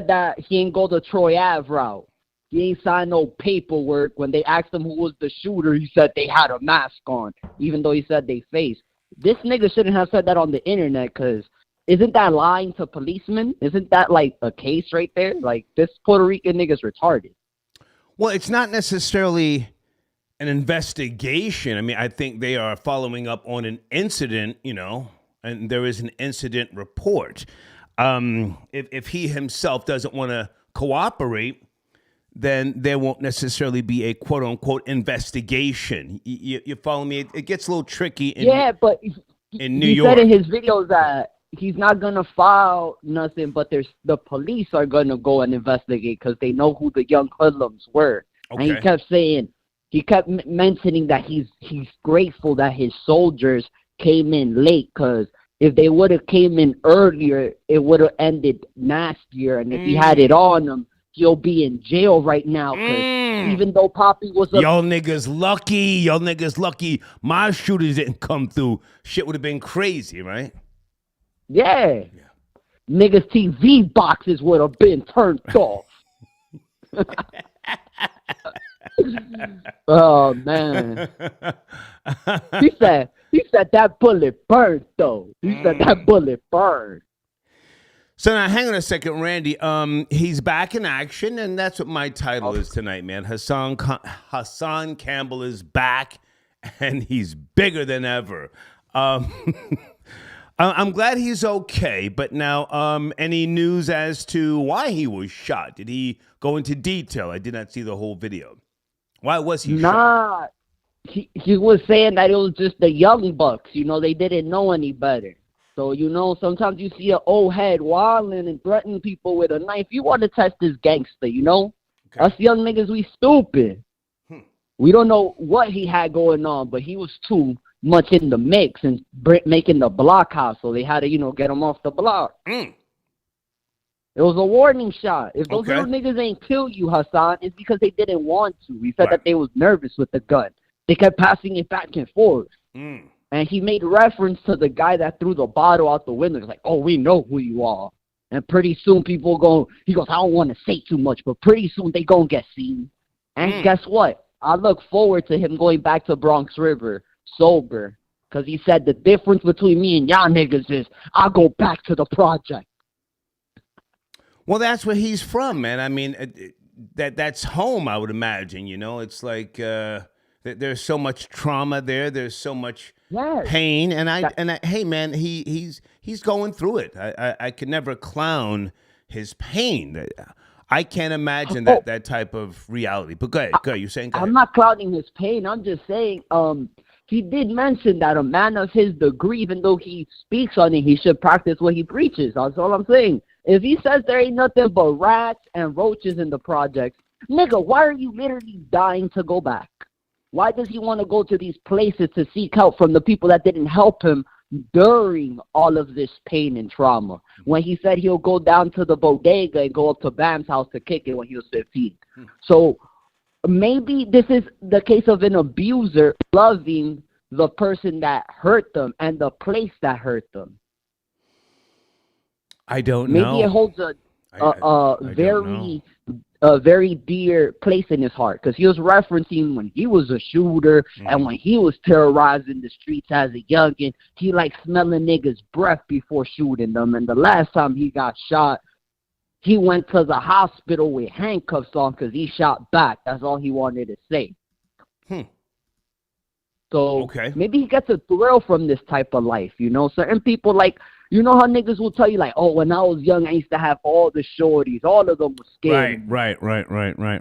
that he ain't go the Troy Ave route. He ain't signed no paperwork. When they asked him who was the shooter, he said they had a mask on, even though he said they face. This nigga shouldn't have said that on the internet, because isn't that lying to policemen? Isn't that like a case right there? Like, this Puerto Rican nigga's retarded. Well, it's not necessarily an investigation. I mean, I think they are following up on an incident, and there is an incident report. If he himself doesn't want to cooperate, then there won't necessarily be a quote unquote investigation. You follow me? It gets a little tricky But in New he York. said in his videos that he's not gonna file nothing, but the police are gonna go and investigate because they know who the young hoodlums were. Okay. And he kept mentioning that he's grateful that his soldiers came in late, because if they would have came in earlier, it would have ended nastier. And if he had it on him, he'll be in jail right now. Because even though Poppy was Y'all niggas lucky. My shooters didn't come through. Shit would have been crazy, right? yeah. Niggas' TV boxes would have been turned off. Oh man. He said that bullet burned though. He said that bullet burned. So now, hang on a second, Randy. He's back in action, and that's what my title is tonight, man. Hassan Campbell is back, and he's bigger than ever. I'm glad he's okay, but now, any news as to why he was shot? Did he go into detail? I did not see the whole video. Why was he shot? He was saying that it was just the young bucks. They didn't know any better. So, sometimes you see an old head wilding and threatening people with a knife. You want to test this gangster, Okay. Us young niggas, we stupid. We don't know what he had going on, but he was too much in the mix and making the block house. So they had to, get him off the block. It was a warning shot. If those little niggas ain't kill you, Hassan, it's because they didn't want to. He said that they was nervous with the gun. They kept passing it back and forth. And he made reference to the guy that threw the bottle out the window. He's like, oh, we know who you are. And pretty soon he goes, I don't want to say too much, but pretty soon they gonna get seen. And guess what? I look forward to him going back to Bronx River sober, because he said the difference between me and y'all niggas is I go back to the project. Well, that's where he's from, man. I mean, that's home, I would imagine. It's like there's so much trauma there. There's so much pain, and hey, man, he's going through it. I could never clown his pain. I can't imagine that type of reality. But go ahead. You're saying? I'm not clowning his pain. I'm just saying. He did mention that a man of his degree, even though he speaks on it, he should practice what he preaches. That's all I'm saying. If he says there ain't nothing but rats and roaches in the projects, nigga, why are you literally dying to go back? Why does he want to go to these places to seek help from the people that didn't help him during all of this pain and trauma? When he said he'll go down to the bodega and go up to Bam's house to kick it when he was 15. So maybe this is the case of an abuser loving the person that hurt them and the place that hurt them. I don't know. Maybe it holds a very dear place in his heart, because he was referencing when he was a shooter and when he was terrorizing the streets as a youngin', he liked smelling niggas' breath before shooting them. And the last time he got shot, he went to the hospital with handcuffs on because he shot back. That's all he wanted to say. So maybe he gets a thrill from this type of life. Certain people, like, how niggas will tell you, like, oh, when I was young, I used to have all the shorties. All of them were scared. Right.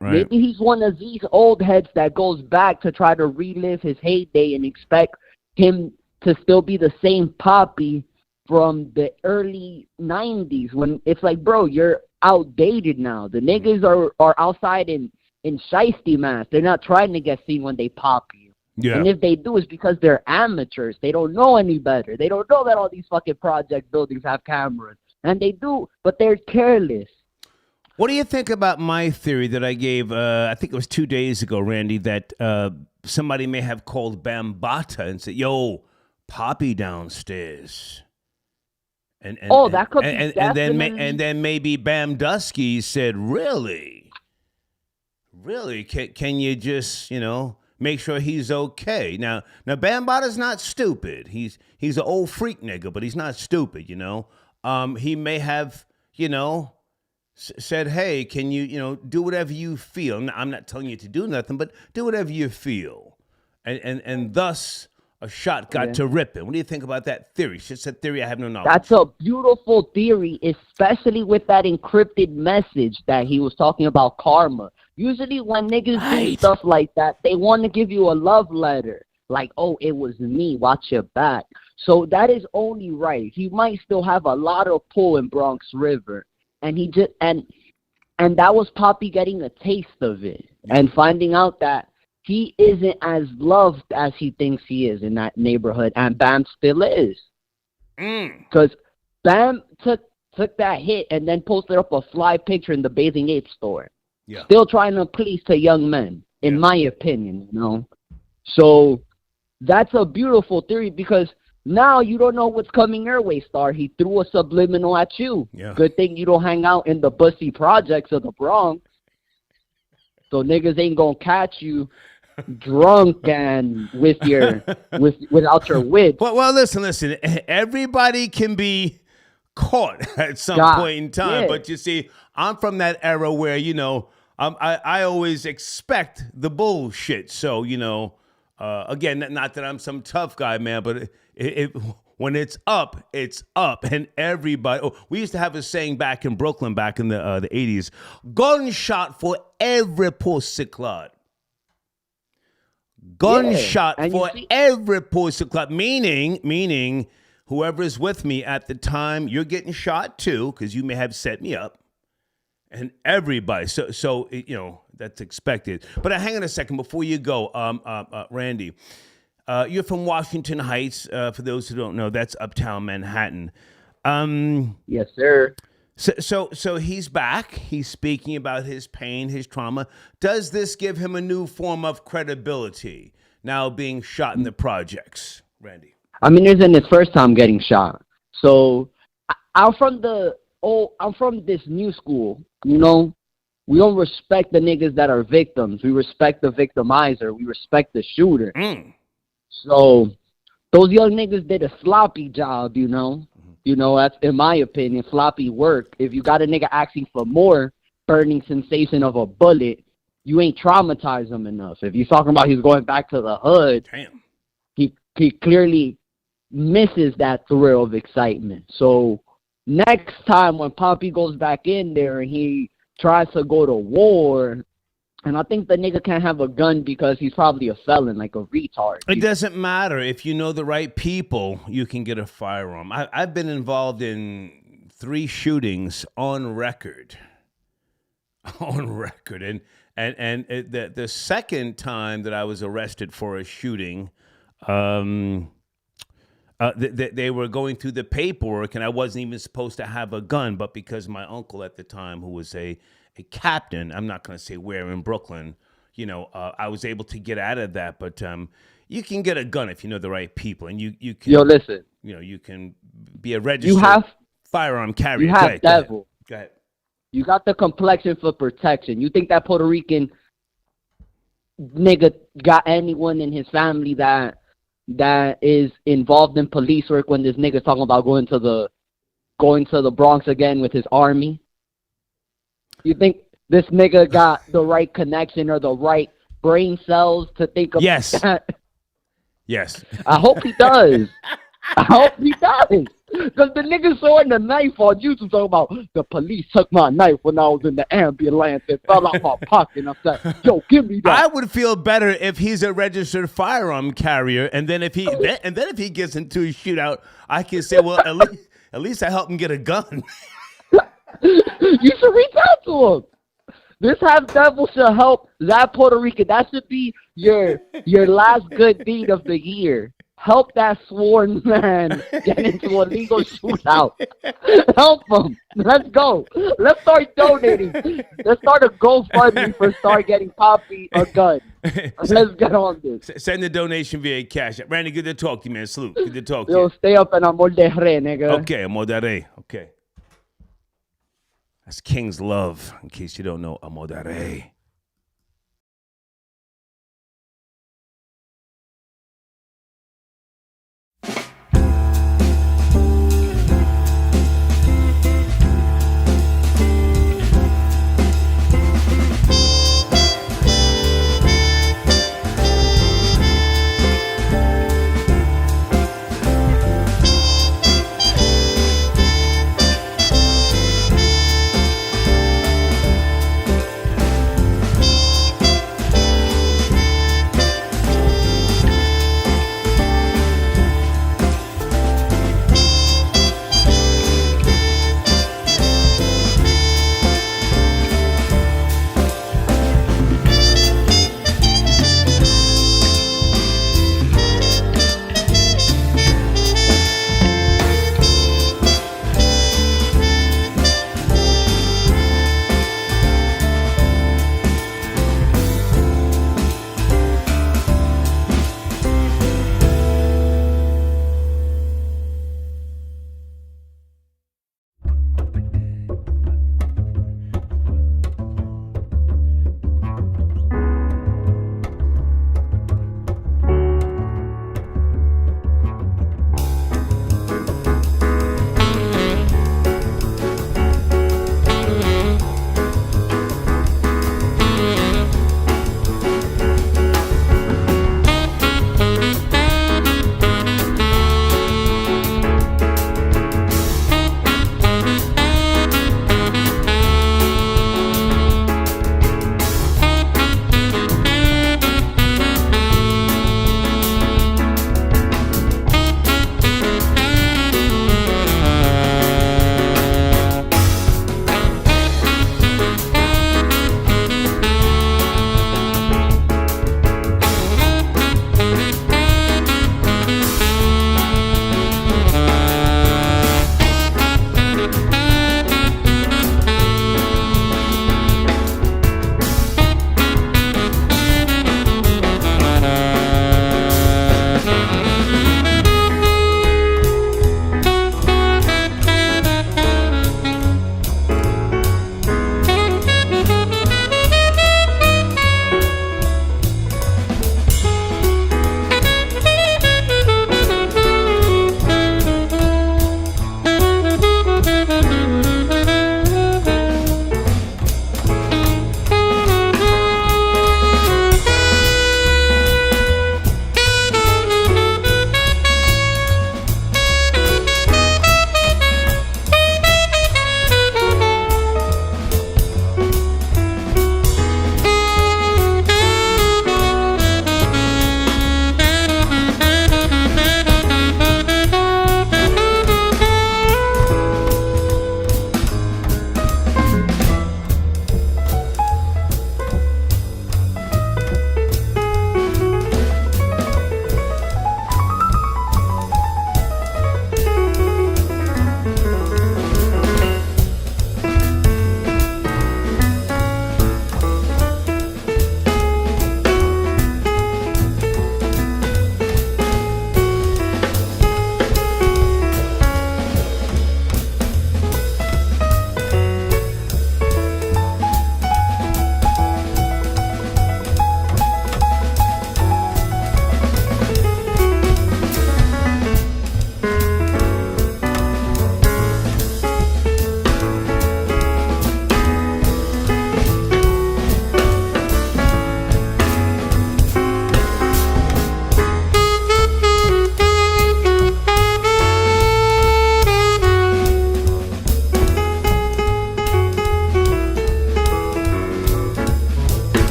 Maybe he's one of these old heads that goes back to try to relive his heyday and expect him to still be the same Poppy from the early 90s, when it's like, bro, you're outdated now. The niggas are outside in shiesty masks. They're not trying to get seen when they pop you. Yeah. And if they do, it's because they're amateurs. They don't know any better. They don't know that all these fucking project buildings have cameras. And they do, but they're careless. What do you think about my theory that I gave, I think it was 2 days ago, Randy, that somebody may have called Bambata and said, yo, Poppy downstairs. That could be and then maybe Bam Dusky said, really? Can you just, make sure he's okay? Now Bambata's not stupid. He's an old freak nigga, but he's not stupid, He may have, said, hey, can you, do whatever you feel. I'm not telling you to do nothing, but do whatever you feel. And thus a shot got to rip him. What do you think about that theory? It's just a theory. I have no knowledge. That's a beautiful theory, especially with that encrypted message that he was talking about, karma. Usually when niggas do stuff like that, they want to give you a love letter. Like, oh, it was me, watch your back. So that is only right. He might still have a lot of pull in Bronx River. And he just and that was Poppy getting a taste of it and finding out that he isn't as loved as he thinks he is in that neighborhood, and Bam still is. Because Bam took that hit and then posted up a fly picture in the Bathing Ape store. Yeah. Still trying to please to young men, in my opinion, So that's a beautiful theory, because now you don't know what's coming your way, Star. He threw a subliminal at you. Yeah. Good thing you don't hang out in the bussy projects of the Bronx. So niggas ain't gonna catch you drunk and without your wit. Well, listen. Everybody can be caught at some point in time, but you see, I'm from that era where I always expect the bullshit. So again, not that I'm some tough guy, man, but when it's up, and everybody. We used to have a saying back in Brooklyn, back in the 80s: gunshot for every pussy clot. Gunshot for every pussy clot. Meaning, whoever is with me at the time, you're getting shot too, because you may have set me up. And everybody, so that's expected. But hang on a second before you go, Randy. You're from Washington Heights. For those who don't know, that's uptown Manhattan. Yes, sir. So he's back. He's speaking about his pain, his trauma. Does this give him a new form of credibility now being shot in the projects, Randy? I mean, this isn't his first time getting shot. So I'm from this new school, We don't respect the niggas that are victims. We respect the victimizer. We respect the shooter. So those young niggas did a sloppy job, you know. You know, that's, in my opinion, sloppy work. If you got a nigga asking for more burning sensation of a bullet, you ain't traumatized him enough. If you're talking about he's going back to the hood, he clearly misses that thrill of excitement. So next time when Poppy goes back in there and he tries to go to war, and I think the nigga can't have a gun because he's probably a felon, like a retard. It doesn't matter. If you know the right people, you can get a firearm. I've been involved in 3 shootings on record. On record. And the second time that I was arrested for a shooting, they were going through the paperwork, and I wasn't even supposed to have a gun, but because my uncle at the time, who was a captain, I'm not going to say where in Brooklyn, you know, I was able to get out of that. But you can get a gun if you know the right people, and you can. Yo, listen. You know, you can be a registered firearm carrier. You have devil. Go ahead. You got the complexion for protection. You think that Puerto Rican nigga got anyone in his family that is involved in police work when this nigga's talking about going to the Bronx again with his army? You think this nigga got the right connection or the right brain cells to think of that? Yes. I hope he does. I hope he does. Because the nigga showing the knife on YouTube talking about the police took my knife when I was in the ambulance. It fell out my pocket. And I'm like, yo, give me that. I would feel better if he's a registered firearm carrier, and then if he gets into a shootout, I can say, well, at least I helped him get a gun. You should reach out to him. This half devil should help that Puerto Rican. That should be your last good deed of the year. Help that sworn man get into a legal shootout. Help him. Let's go. Let's start donating. Let's start a GoFundMe for start getting Poppy a gun. Let's get on this. Send the donation via cash. Randy, good to talk to you, man. Salute. Good to talk to Yo, you. stay up and amor de re, nigga. Okay, amor de re. Okay. That's King's Love, in case you don't know amor de re.